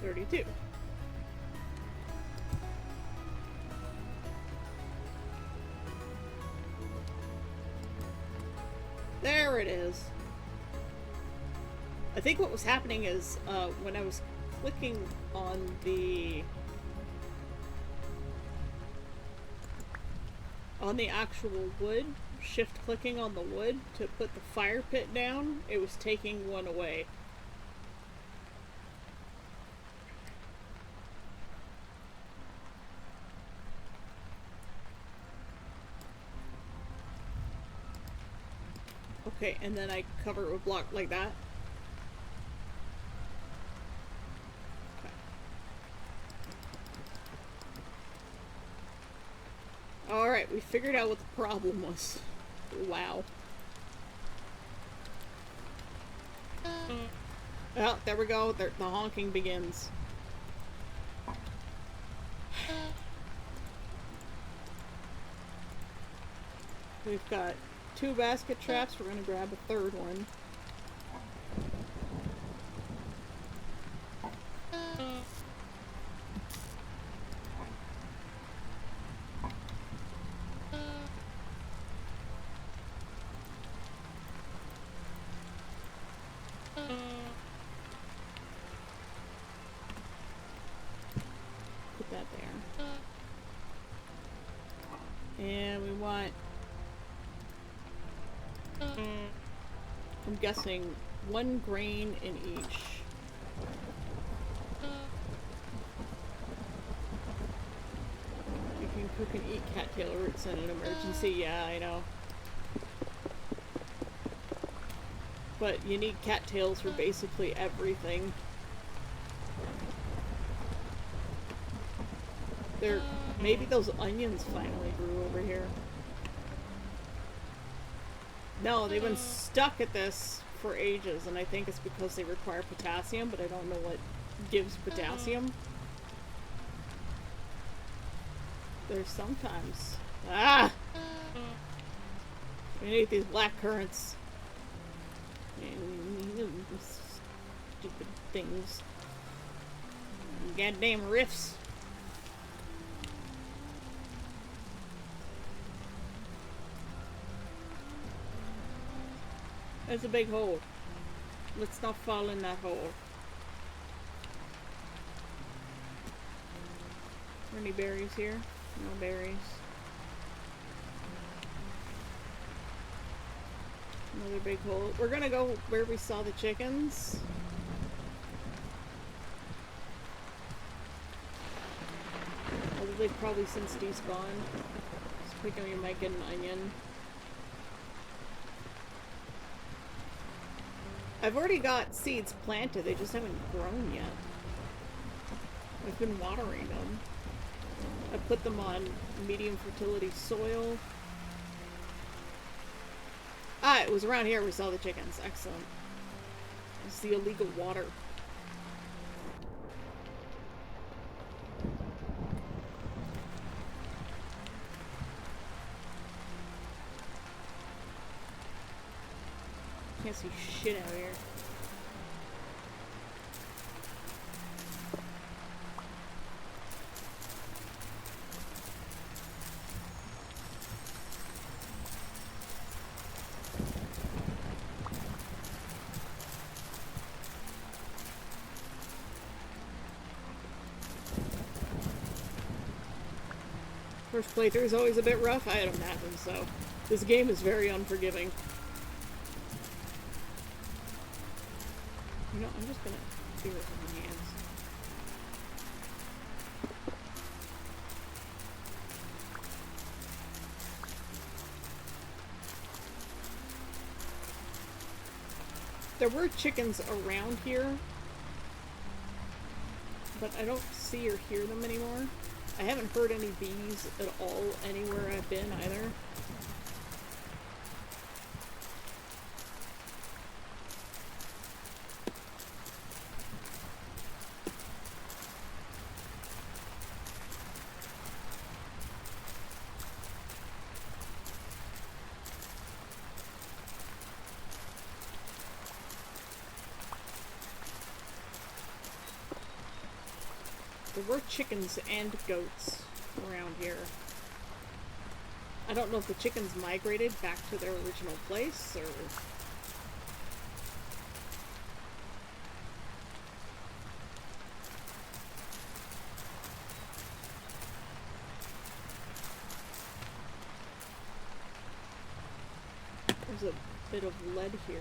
$32. There it is. I think what was happening is when I was clicking on the actual wood, shift clicking on the wood to put the fire pit down, it was taking one away. Okay, and then I cover it with block like that. Okay. Alright, we figured out what the problem was. Wow. Oh, there we go. The honking begins. We've got 2 basket traps. We're gonna grab a third one. Put that there. guessing 1 grain in each. You can cook and eat cattail roots in an emergency. Yeah, I know. But you need cattails for basically everything. Maybe those onions finally grew over here. No, they've been stuck at this for ages, and I think it's because they require potassium, but I don't know what gives potassium. There's sometimes... Ah! We need these black currants. Stupid things. Goddamn riffs. There's a big hole. Let's not fall in that hole. Are there any berries here? No berries. Another big hole. We're gonna go where we saw the chickens. Although they've probably since despawned. Speaking of, you might get an onion. I've already got seeds planted, they just haven't grown yet. I've been watering them. I put them on medium fertility soil. Ah, it was around here we saw the chickens. Excellent. It's the illegal water. Can't see shit out here. First playthrough is always a bit rough, I'd imagine, so this game is very unforgiving. You know, I'm just gonna do it with my hands. There were chickens around here, but I don't see or hear them anymore. I haven't heard any bees at all anywhere I've been either. There were chickens and goats around here. I don't know if the chickens migrated back to their original place, or... There's a bit of lead here.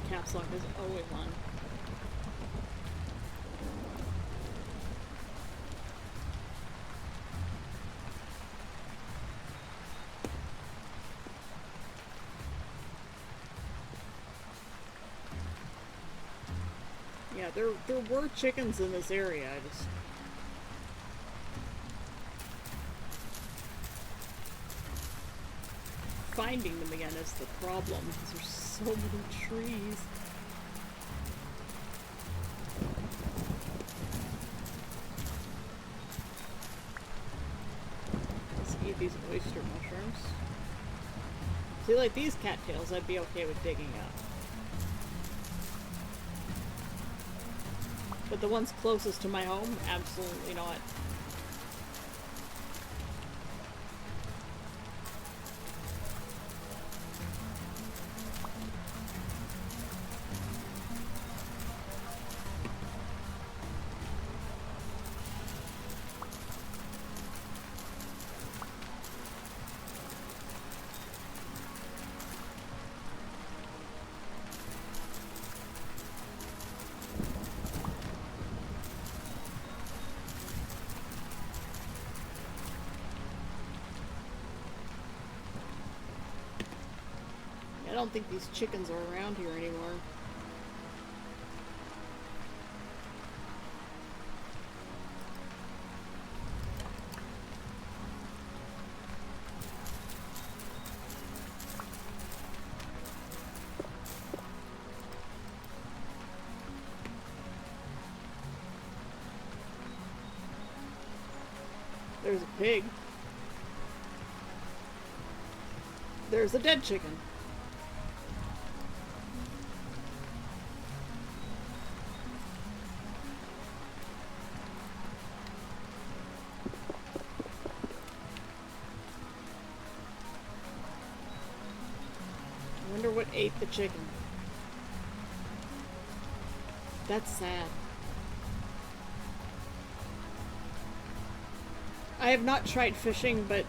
Caps lock is always on. Yeah, there were chickens in this area. I just... Finding them again is the problem, because there's so many trees. Let's eat these oyster mushrooms. See, like these cattails, I'd be okay with digging up. But the ones closest to my home, absolutely not. don't think these chickens are around here anymore. There's a pig. There's a dead chicken. I wonder what ate the chicken. That's sad. I have not tried fishing, but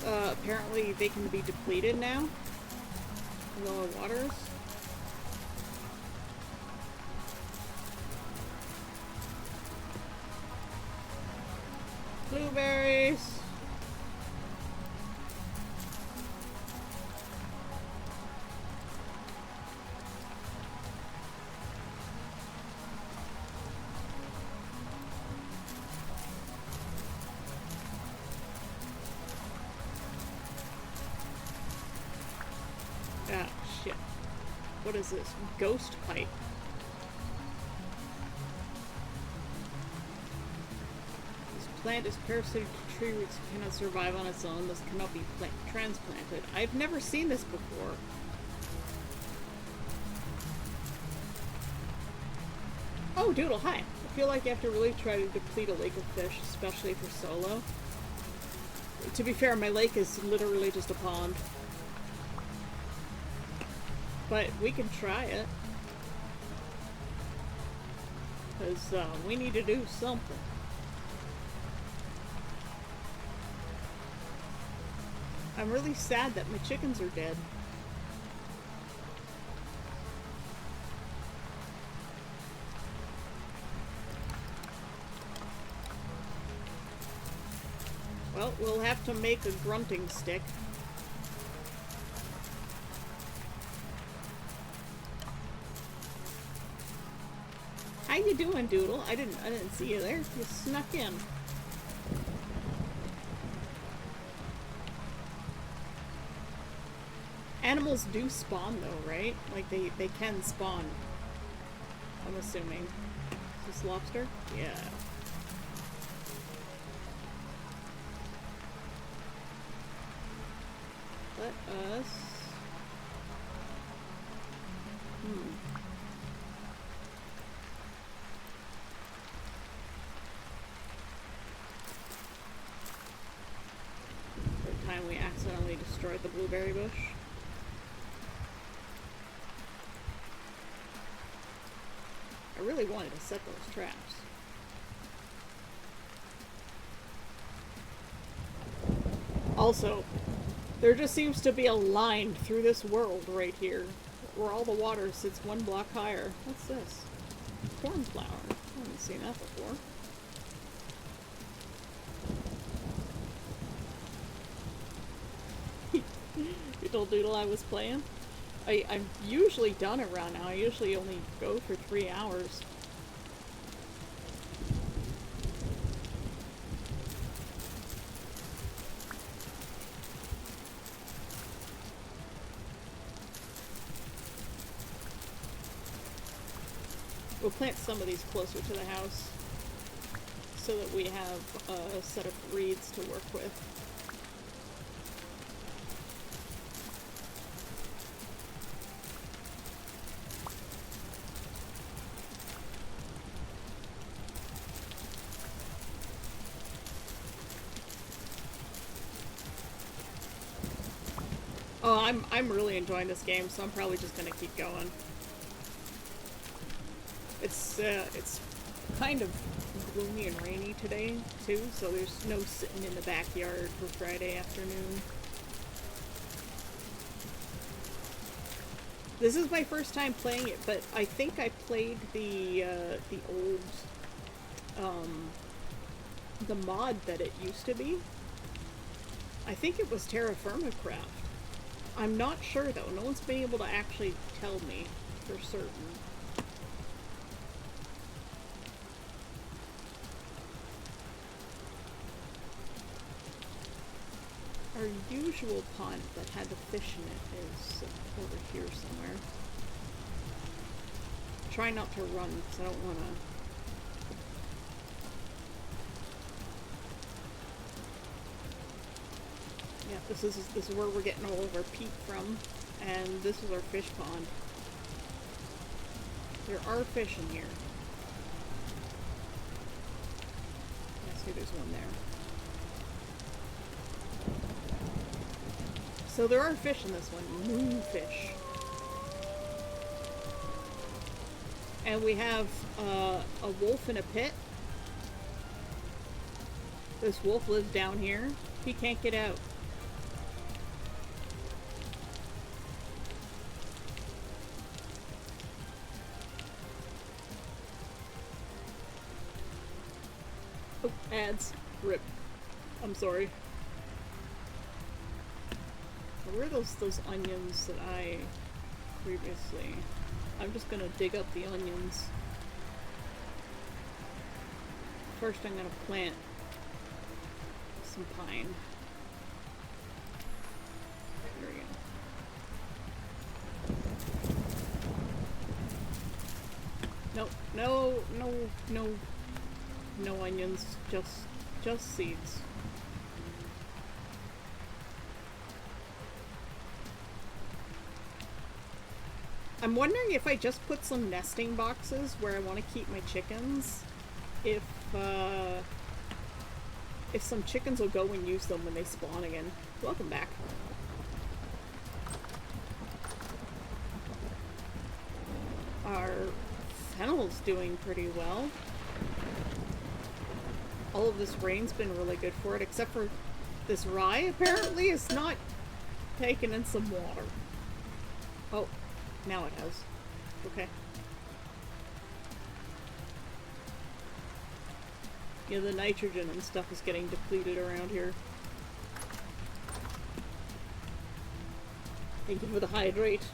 apparently they can be depleted now in lower waters. Blueberries. Ah, shit. What is this? Ghost pipe. This plant is parasitic to tree roots and cannot survive on its own, thus cannot be transplanted. I've never seen this before. Oh, Doodle, hi. I feel like you have to really try to deplete a lake of fish, especially for solo. To be fair, my lake is literally just a pond. But we can try it. Because we need to do something. I'm really sad that my chickens are dead. Well, we'll have to make a grunting stick. How you doing, Doodle? I didn't see you there. You snuck in. Animals do spawn though, right? Like they can spawn. I'm assuming. Is this lobster? Yeah. Let us... The time we accidentally destroyed the blueberry bush. I really wanted to set those traps. Also, there just seems to be a line through this world right here, where all the water sits one block higher. What's this? Cornflower. I haven't seen that before. You told Doodle I was playing? I'm usually done around now. I usually only go for 3 hours. We'll plant some of these closer to the house so that we have a set of reeds to work with. Oh, I'm really enjoying this game, so I'm probably just gonna keep going. It's kind of gloomy and rainy today, too, so there's no sitting in the backyard for Friday afternoon. This is my first time playing it, but I think I played the old, the mod that it used to be. I think it was Terra Firma Craft. I'm not sure though. No one's been able to actually tell me for certain. Our usual pond that had the fish in it is over here somewhere. Try not to run because I don't want to. Yeah, this is where we're getting all of our peat from, and this is our fish pond. There are fish in here. I see there's one there. So there are fish in this one, moonfish. And we have a wolf in a pit. This wolf lives down here. He can't get out. Oh, ads. Rip. I'm sorry. Where are those onions that I previously... I'm just gonna dig up the onions. First I'm gonna plant some pine. There we go. No onions, just seeds. I'm wondering if I just put some nesting boxes where I want to keep my chickens, if some chickens will go and use them when they spawn again. Welcome back. Our fennel's doing pretty well. All of this rain's been really good for it, except for this rye apparently is not taking in some water. Oh. Now it has. Okay. Yeah, the nitrogen and stuff is getting depleted around here. Thank you for the hydrate.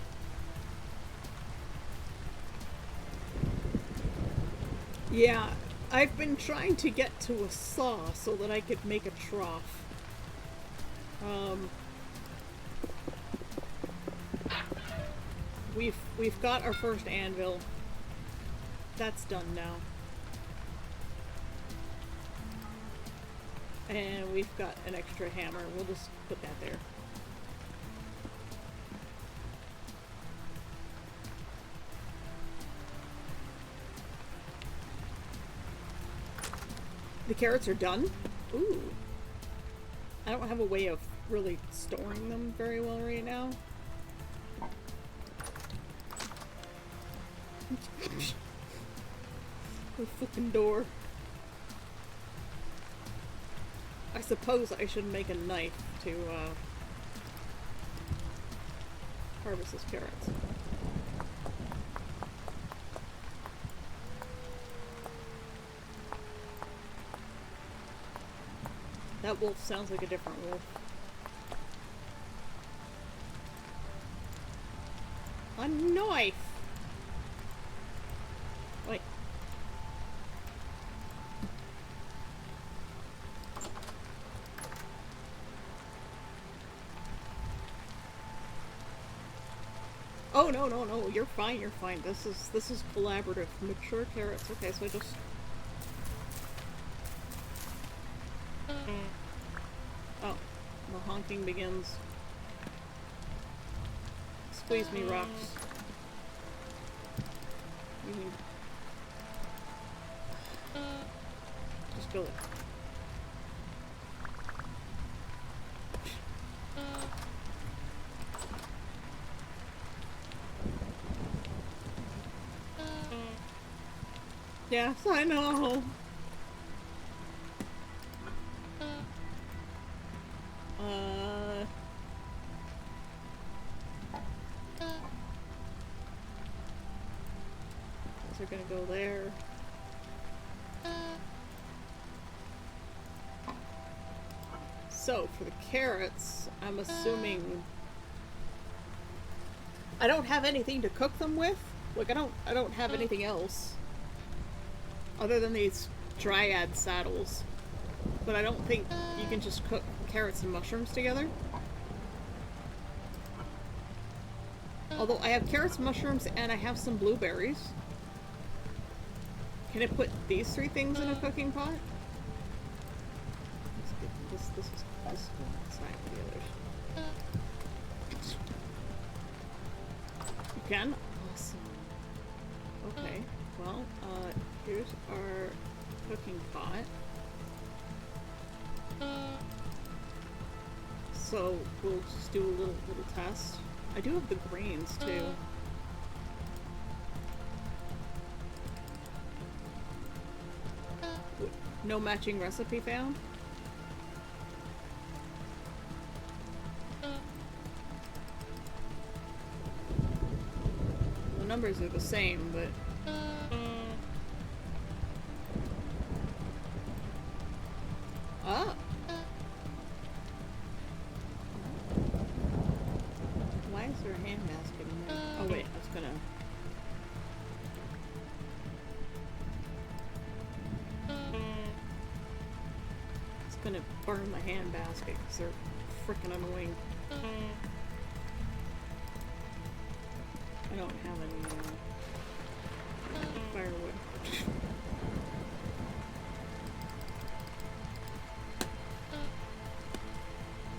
Yeah, I've been trying to get to a saw so that I could make a trough. We've got our first anvil. That's done now. And we've got an extra hammer. We'll just put that there. The carrots are done? Ooh. I don't have a way of really storing them very well right now. The fucking door. I suppose I should make a knife to harvest these carrots. That wolf sounds like a different wolf. A knife! Wait. Oh, no, you're fine, you're fine. This is collaborative. Mature carrots. Okay, so I just... Oh, the honking begins. Squeeze me, rocks. You need... Just go there. Yes, I know. Those are gonna go there. So, for the carrots, I'm assuming I don't have anything to cook them with. Like, I don't have anything else. Other than these dryad saddles. But I don't think you can just cook carrots and mushrooms together. Although I have carrots, mushrooms, and I have some blueberries. Can I put these 3 things in a cooking pot? This is going outside with the others. You can? Awesome. Okay. Well, here's our cooking pot. So we'll just do a little test. I do have the grains too. No matching recipe found? The numbers are the same, but... Ah! Why is there a hand basket in there? Oh wait, I was gonna... Gonna burn my hand basket because they're freaking annoying. I don't have any firewood.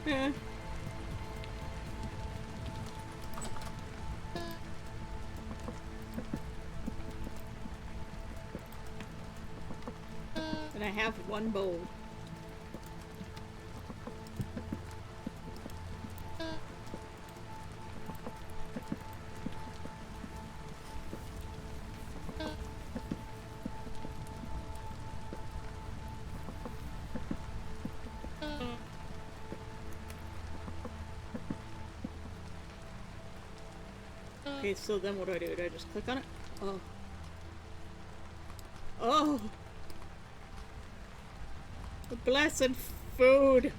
Yeah. And I have one bowl. Okay, so then what do? Do I just click on it? Oh. Oh! The blessed food!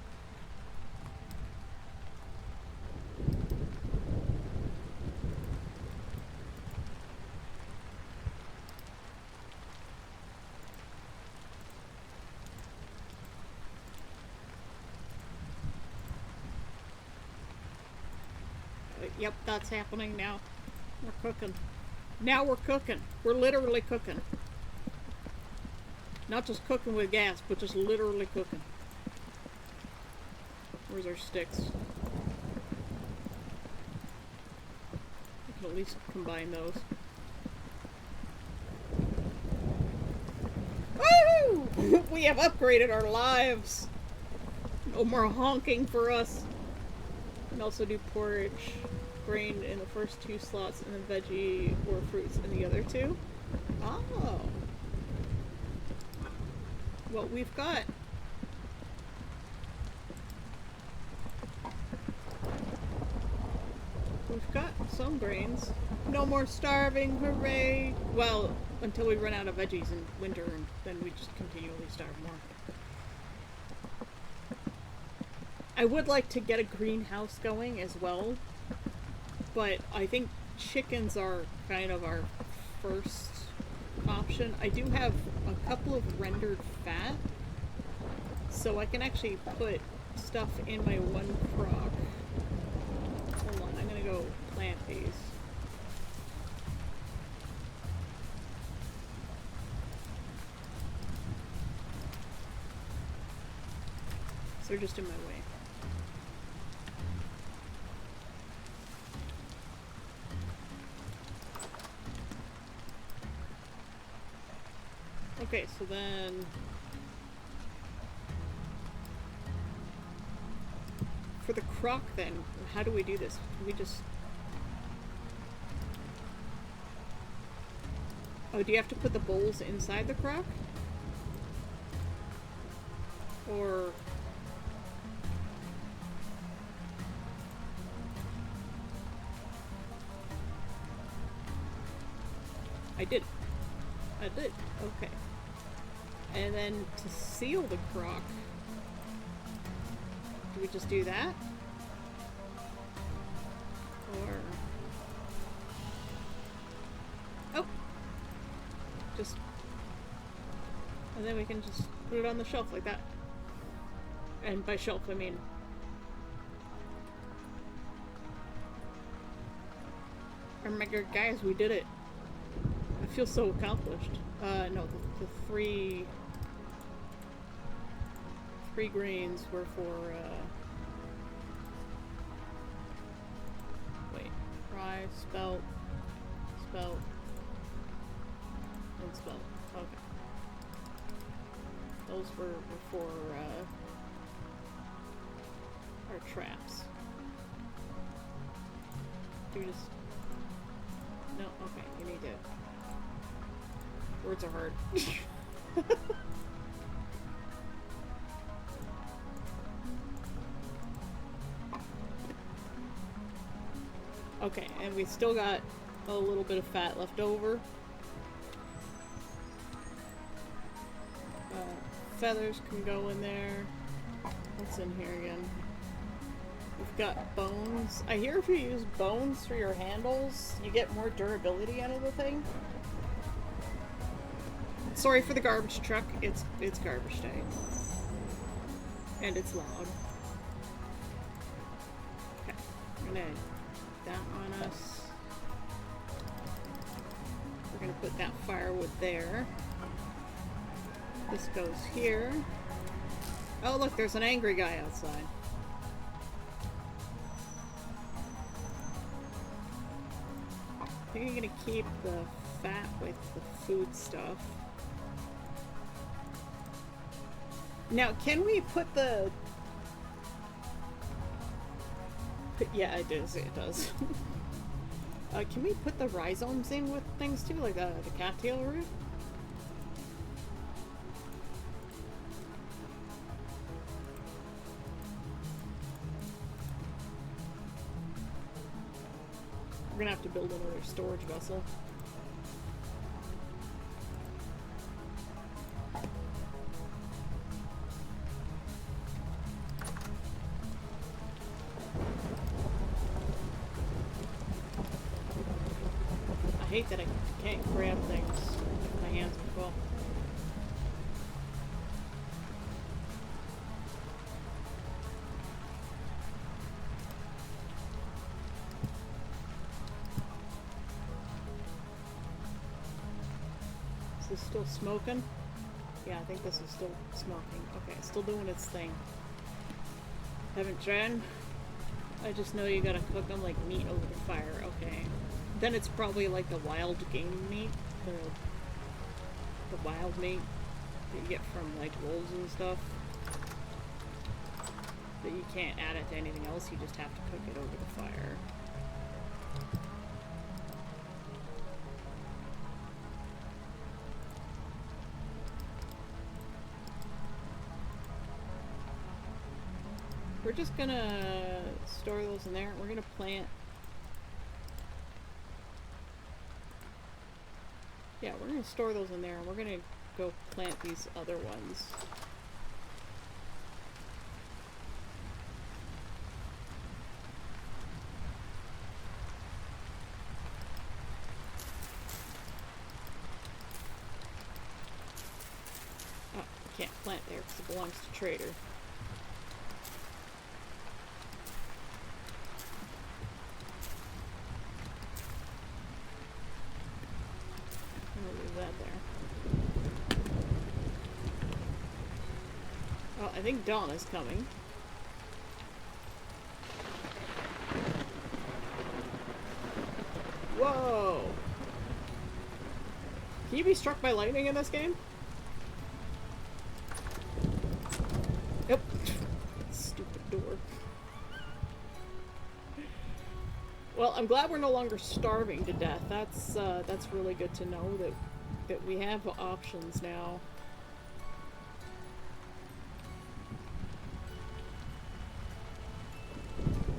Yep, that's happening now. We're cooking. Now we're cooking. We're literally cooking. Not just cooking with gas, but just literally cooking. Where's our sticks? We can at least combine those. Woo! We have upgraded our lives. No more honking for us. We can also do porridge. Grain in the first 2 slots and then veggie or fruits in the other 2. Oh. Well, we've got some grains. No more starving, hooray! Well, until we run out of veggies in winter, and then we just continually starve more. I would like to get a greenhouse going as well. But I think chickens are kind of our first option. I do have a couple of rendered fat, so I can actually put stuff in my one crock. Hold on, I'm gonna go plant these. So they're just in my way. Okay, so then for the crock then, how do we do this? Can we just... Oh, do you have to put the bowls inside the crock? Or... I did. Okay. And then to seal the crock, do we just do that? Or... Just... And then we can just put it on the shelf like that. And by shelf, I mean... Oh my god, guys, we did it. I feel so accomplished. No, the three greens were for, wait. Rye, spelt, and spelt. Okay. Those were for, our traps. Do we just... No, okay, you need to... Words are hard. Okay, and we still got a little bit of fat left over. Feathers can go in there. What's in here again? We've got bones. I hear if you use bones for your handles, you get more durability out of the thing. Sorry for the garbage truck. It's garbage day. And it's loud. Okay. I'm gonna put that on us. We're gonna put that firewood there. This goes here. Oh look, there's an angry guy outside. I think I'm gonna keep the fat with the food stuff. Now, can we put the... Yeah, it does. It does. Can we put the rhizomes in with things too, like the cattail root? We're gonna have to build another storage vessel. I hate that I can't grab things with my hands as well. Is this still smoking? Yeah, I think this is still smoking. Okay, it's still doing its thing. Haven't tried. I just know you gotta cook them like meat over the fire. Okay. Then it's probably like the wild game meat. The wild meat that you get from like wolves and stuff. That you can't add it to anything else, you just have to cook it over the fire. We're just gonna store those in there. We're gonna plant... Yeah, we're gonna store those in there and we're gonna go plant these other ones. Oh, I can't plant there because it belongs to Trader. I think Dawn is coming. Whoa! Can you be struck by lightning in this game? Yep. Stupid door. Well, I'm glad we're no longer starving to death. That's really good to know that we have options now.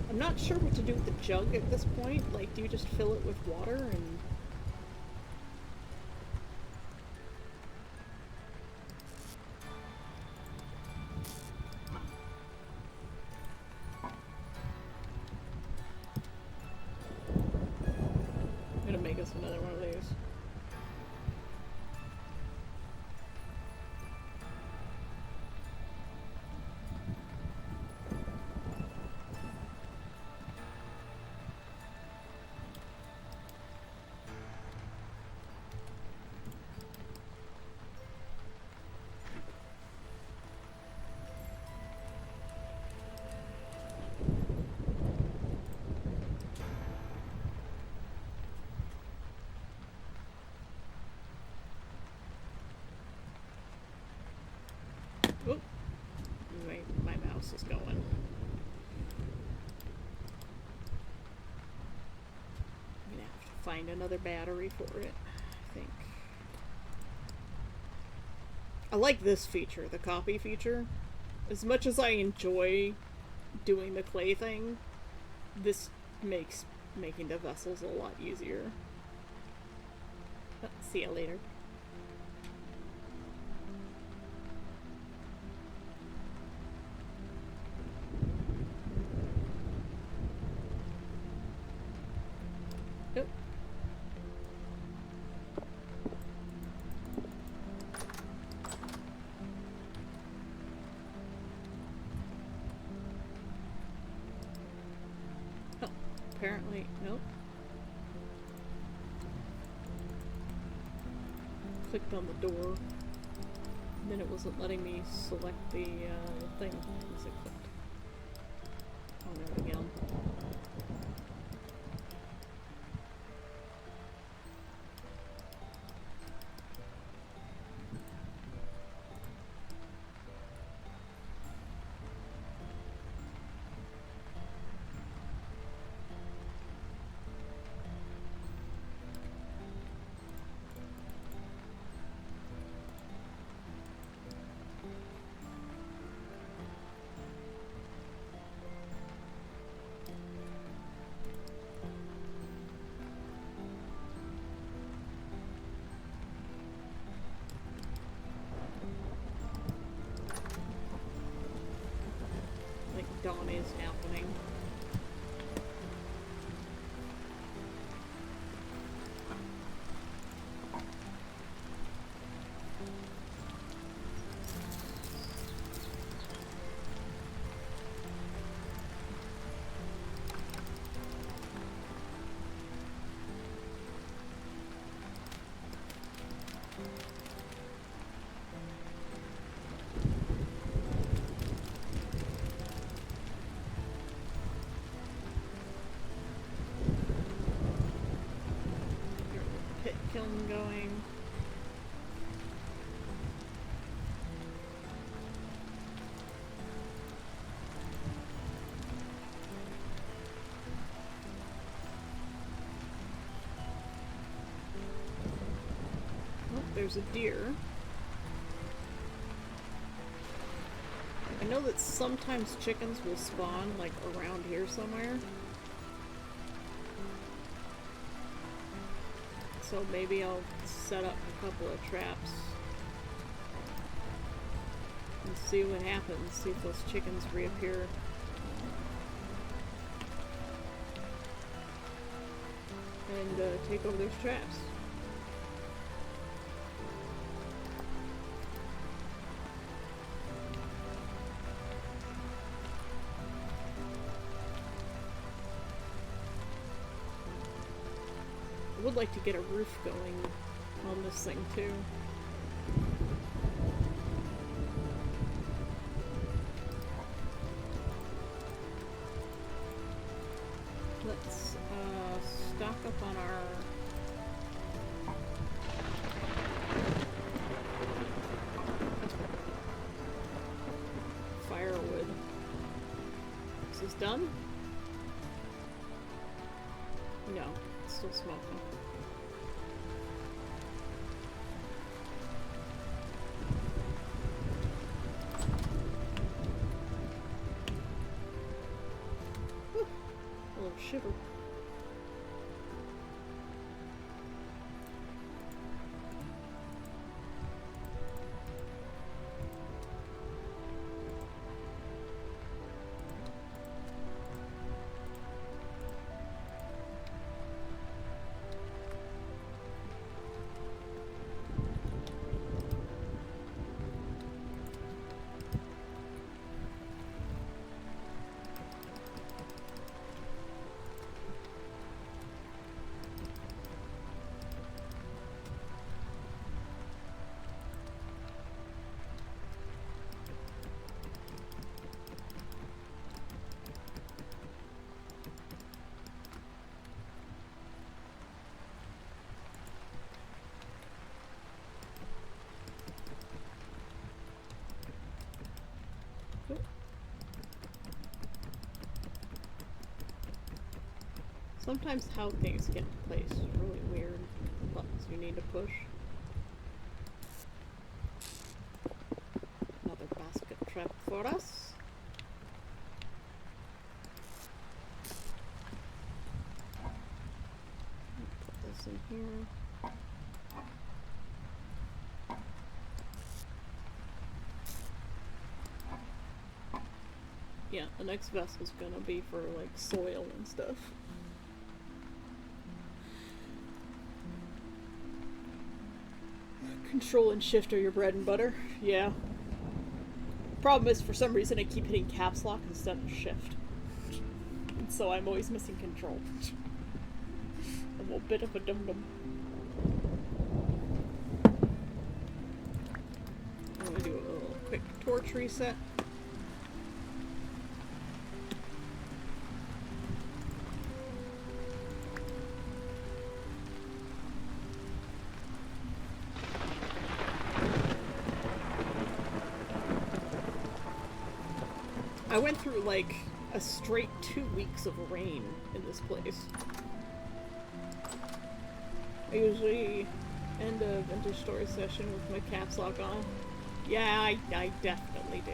I'm not sure what to do with the jug at this point. Like, do you just fill it with water and... I'm gonna make us another one of these. this is going. I'm gonna have to find another battery for it, I think. I like this feature, the copy feature. As much as I enjoy doing the clay thing, this makes making the vessels a lot easier. See ya later. Oh. Oh, apparently, nope. Clicked on the door, then it wasn't letting me select the thing as I clicked on it again. Dawn is happening. Pit kiln going. Oh, there's a deer. I know that sometimes chickens will spawn, like, around here somewhere. So maybe I'll set up a couple of traps and see what happens, see if those chickens reappear. And take over those traps. I would like to get a roof going on this thing too. Let's stock up on our firewood. Is this done? No, it's still smoking. Shiver. Sometimes how things get in place is really weird. Buttons you need to push. Another basket trap for us. Put this in here. Yeah, the next vessel's gonna be for like soil and stuff. Control and shift are your bread and butter. Yeah. Problem is, for some reason, I keep hitting caps lock instead of shift. And so I'm always missing control. I'm a bit of a dum-dum. I'm gonna do a little quick torch reset. I went through like a straight 2 weeks of rain in this place. I usually end a vintage story session with my caps lock on. Yeah, I definitely do.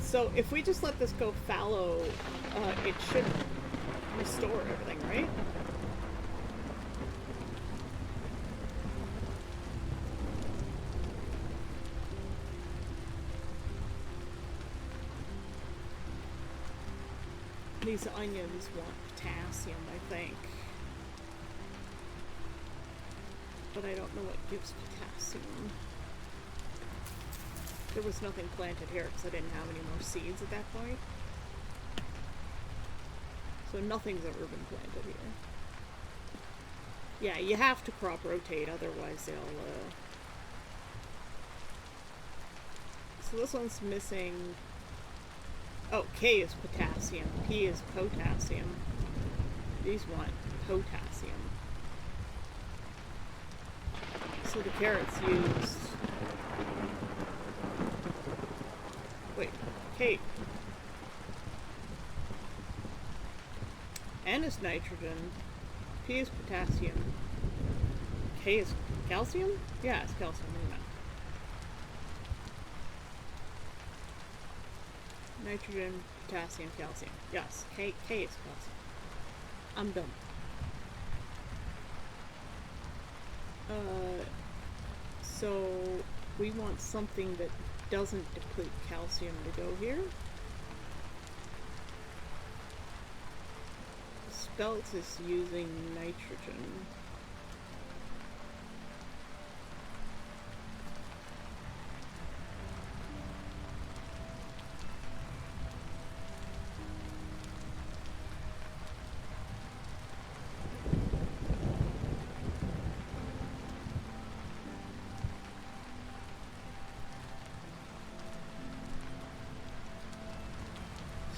So if we just let this go fallow, it should restore everything, right? These onions want potassium, I think. But I don't know what gives potassium. There was nothing planted here because I didn't have any more seeds at that point. So nothing's ever been planted here. Yeah, you have to crop rotate, otherwise they'll, So this one's missing... Oh, K is potassium, P is potassium. These want potassium. So the carrots used... Wait, K. N is nitrogen, P is potassium, K is calcium? Yeah, it's calcium, isn't it? Nitrogen, potassium, calcium. Yes, K is calcium. I'm done. So we want something that doesn't deplete calcium to go here. Spelt is using nitrogen.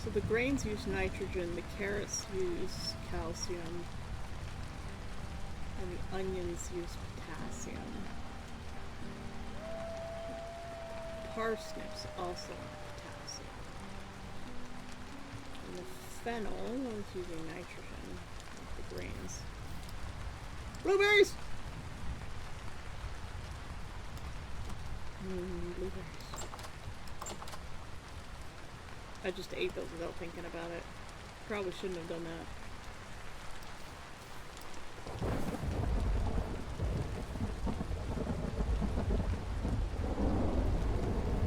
So the grains use nitrogen, the carrots use calcium, and the onions use potassium. Parsnips also have potassium. And the fennel is using nitrogen, like the grains. Blueberries! Blueberries. I just ate those without thinking about it. Probably shouldn't have done that.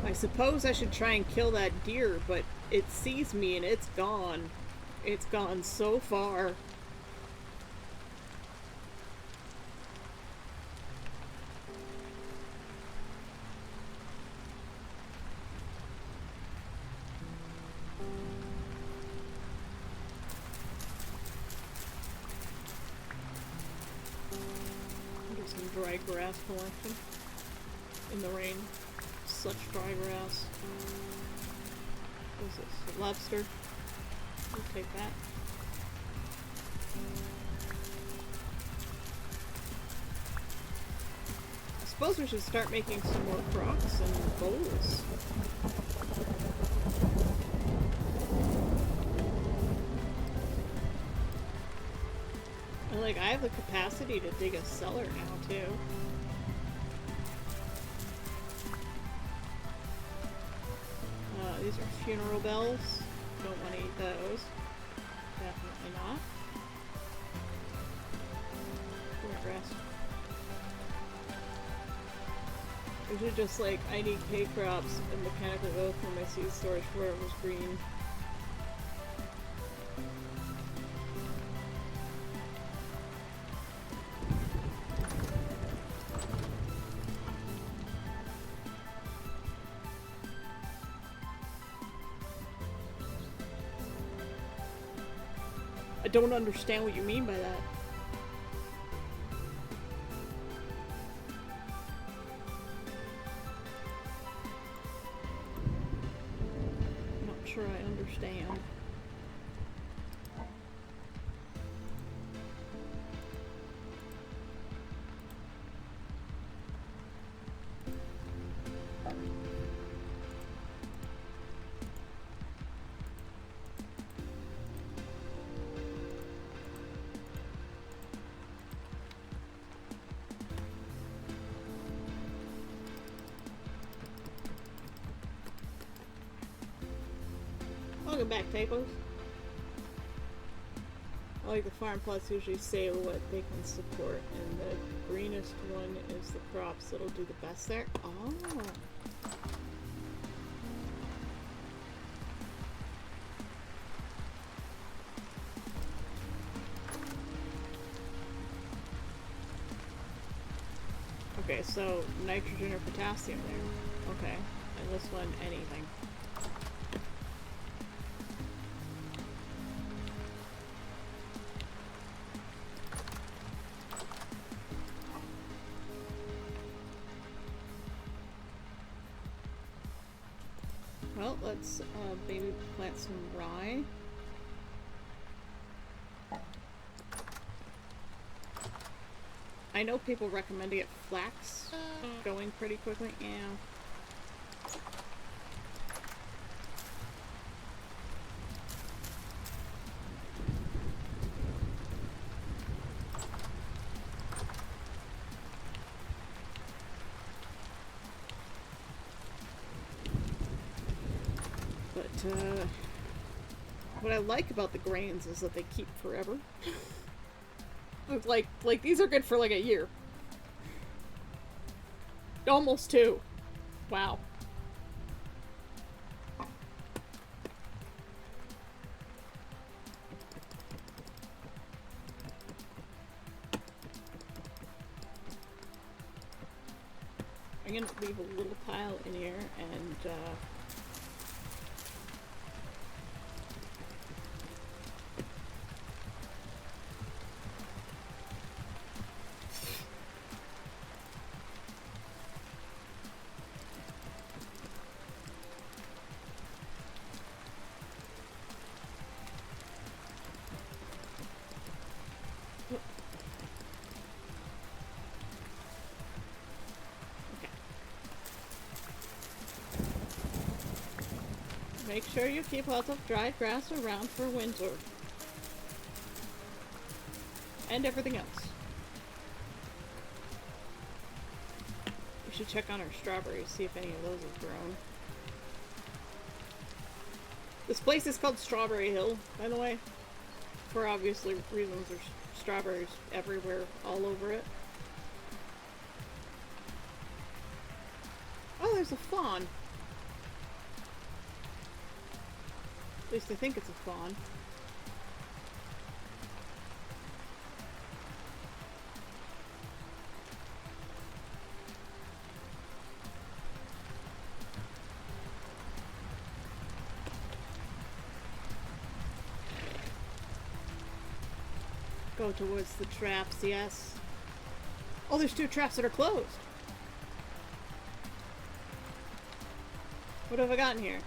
I suppose I should try and kill that deer, but it sees me and it's gone. It's gone so far. Dry grass collection in the rain. Such dry grass. What is this? A lobster? We'll take that. I suppose we should start making some more crocks and bowls. like, I have the capacity to dig a cellar now, too. These are funeral bells. Don't want to eat those. Definitely not. Come here, grass. We should just, like, I need hay crops and mechanical oak for my seed storage where it was green. I don't understand what you mean by that. I'm not sure I understand. Welcome back, typos. I like the farm plots usually say what they can support, and the greenest one is the crops that'll do the best there. Oh. Okay, so nitrogen or potassium there. Okay. And this one, anything. Well, let's maybe plant some rye. I know people recommend to get flax going pretty quickly. Yeah. What I like about the grains is that they keep forever. like these are good for like a year. Almost 2. Wow. I'm gonna leave a little pile in here and make sure you keep lots of dried grass around for winter. And everything else. We should check on our strawberries, see if any of those have grown. This place is called Strawberry Hill, by the way. For obvious reasons, there's strawberries everywhere, all over it. Oh, there's a fawn. At least I think it's a fawn. Go towards the traps, yes. Oh, there's 2 traps that are closed. What have I got in here?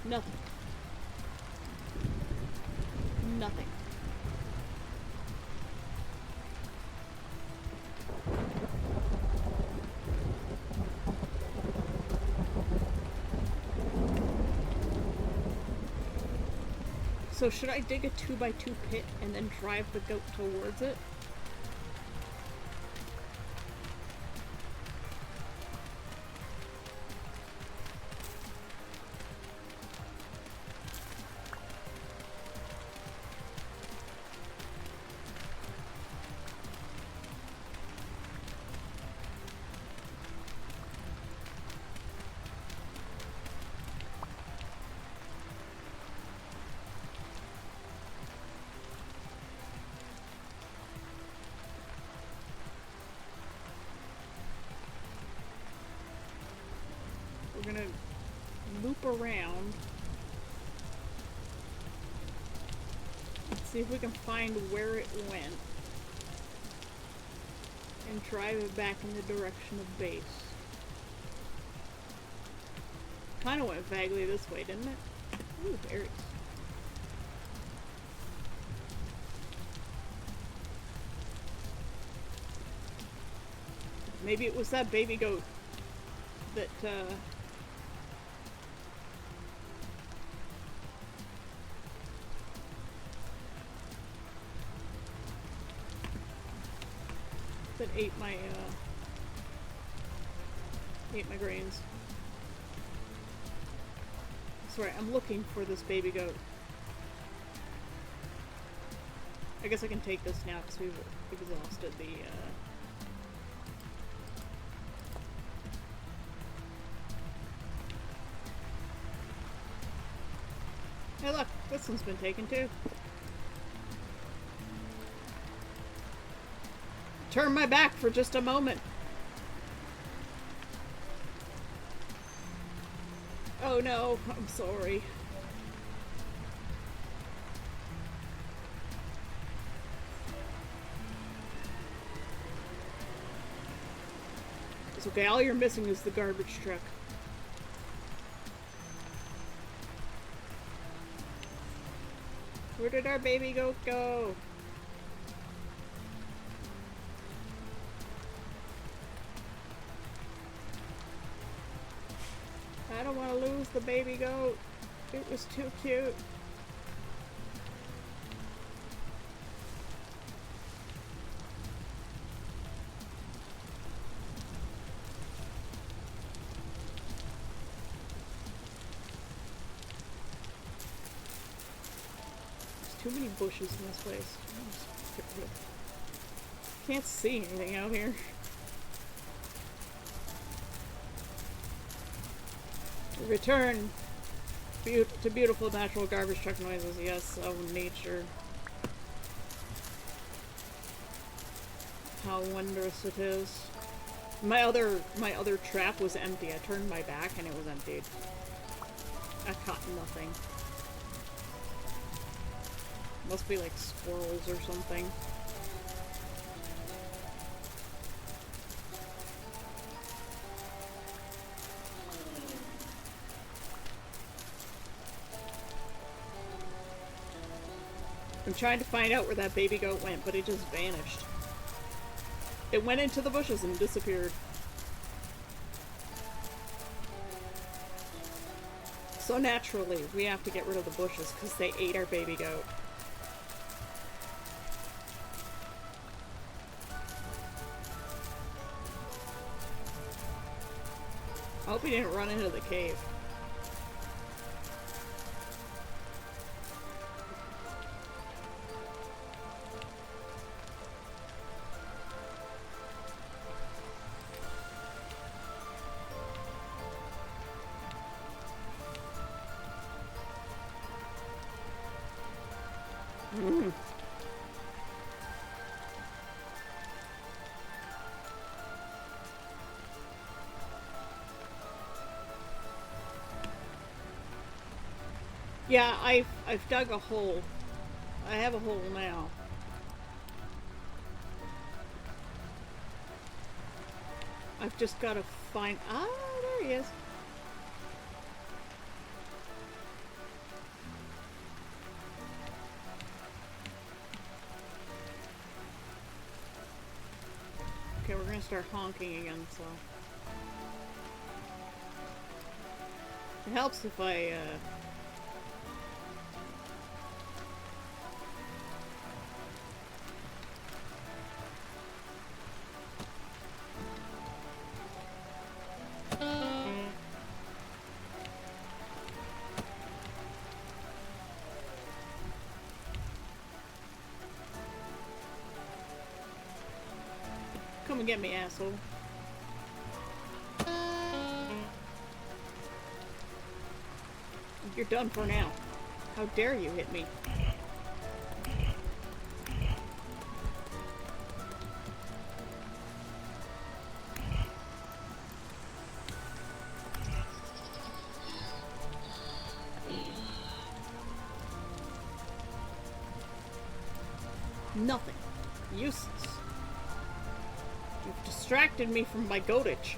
Nothing. Nothing. So should I dig a 2x2 pit and then drive the goat towards it? We're gonna loop around and see if we can find where it went and drive it back in the direction of base. Kinda went vaguely this way, didn't it? Ooh, berries. Maybe it was that baby goat that, that ate my grains. Sorry, I'm looking for this baby goat. I guess I can take this now because we've exhausted the, Hey look, this one's been taken too. Turn my back for just a moment. Oh no, I'm sorry. It's okay, all you're missing is the garbage truck. Where did our baby goat go? I don't want to lose the baby goat. It was too cute. Too many bushes in this place. Can't see anything out here. Return to beautiful natural garbage truck noises. Yes, of nature. How wondrous it is. My other trap was empty. I turned my back and it was emptied. I caught nothing. Must be like squirrels or something. I'm trying to find out where that baby goat went, but it just vanished. It went into the bushes and disappeared. So naturally, we have to get rid of the bushes because they ate our baby goat. I hope he didn't run into the cave. Yeah, I've dug a hole. I have a hole now. I've just got to find... Ah, there he is. Okay, we're gonna start honking again, so... It helps if I, and get me, asshole. You're done for now. How dare you hit me? Nothing. Useless. You've distracted me from my goatage.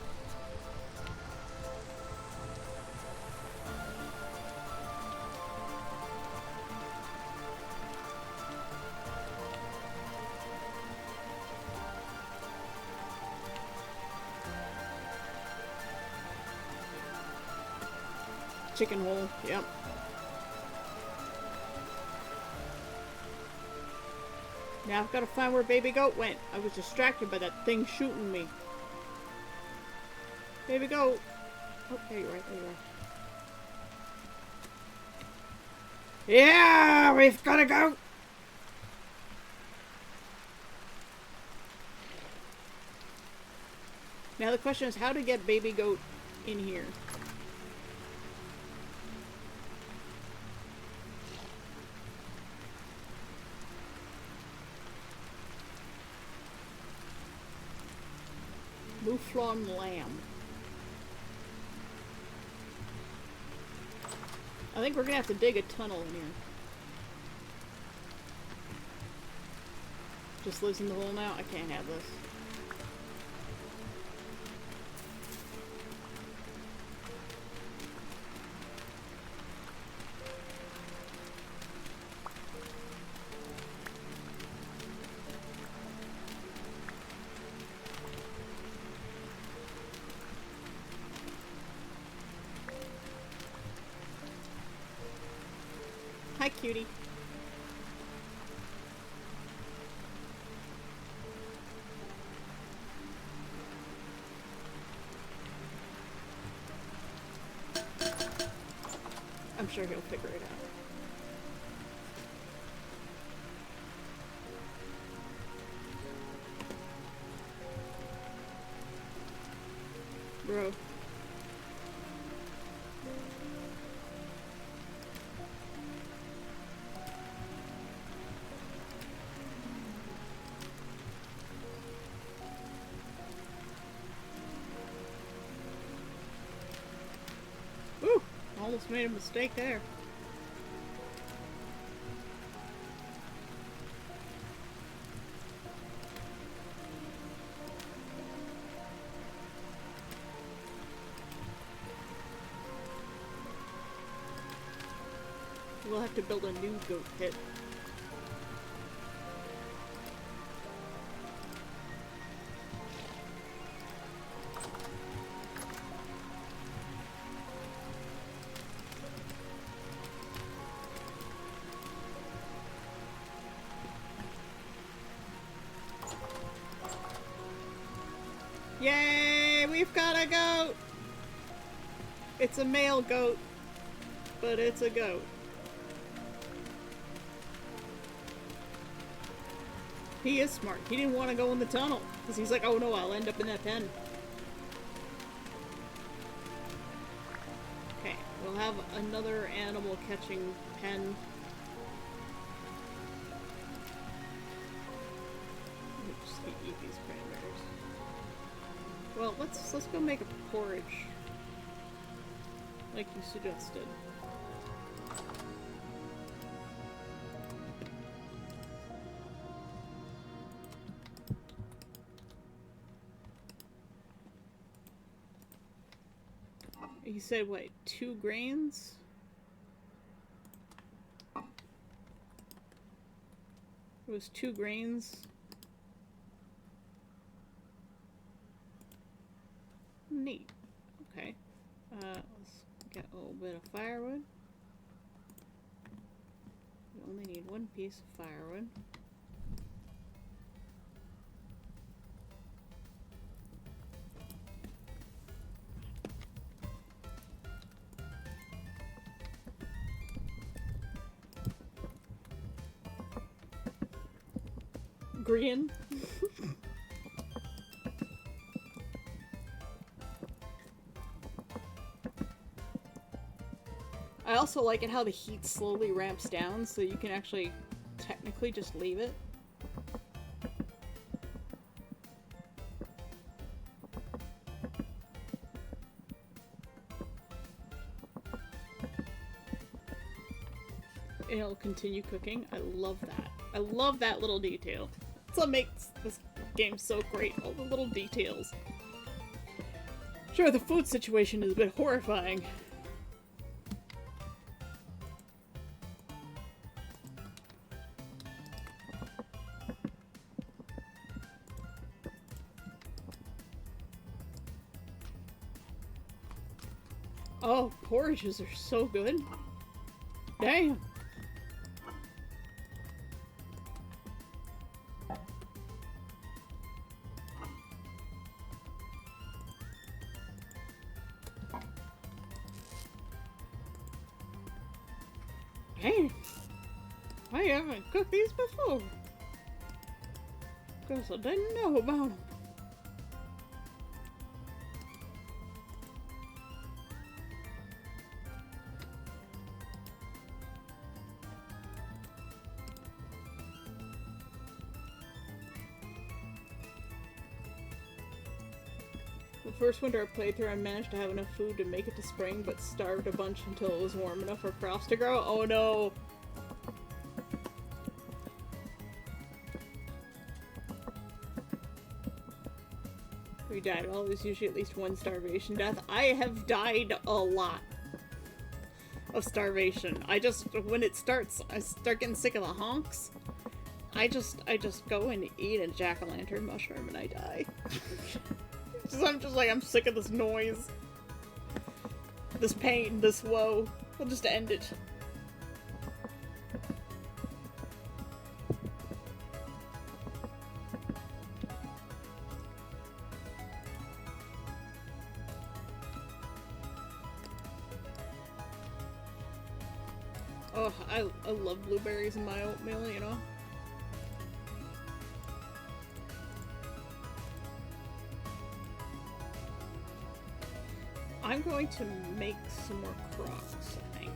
Chicken hole, yep. Now I've got to find where Baby Goat went. I was distracted by that thing shooting me. Baby Goat! Oh, there you are, there you are. Yeah, we've got to go! Now the question is how to get Baby Goat in here. Mouflon lamb. I think we're gonna have to dig a tunnel in here. Just lives in the hole now? I can't have this. Hi, cutie. I'm sure he'll figure it out. Bro. Ooh, almost made a mistake there. We'll have to build a new goat pit. Yay! We've got a goat! It's a male goat, but it's a goat. He is smart. He didn't want to go in the tunnel because he's like, oh no, I'll end up in that pen. Okay, we'll have another animal catching pen. Just eat these cranberries. Well, let's go make a porridge, like you suggested. You said what? 2 grains? It was 2 grains. Neat. Okay. Let's get a little bit of firewood. We only need 1 piece of firewood. Green. also like it how the heat slowly ramps down, so you can actually technically just leave it. And it'll continue cooking. I love that. I love that little detail. That's what makes this game so great. All the little details. Sure, the food situation is a bit horrifying. Oh, porridges are so good. Damn. Hey, I haven't cooked these before. Guess I didn't know about them. The first winter I played through, I managed to have enough food to make it to spring, but starved a bunch until it was warm enough for crops to grow. Oh no! We died. Well, there's usually at least one starvation death. I have died a lot of starvation. When it starts, I start getting sick of the honks. I just go and eat a jack-o'-lantern mushroom and I die. I'm sick of this noise. This pain, this woe. I'll just end it. Oh, I love blueberries in my oatmeal, you know? I'm going to make some more crocs, I think.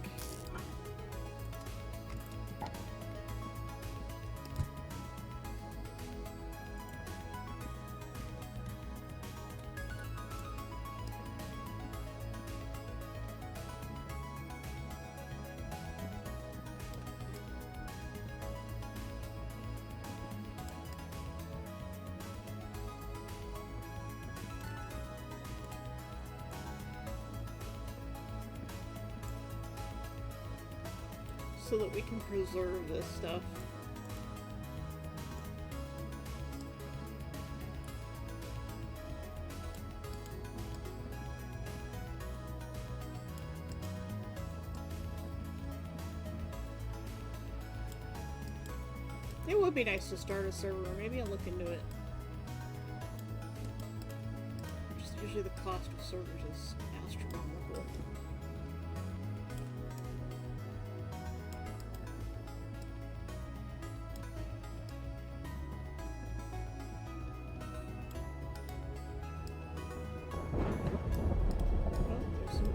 So that we can preserve this stuff. It would be nice to start a server. Maybe I'll look into it. Just usually the cost of servers is astronomical.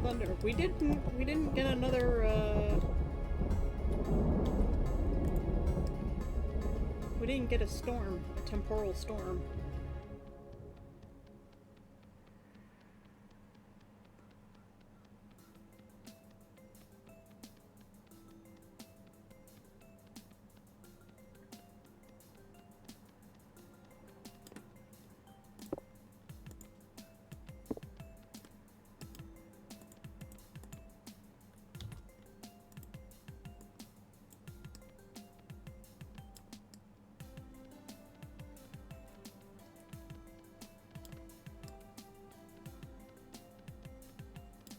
Thunder. We didn't get another, we didn't get a storm, a temporal storm.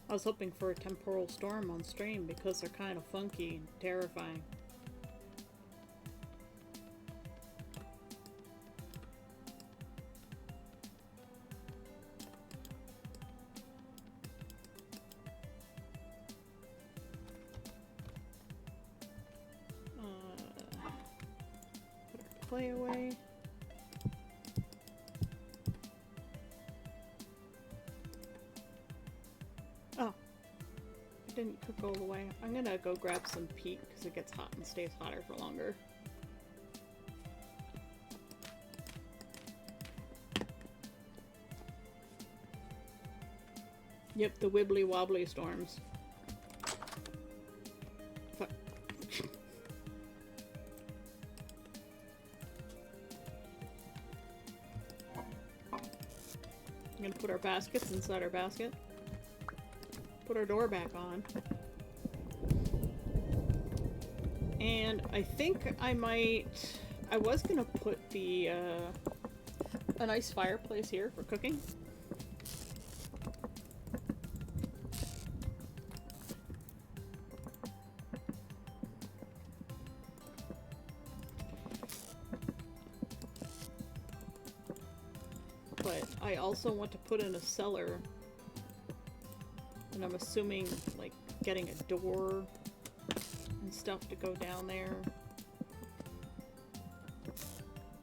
I was hoping for a temporal storm on stream because they're kind of funky and terrifying. Put our clay away. didn't cook all the way. I'm gonna go grab some peat because it gets hot and stays hotter for longer. Yep, the wibbly wobbly storms. Fuck. I'm gonna put our baskets inside our basket. Put our door back on. And I think I was gonna put the, a nice fireplace here for cooking. But I also want to put in a cellar. And I'm assuming, like, getting a door and stuff to go down there.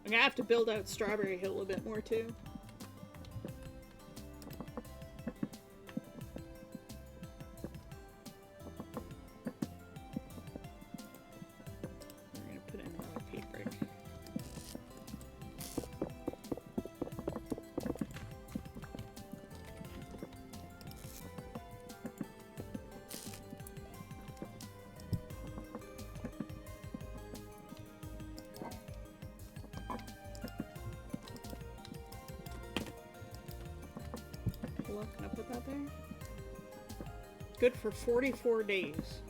I'm gonna have to build out Strawberry Hill a bit more, too. I'm gonna put in another peat brick. Can I put that there? Good for 44 days.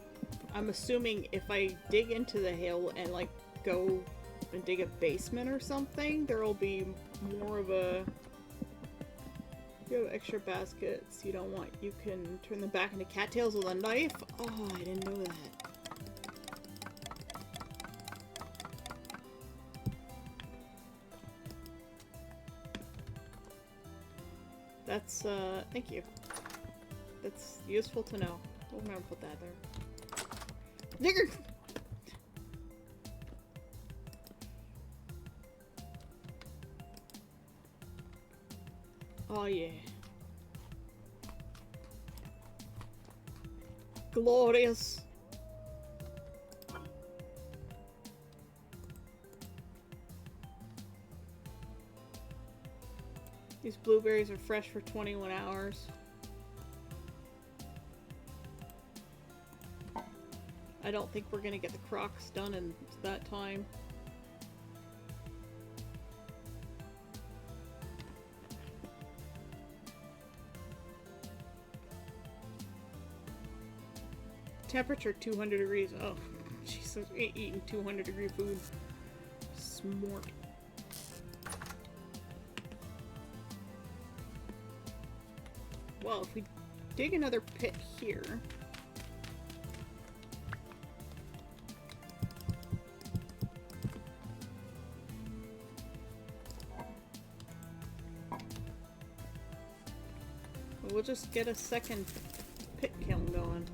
I'm assuming if I dig into the hill and like go and dig a basement or something, there'll be more of a... If you have extra baskets you don't want, you can turn them back into cattails with a knife? Oh, I didn't know that. That's, thank you. That's useful to know. We'll remember to put that there. Nigger! Oh yeah. Glorious. These blueberries are fresh for 21 hours. I don't think we're gonna get the crocs done in that time. Temperature 200 degrees. Oh, jeez, I ain't eating 200-degree food. Smart. Well, if we dig another pit here... We'll just get a second pit kiln going.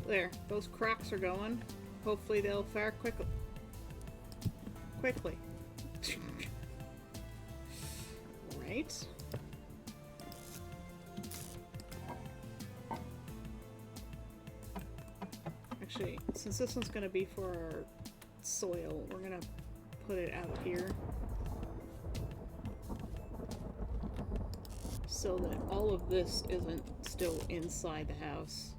There, those cracks are going. Hopefully they'll fire quickly. Right. Actually, since this one's gonna be for our soil, we're gonna put it out here. So that all of this isn't still inside the house.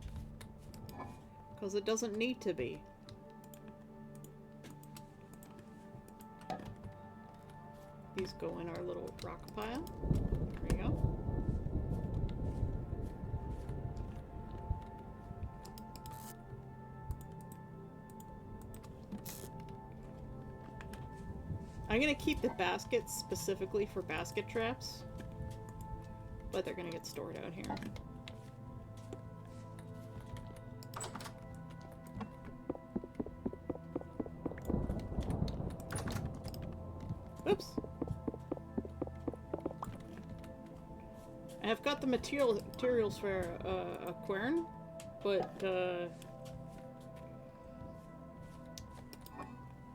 Because it doesn't need to be. These go in our little rock pile. There we go. I'm gonna keep the baskets specifically for basket traps, but they're gonna get stored out here. Oops. I've got the materials for a quern, but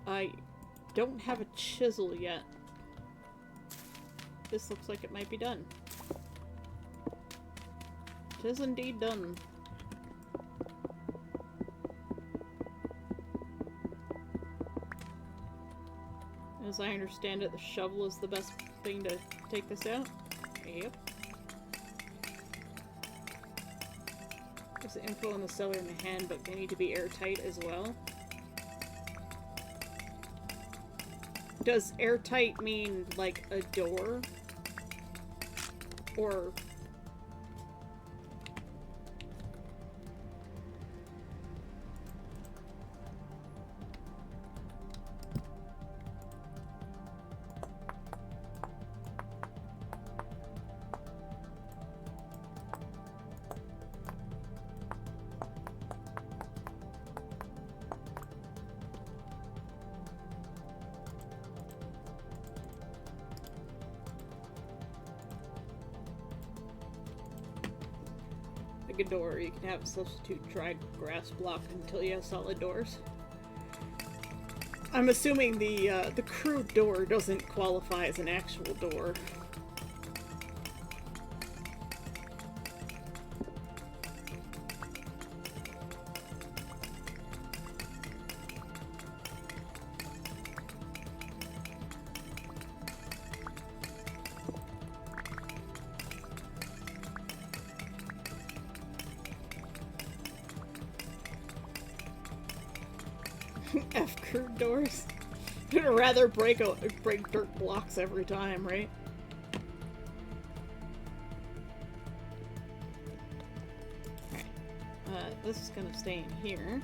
I don't have a chisel yet. This looks like it might be done. It is indeed done. As I understand it, the shovel is the best thing to take this out. Yep. There's the info on the cellar in the handbook. They need to be airtight as well. Does airtight mean like a door? Or... like a door, you can have a substitute dried grass block until you have solid doors. I'm assuming the crude door doesn't qualify as an actual door. F crude doors. I'd rather break dirt blocks every time, right? Alright. This is gonna stay in here.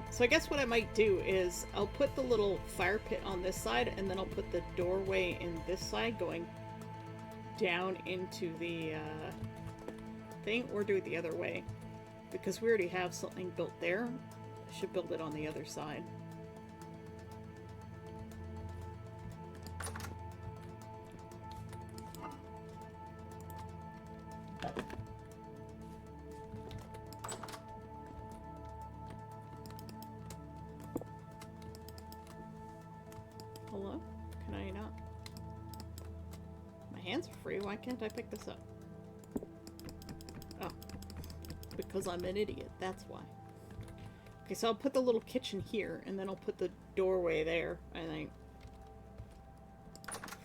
So I guess what I might do is I'll put the little fire pit on this side, and then I'll put the doorway in this side going down into the thing, or do it the other way. Because we already have something built there, I should build it on the other side. Hello? Can I not? My hands are free, why can't I pick this up? Oh. Because I'm an idiot, that's why. Okay, so I'll put the little kitchen here, and then I'll put the doorway there, I think.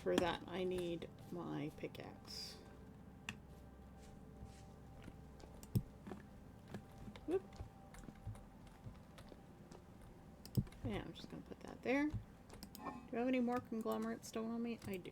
For that, I need my pickaxe. Whoop. Yeah, I'm just gonna put that there. Do I have any more conglomerate stone on me? I do.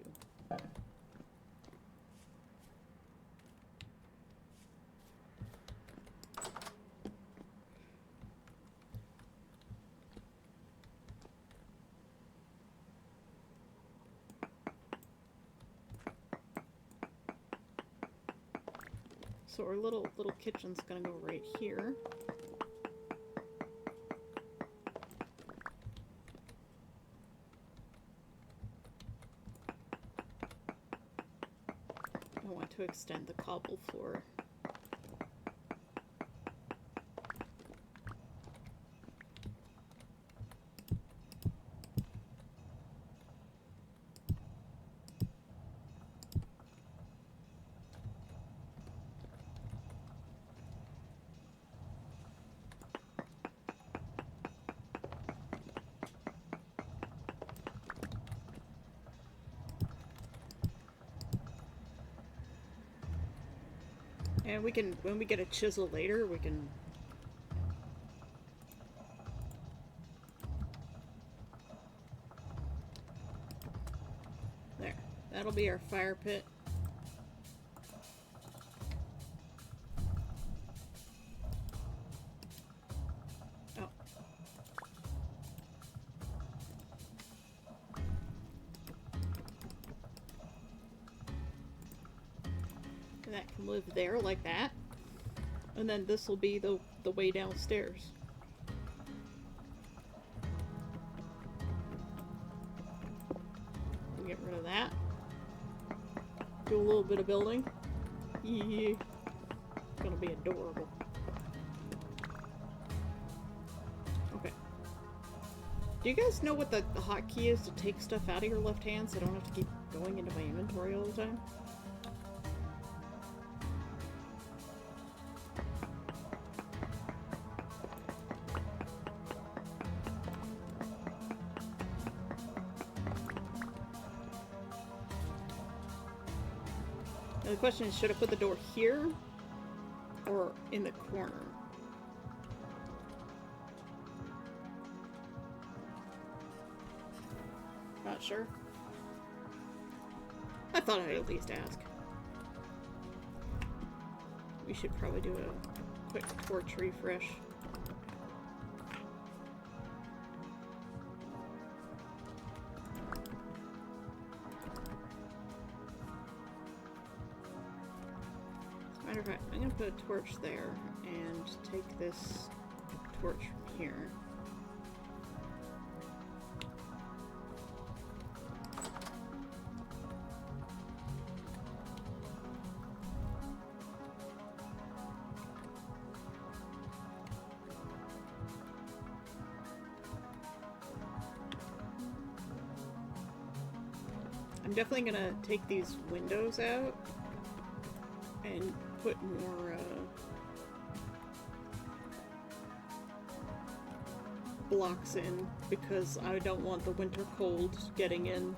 So our little kitchen's gonna go right here. I want to extend the cobble floor. And we can, when we get a chisel later, we can... There. That'll be our fire pit. Oh. And that can live there like that. And then this will be the way downstairs. Get rid of that. Do a little bit of building. Yeah. It's gonna be adorable. Okay. Do you guys know what the hotkey is to take stuff out of your left hand so I don't have to keep going into my inventory all the time? Now the question is, should I put the door here or in the corner? Not sure. I thought I'd at least ask. We should probably do a quick torch refresh. Matter of fact, I'm gonna put a torch there and take this torch from here. I'm definitely gonna take these windows out and put more blocks in because I don't want the winter cold getting in.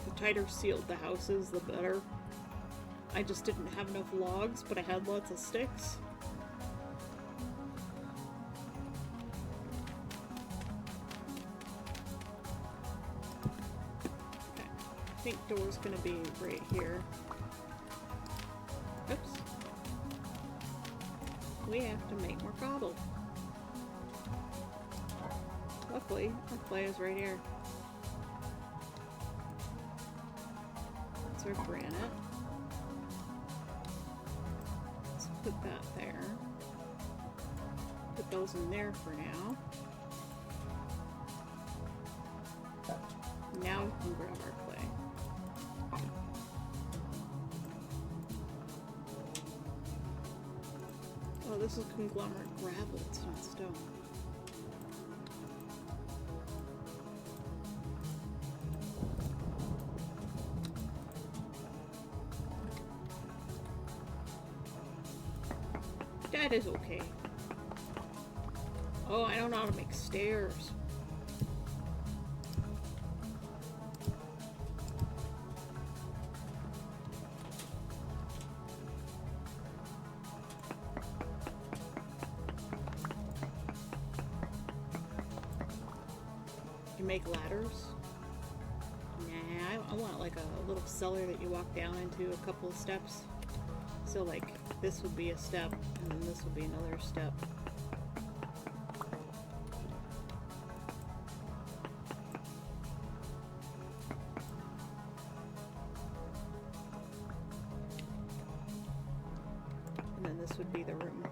The tighter sealed the house is, the better. I just didn't have enough logs, but I had lots of sticks. Okay, I think door's gonna be right here. Oops. We have to make more cobble. Luckily, our clay is right here. That's our granite. Let's put that there. Put those in there for now. Now we can grab our clay. Oh, this is conglomerate gravel, it's not stone. That is okay. Oh, I don't know how to make stairs. You make ladders? Nah, I want like a little cellar that you walk down into a couple of steps. So like this would be a step, and then this would be another step. And then this would be the room.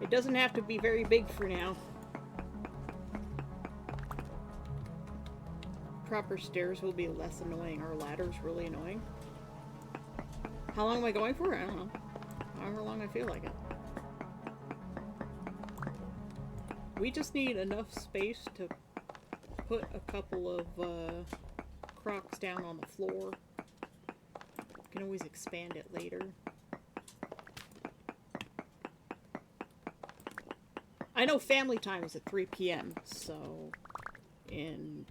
It doesn't have to be very big for now. Proper stairs will be less annoying. Our ladder's really annoying. How long am I going for? I don't know. However long I feel like it. We just need enough space to put a couple of crocs down on the floor. You can always expand it later. I know family time is at 3 p.m., so in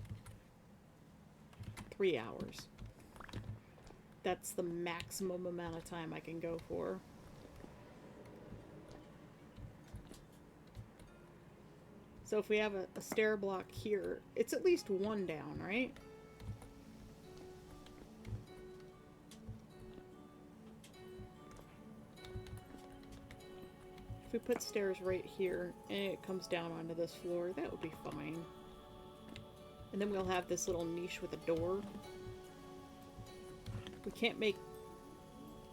3 hours. That's the maximum amount of time I can go for. So if we have a stair block here, it's at least one down, right? If we put stairs right here and it comes down onto this floor, that would be fine. And then we'll have this little niche with a door. We can't make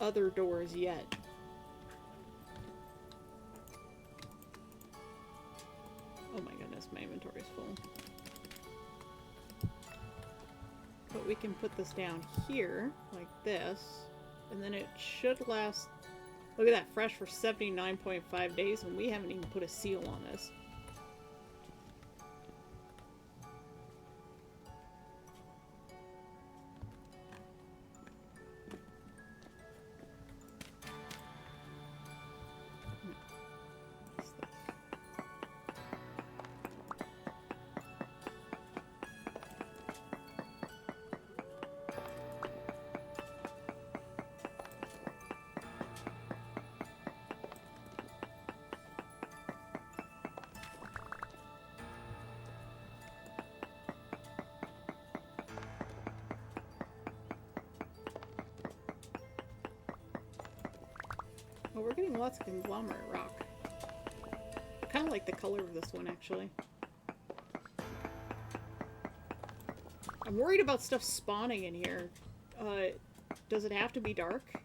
other doors yet. Oh my goodness, my inventory is full. But we can put this down here, like this, and then it should last... Look at that, fresh for 79.5 days, and we haven't even put a seal on this. Oh, we're getting lots of conglomerate rock. I kind of like the color of this one, actually. I'm worried about stuff spawning in here. Does it have to be dark? I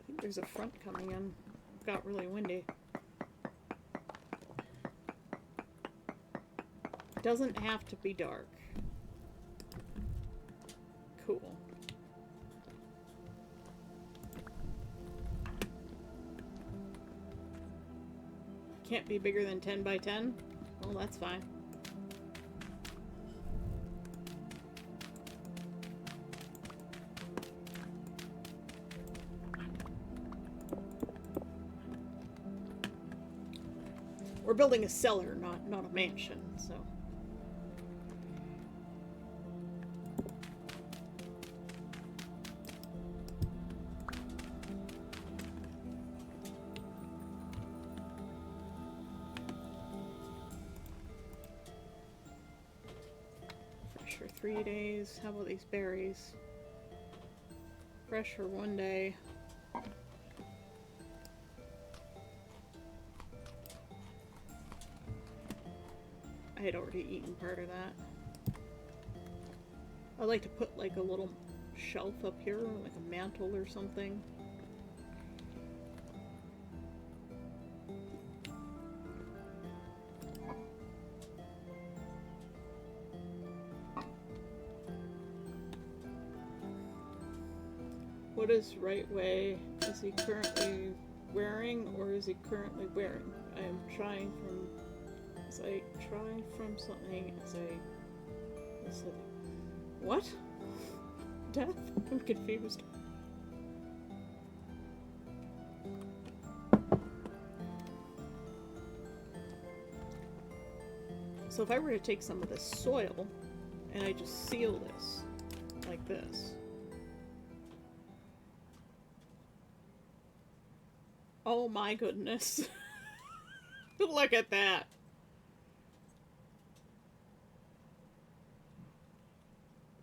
think there's a front coming in. It got really windy. Doesn't have to be dark. Cool. Can't be bigger than 10 by 10? Well, that's fine. We're building a cellar, not a mansion, so... For 3 days. How about these berries? Fresh for 1 day. I had already eaten part of that. I'd like to put like a little shelf up here, like a mantle or something. What is right way? Is he currently wearing, or is he currently wearing? I am trying from... As I try from something, as I... What? Death? I'm confused. So if I were to take some of this soil, and I just seal this, like this... Oh my goodness. Look at that.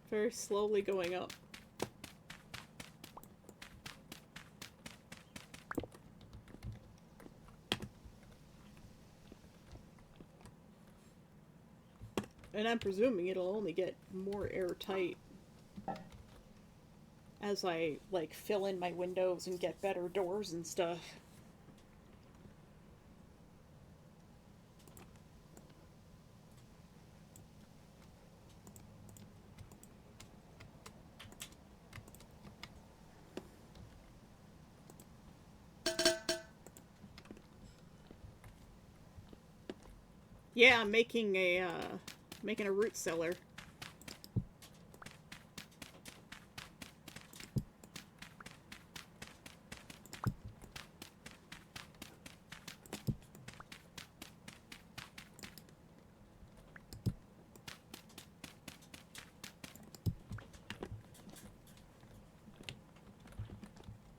Very slowly going up. And I'm presuming it'll only get more airtight as I, like, fill in my windows and get better doors and stuff. Yeah, I'm making a root cellar.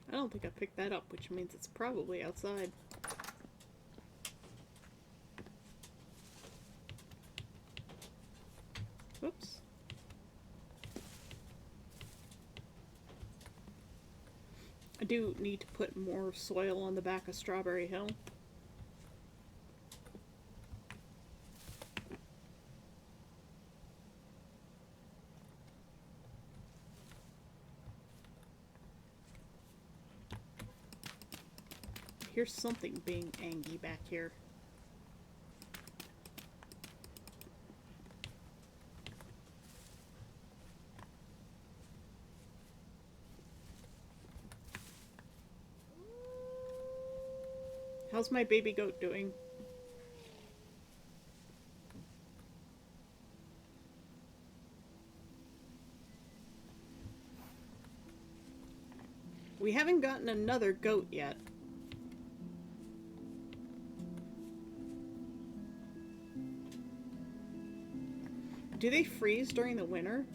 I don't think I picked that up, which means it's probably outside. Whoops. do need to put more soil on the back of Strawberry Hill. Here's something being angry back here. How's my baby goat doing? We haven't gotten another goat yet. Do they freeze during the winter?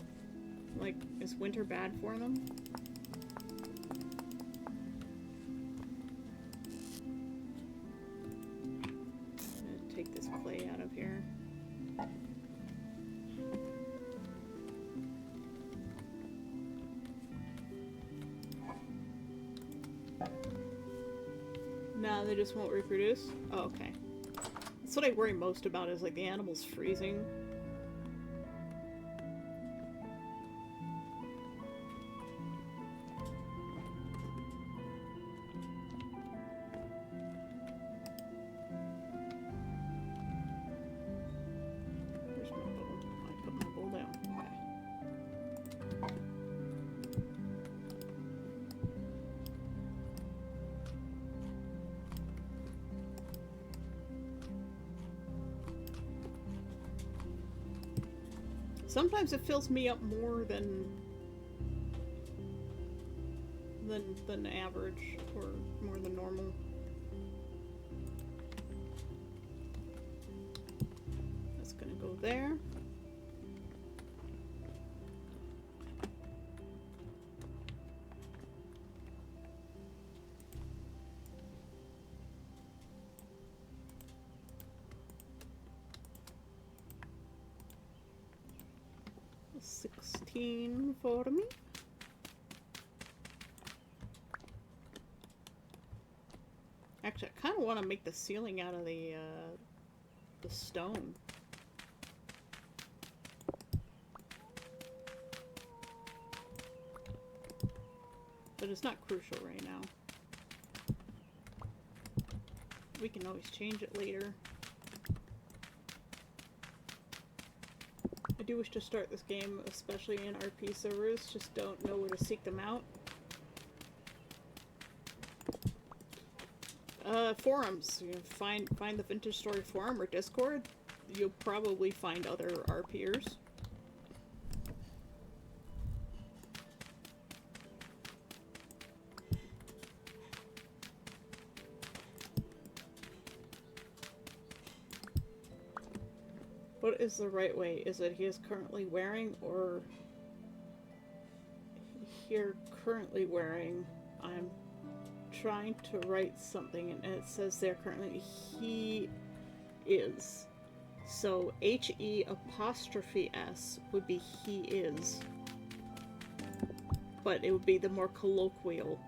Like, is winter bad for them? Take this clay out of here. No, they just won't reproduce? Oh, okay. That's what I worry most about, is like the animals freezing. Sometimes it fills me up more than average, or more than normal. That's gonna go there. $16 for me. Actually, I kind of want to make the ceiling out of the stone. But it's not crucial right now. We can always change it later. I do wish to start this game, especially in RP servers, just don't know where to seek them out. Forums. You find the Vintage Story forum or Discord. You'll probably find other RPers. What is the right way? Is it he is currently wearing, or here currently wearing? I'm trying to write something and it says there currently he is. So HE''S would be he is. But it would be the more colloquial.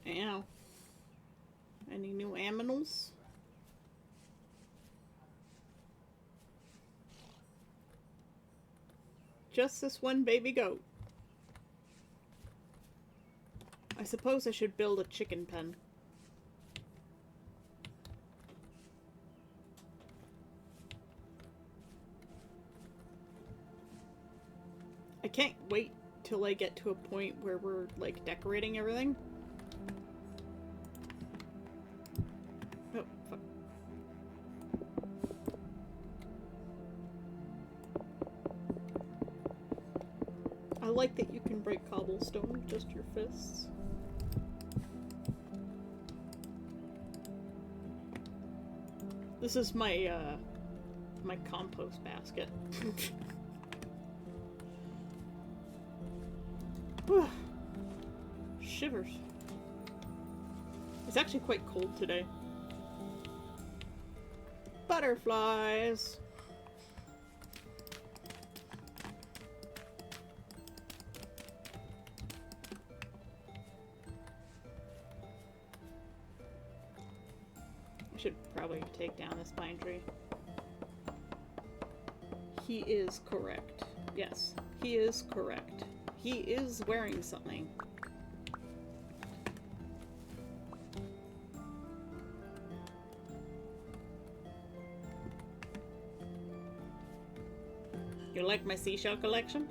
Ow. Any new aminals? Just this one baby goat. I suppose I should build a chicken pen. I can't wait till I get to a point where we're like decorating everything. Oh, fuck. I like that you can break cobblestone with just your fists. This is my my compost basket. Whew. Shivers. It's actually quite cold today. Butterflies. I should probably take down this pine tree. He is correct. Yes, he is correct. He is wearing something. You like my seashell collection?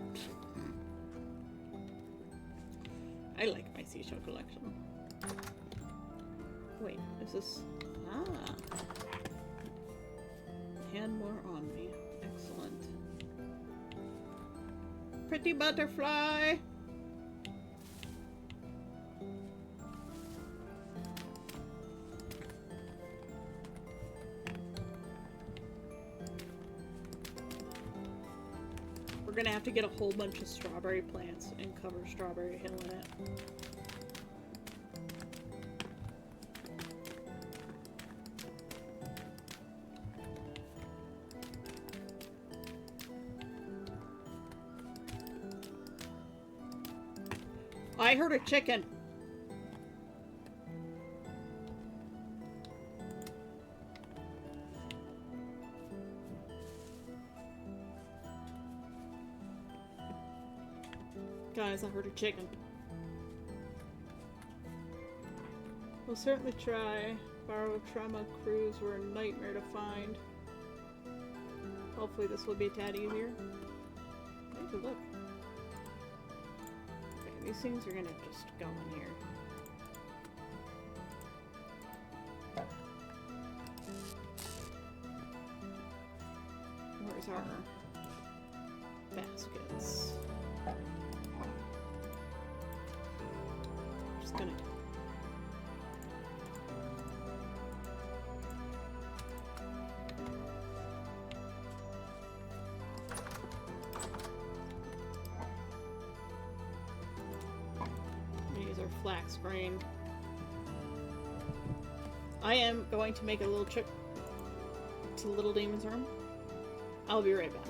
I like my seashell collection. Wait, is this... Ah. And more on me. Excellent. Pretty butterfly! We're gonna have to get a whole bunch of strawberry plants and cover Strawberry Hill in it. I heard a chicken. Guys, I heard a chicken. We'll certainly try. Borrow trauma crews were a nightmare to find. Hopefully this will be a tad easier. Take a look. Okay, these things are gonna just go in here. Where's our baskets? Just gonna... These are flax grain. I am going to make a little trip to Little Demon's room. I'll be right back.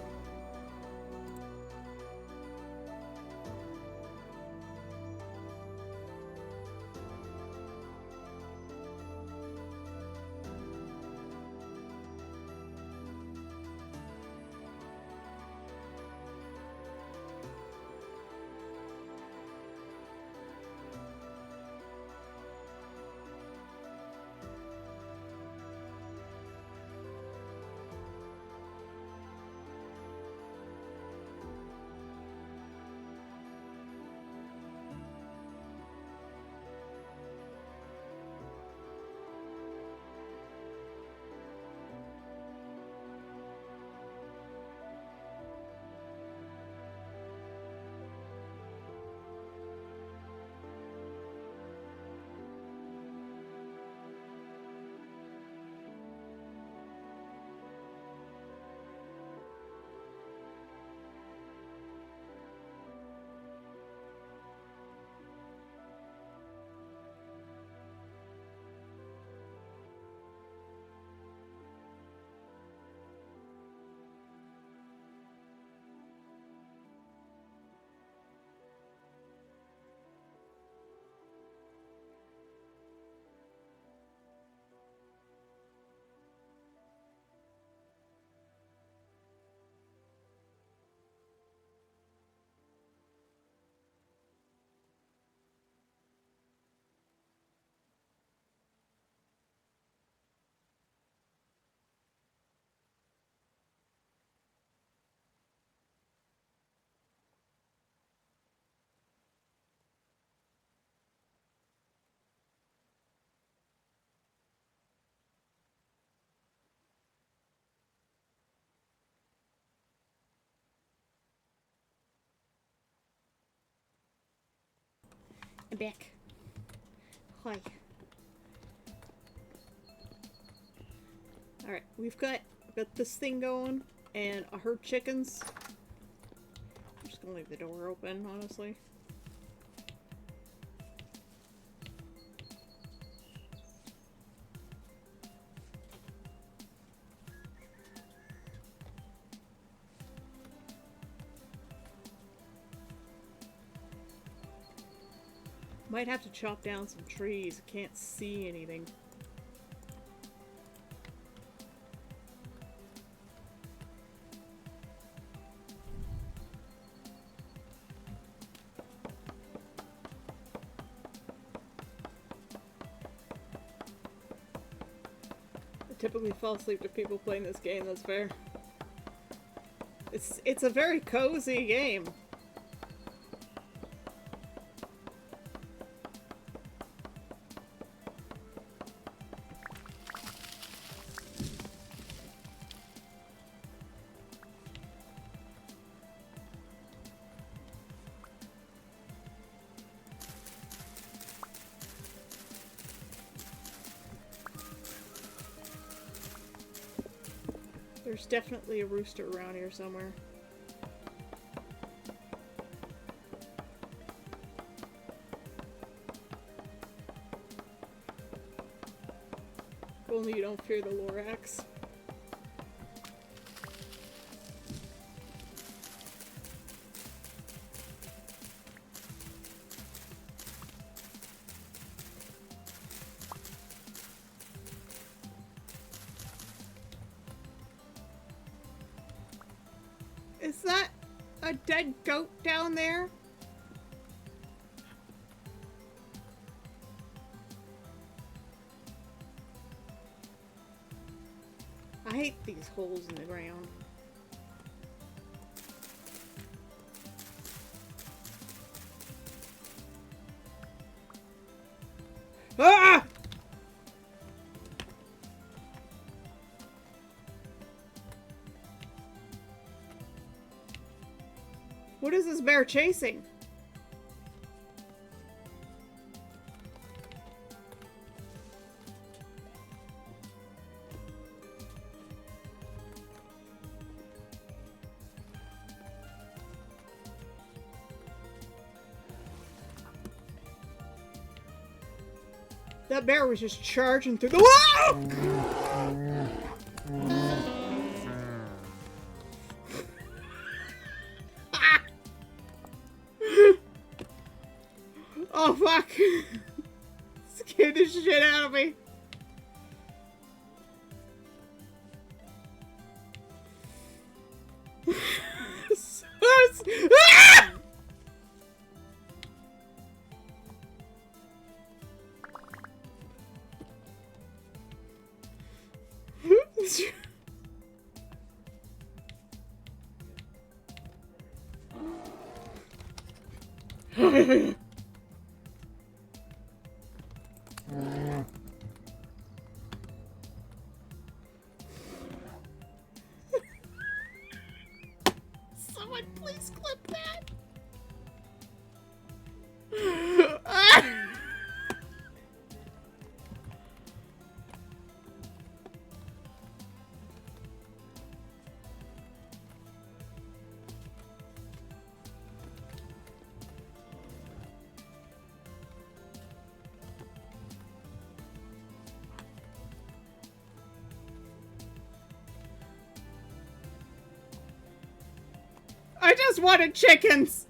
I'm back. Hi. Alright, we've got Got this thing going, and I heard chickens. I'm just gonna leave the door open, honestly. Might have to chop down some trees. I can't see anything. I typically fall asleep to people playing this game, that's fair. It's a very cozy game. There's definitely a rooster around here somewhere. If only you don't fear the Lorax. Is that a dead goat down there? I hate these holes in the ground. Ah! What is this bear chasing? That bear was just charging through the wall! Oh fuck! Scared the shit out of me. Ah! Someone please clip that. I just wanted chickens!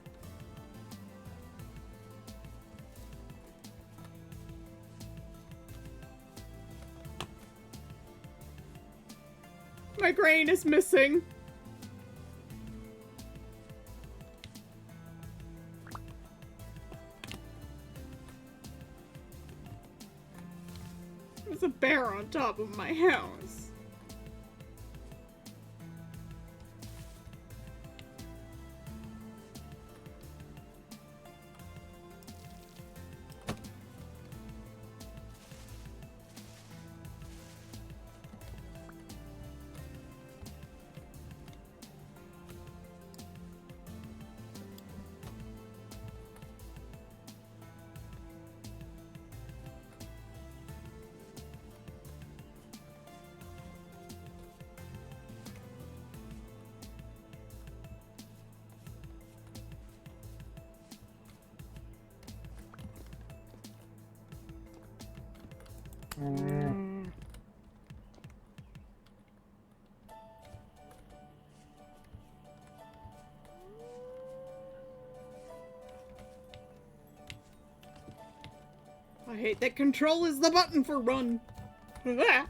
My grain is missing. There's a bear on top of my house. I hate that control is the button for run. Ah.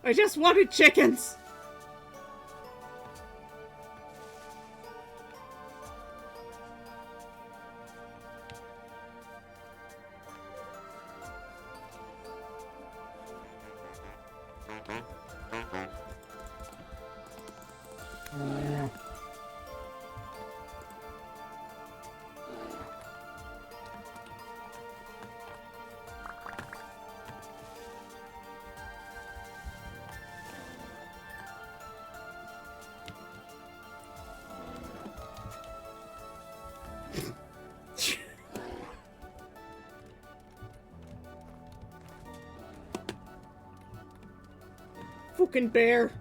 I just wanted chickens! Fucking bear.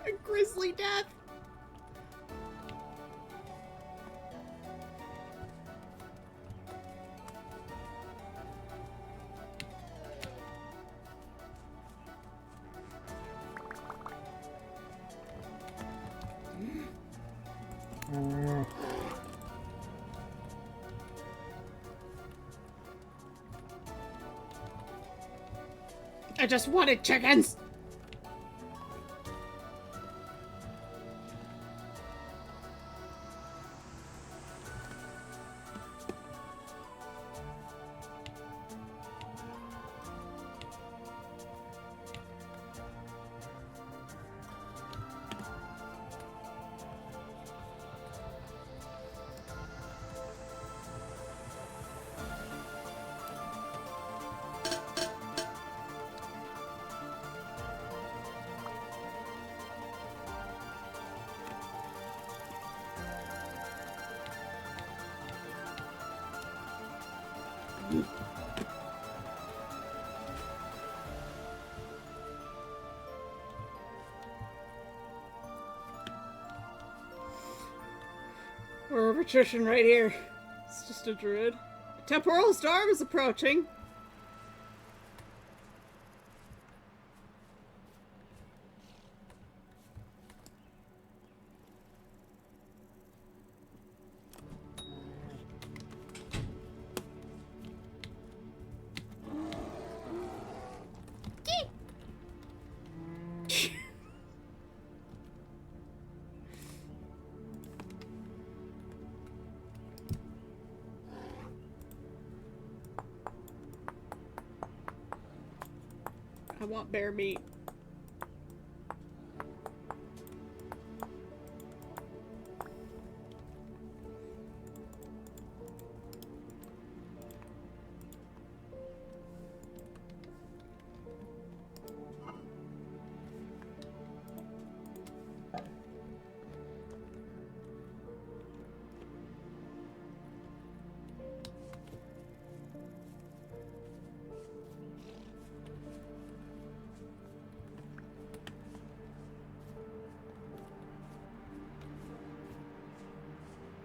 A grisly death. I just wanted chickens! We're a patrician right here. It's just a druid. A temporal storm is approaching. I want bear meat.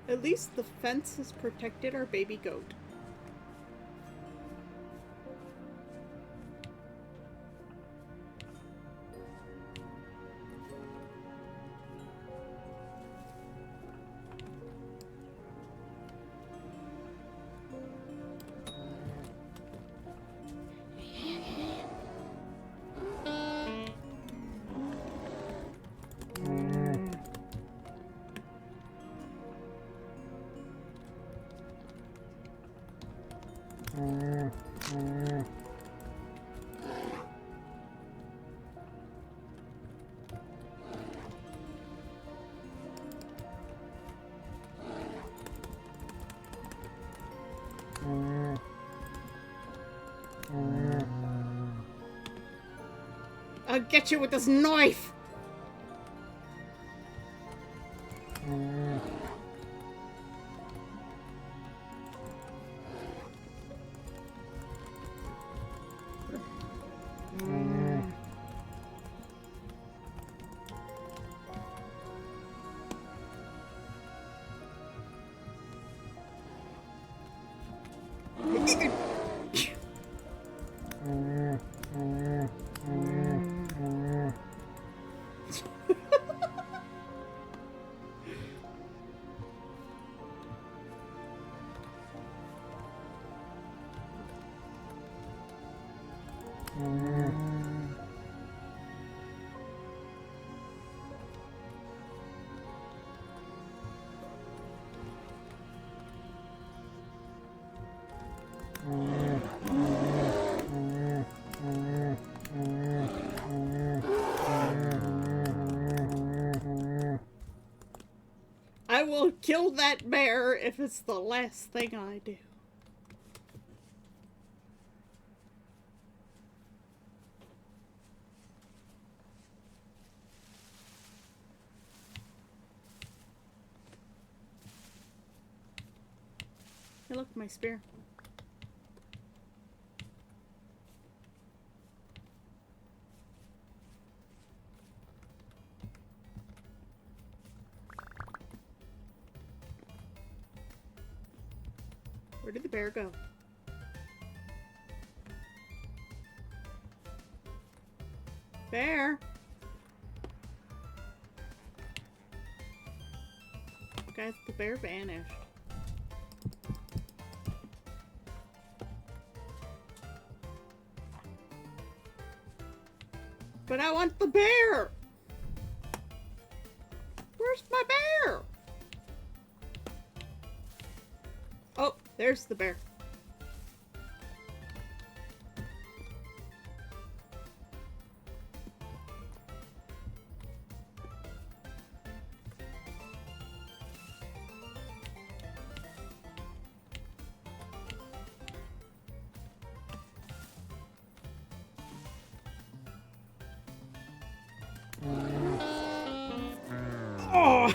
At least the fence has protected our baby goat. I'll get you with this knife! I will kill that bear if it's the last thing I do. Hey, look, my spear. Where did the bear go? Bear! Guys, the bear vanished. But I want the bear! Where's my bear? Oh, there's the bear. Oh!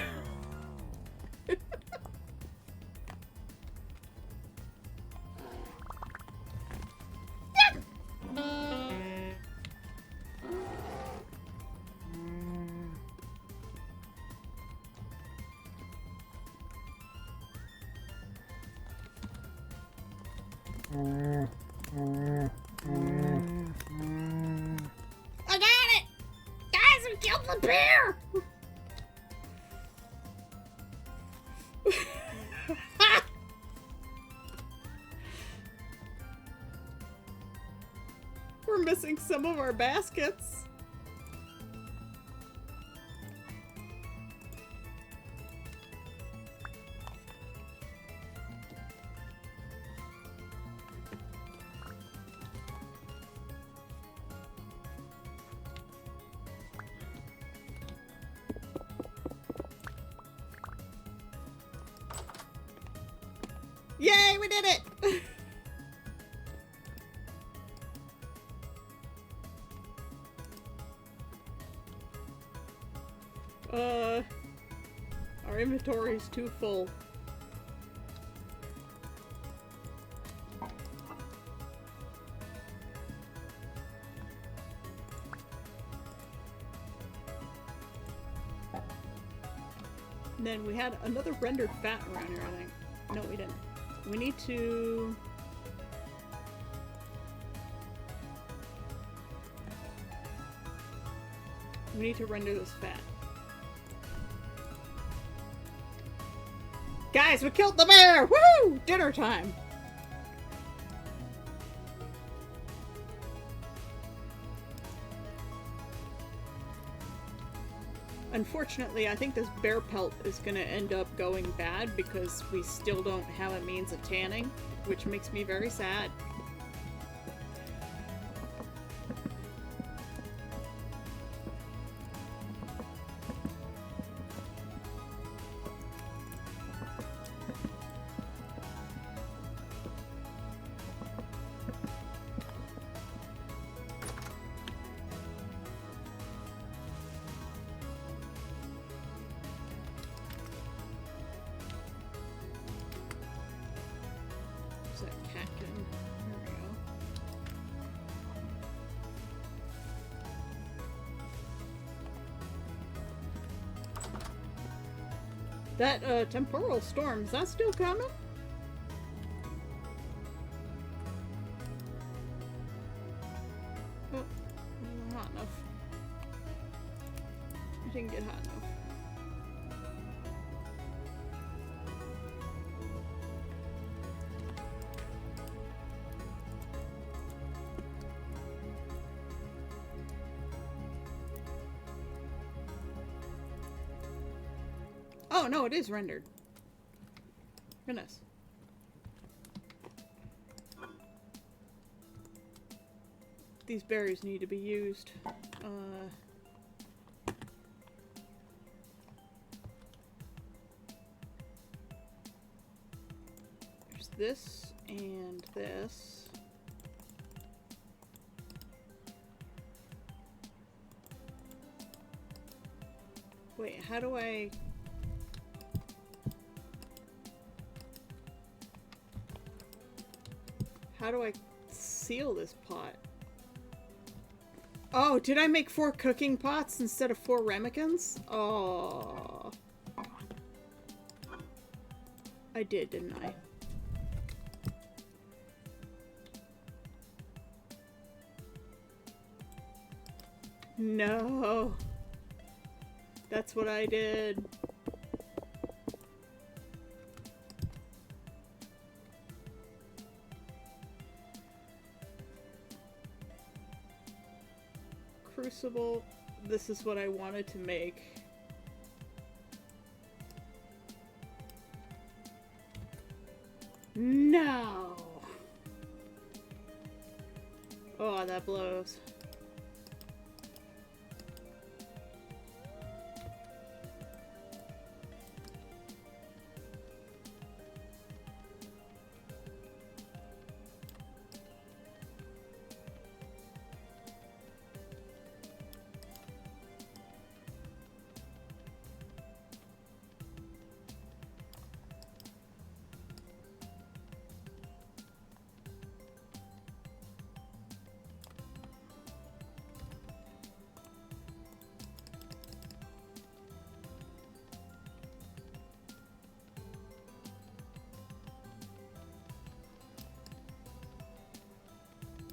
I got it! Guys, we killed the bear! We're missing some of our baskets. Yay, we did it! Our inventory is too full. And then we had another rendered fat around here, I think. No, we didn't. We need to... We need to render this fat. Guys, we killed the bear! Woo! Dinner time! Unfortunately, I think this bear pelt is gonna end up going bad because we still don't have a means of tanning, which makes me very sad. That temporal storm, is that still coming? Oh, not hot enough. I didn't get hot enough. Oh, no, it is rendered. Goodness. These berries need to be used. There's this and this. Wait, how do I... How do I seal this pot? Oh, did I make 4 cooking pots instead of 4 ramekins? Oh. I did, didn't I? No. That's what I did. Crucible, this is what I wanted to make. No! Oh, that blows.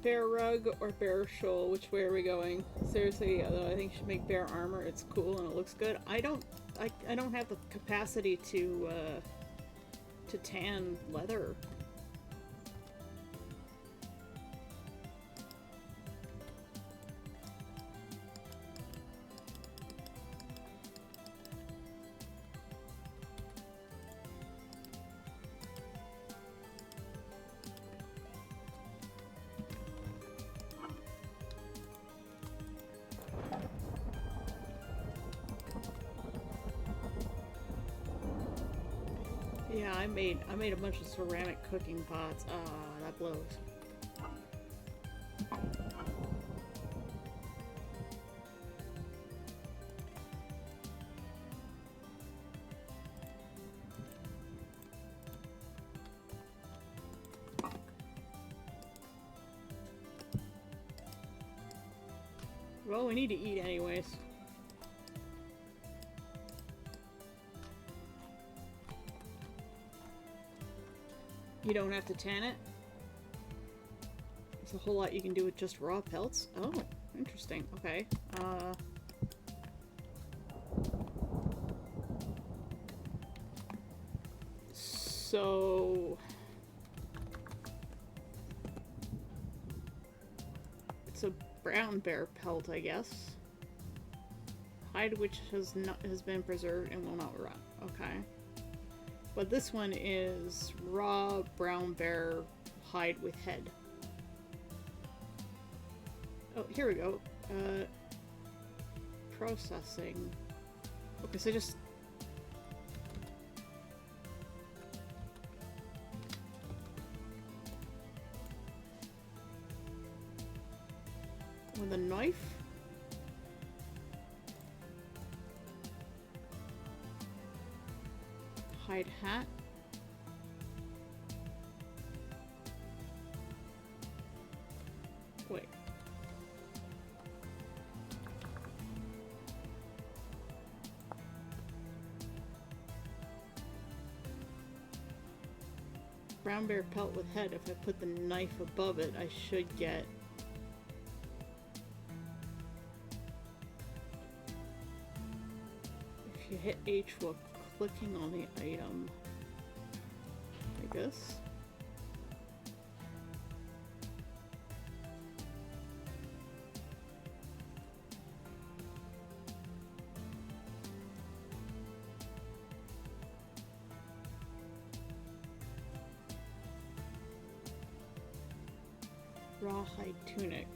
Bear rug or bear shoal? Which way are we going? Seriously, I think you should make bear armor. It's cool and it looks good. I don't have the capacity to tan leather. Yeah, I made a bunch of ceramic cooking pots. Ah, that blows. Well, we need to eat anyways. You don't have to tan it. There's a whole lot you can do with just raw pelts. Oh, interesting. Okay. So it's a brown bear pelt, I guess. Hide which has been preserved and will not rot. Okay. But this one is raw brown bear hide with head. Oh, here we go. Processing. Okay, so just... with a knife? Hide hat. Wait. brown bear pelt with head. If I put the knife above it, I should get... If you hit H while clicking on the item, I guess. Rawhide tunic.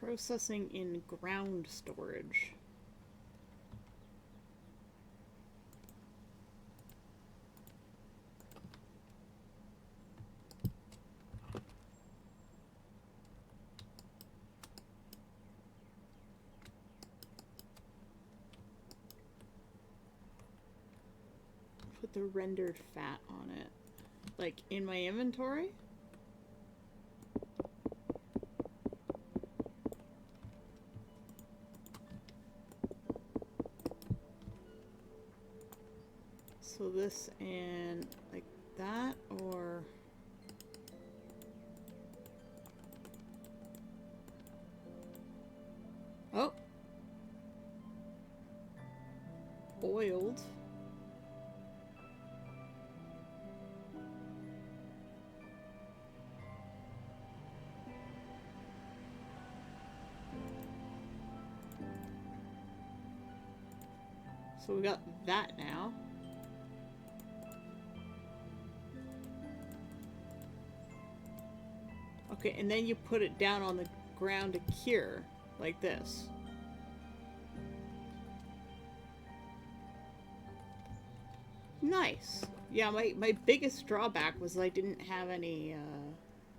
Processing in ground storage. Put the rendered fat on it. Like in my inventory? So this and like that, or oh, oiled. So we got that now. Okay, and then you put it down on the ground to cure, like this. Nice. Yeah, my biggest drawback was I didn't have any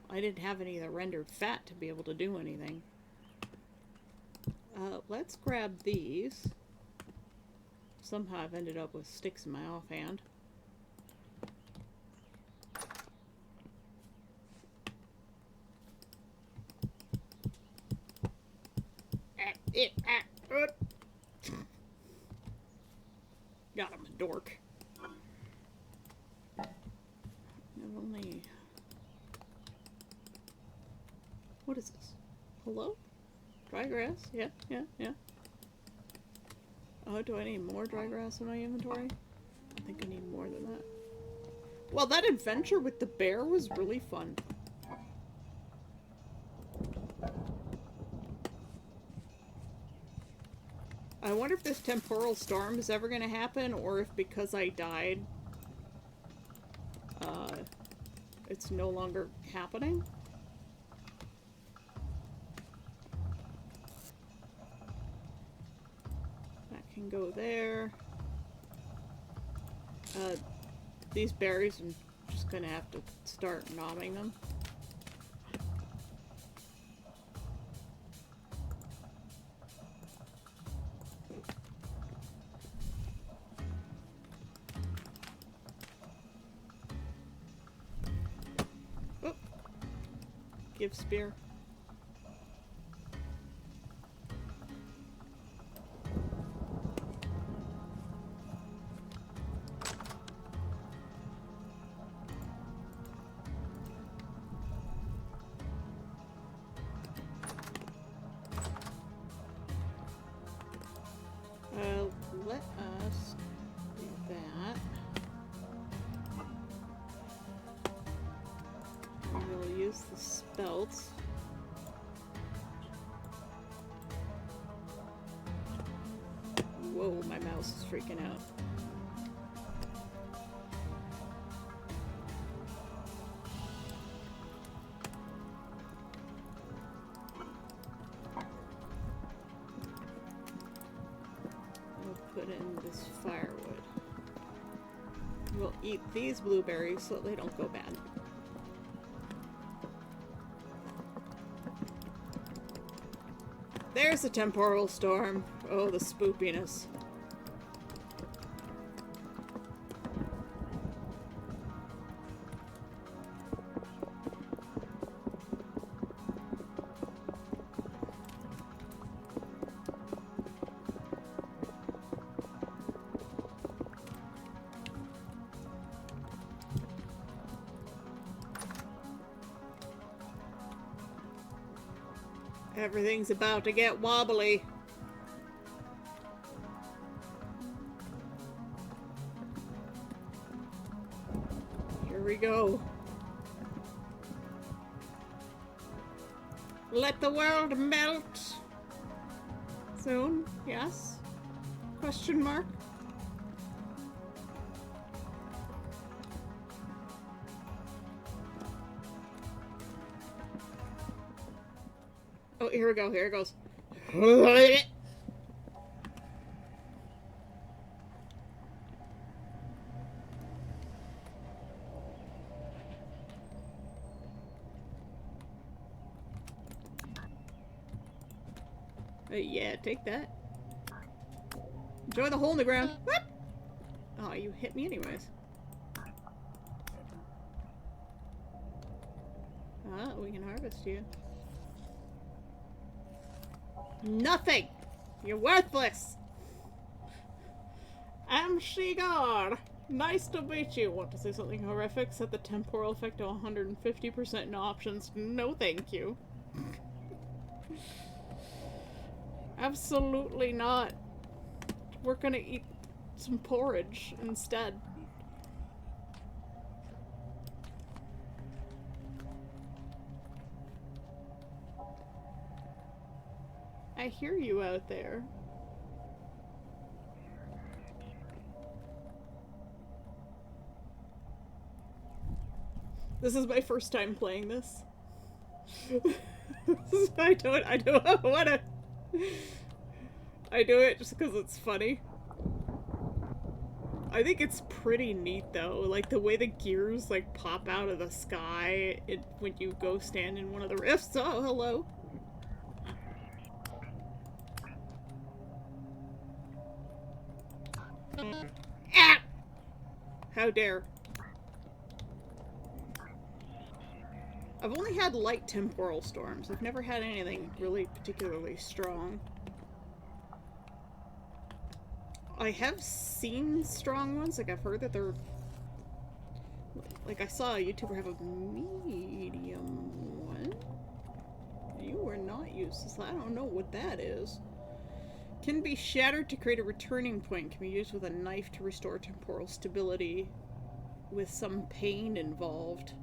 of the rendered fat to be able to do anything. Let's grab these. Somehow I've ended up with sticks in my offhand. Got him, a dork. I've only... What is this? Hello? Dry grass? Yeah. Oh, do I need more dry grass in my inventory? I think I need more than that. Well, that adventure with the bear was really fun. I wonder if this temporal storm is ever going to happen, or if because I died, it's no longer happening. That can go there. These berries, I'm just going to have to start nomming them. Give spear. Let us do that. We'll use the spelt. Whoa, my mouse is freaking out. I'll put in this firewood. We'll eat these blueberries so they don't go bad. There's the temporal storm. Oh, the spoopiness. Everything's about to get wobbly. Here we go. Let the world melt. Soon? Yes? Question mark? Oh, here we go. Here it goes. Yeah, take that. Enjoy the hole in the ground. What? Oh, you hit me anyways. Ah, we can harvest you. Nothing! You're worthless! I'm Shigar! Nice to meet you. Want to say something horrific? Set the temporal effect to 150%. No options. No thank you. Absolutely not. We're gonna eat some porridge instead. I hear you out there. This is my first time playing this. I don't wanna. I do it just because it's funny. I think it's pretty neat though, like the way the gears like pop out of the sky when you go stand in one of the rifts. Oh, hello. Ah! How dare. I've only had light temporal storms. I've never had anything really particularly strong. I have seen strong ones, like I've heard that they're... Like I saw a YouTuber have a medium one. You were not useless. I don't know what that is. Can be shattered to create a returning point. Can be used with a knife to restore temporal stability with some pain involved.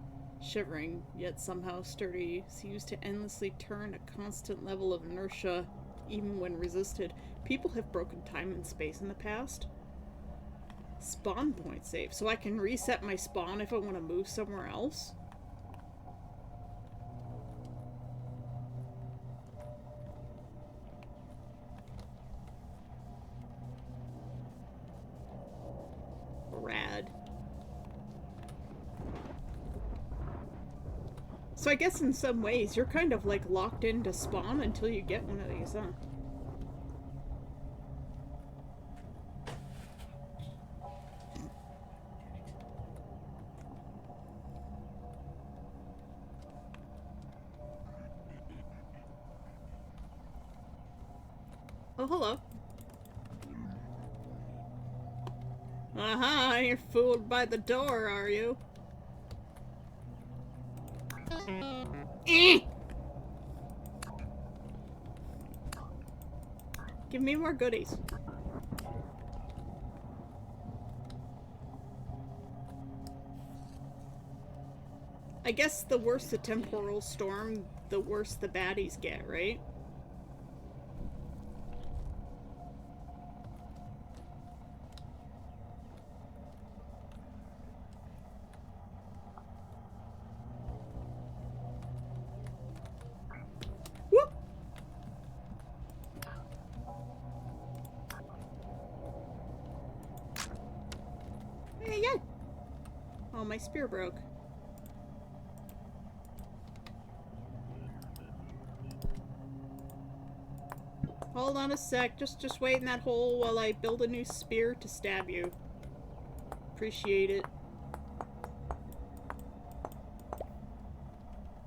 Shivering, yet somehow sturdy. Seems to endlessly turn a constant level of inertia even when resisted. People have broken time and space in the past. Spawn point save. So I can reset my spawn if I want to move somewhere else? Rad. So I guess in some ways you're kind of like locked into spawn until you get one of these, huh? Oh, hello. Uh-huh, you're fooled by the door, are you? Give me more goodies. I guess the worse the temporal storm, the worse the baddies get, right? my spear broke. Hold on a sec. Just wait in that hole while I build a new spear to stab you. Appreciate it.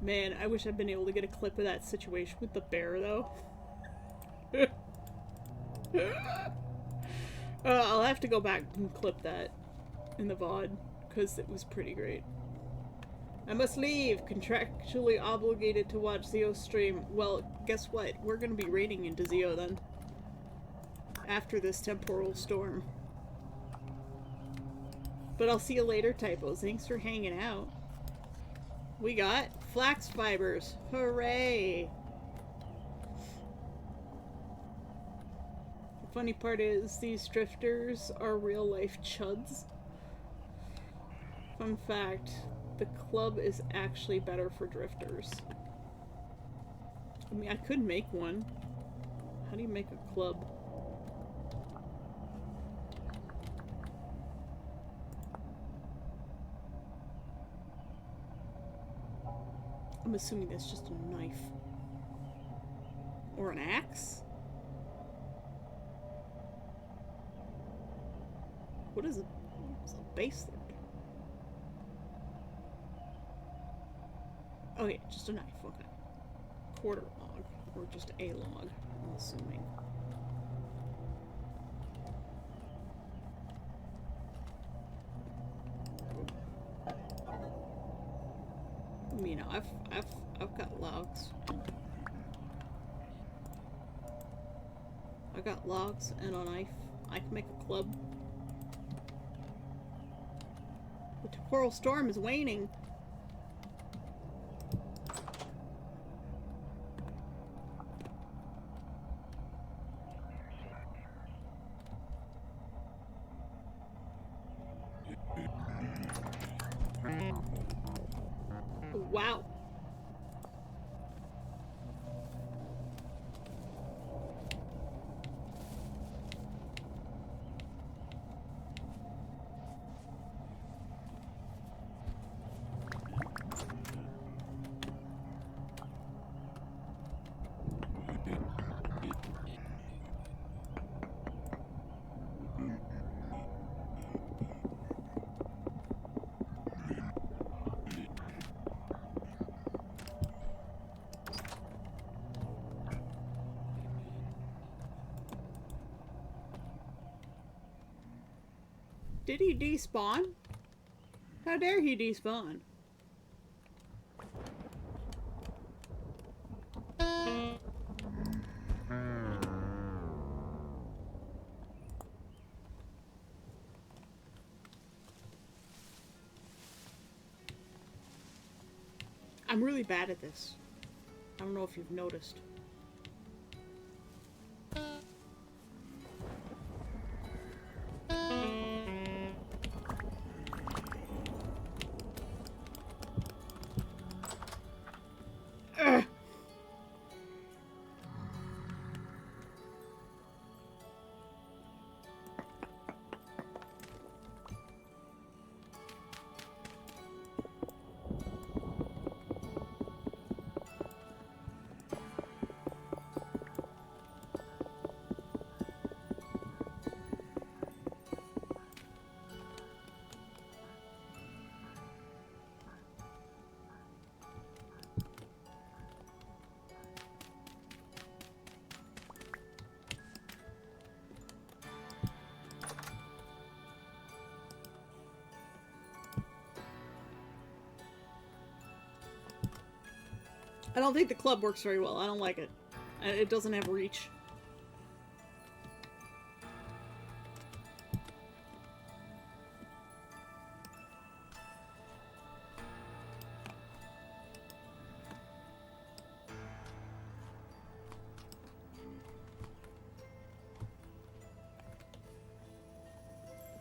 Man, I wish I'd been able to get a clip of that situation with the bear, though. I'll have to go back and clip that in the VOD, because it was pretty great. I must leave. Contractually obligated to watch Zeo stream. Well, guess what? We're gonna be raiding into Zeo then. After this temporal storm. But I'll see you later, Typos. Thanks for hanging out. We got flax fibers. Hooray! The funny part is, these drifters are real-life chuds. Fun fact, the club is actually better for drifters. I mean, I could make one. How do you make a club? I'm assuming that's just a knife. Or an axe? What is it? What's the base there? Oh yeah, just a knife, okay. Quarter log, or just a log, I'm assuming. You know, I've got logs. I got logs and a knife. I can make a club. The temporal storm is waning. Wow. Did he despawn? How dare he despawn? I'm really bad at this. I don't know if you've noticed. I don't think the club works very well. I don't like it. It doesn't have reach.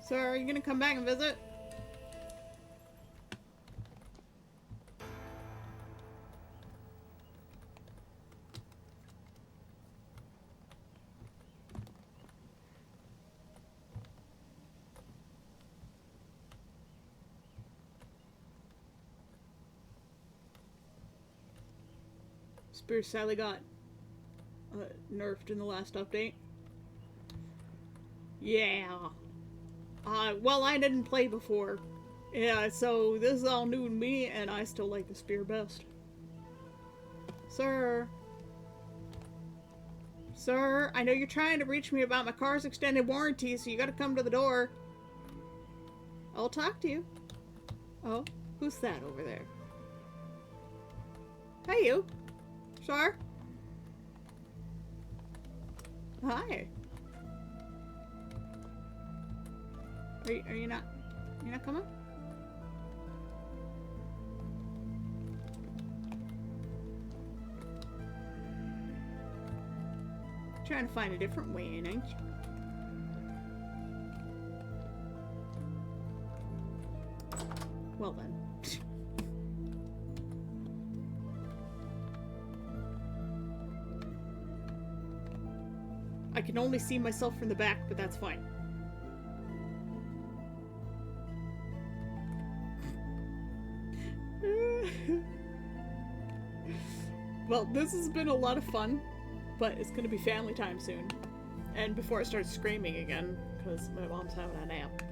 So are you gonna come back and visit? Spear sadly got nerfed in the last update. Yeah. Well, I didn't play before. Yeah, so this is all new to me, and I still like the spear best. Sir. Sir, I know you're trying to reach me about my car's extended warranty, so you gotta come to the door. I'll talk to you. Oh, who's that over there? Hey, you. Sir? Hi. Are you not... You're not coming? Trying to find a different way in, ain't you? Well then. I can only see myself from the back, but that's fine. Well, this has been a lot of fun, but it's gonna be family time soon. And before I start screaming again, because my mom's having a nap,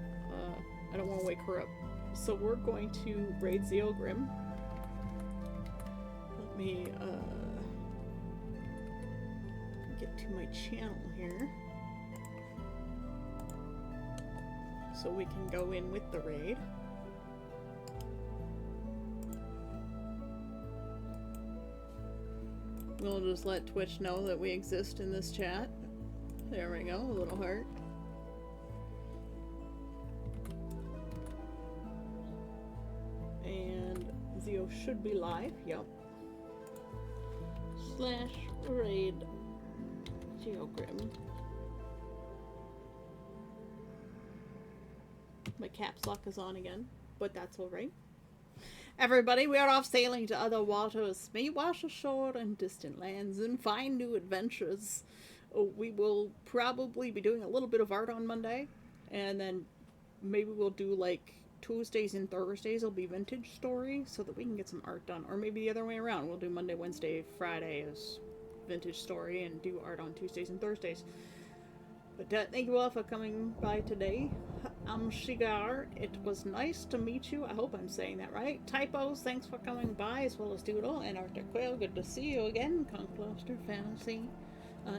I don't want to wake her up. So we're going to raid Zeogrim. Let me, get to my channel here. So we can go in with the raid. We'll just let Twitch know that we exist in this chat. There we go, a little heart. And Zeo should be live, yep. /raid Zeogrim. My caps lock is on again, but that's alright. Everybody, we are off sailing to other waters. May wash ashore in distant lands and find new adventures. We will probably be doing a little bit of art on Monday, and then maybe we'll do like Tuesdays and Thursdays will be vintage story so that we can get some art done. Or maybe the other way around. We'll do Monday, Wednesday, Friday as vintage story and do art on Tuesdays and Thursdays. But thank you all for coming by today. I'm Shigar. It was nice to meet you. I hope I'm saying that right. Typos, thanks for coming by, as well as Doodle and Arctic Quail. Good to see you again. Concluster Fantasy.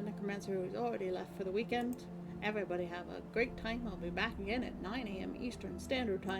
Necromancer, who's already left for the weekend. Everybody have a great time. I'll be back again at 9 a.m. Eastern Standard Time.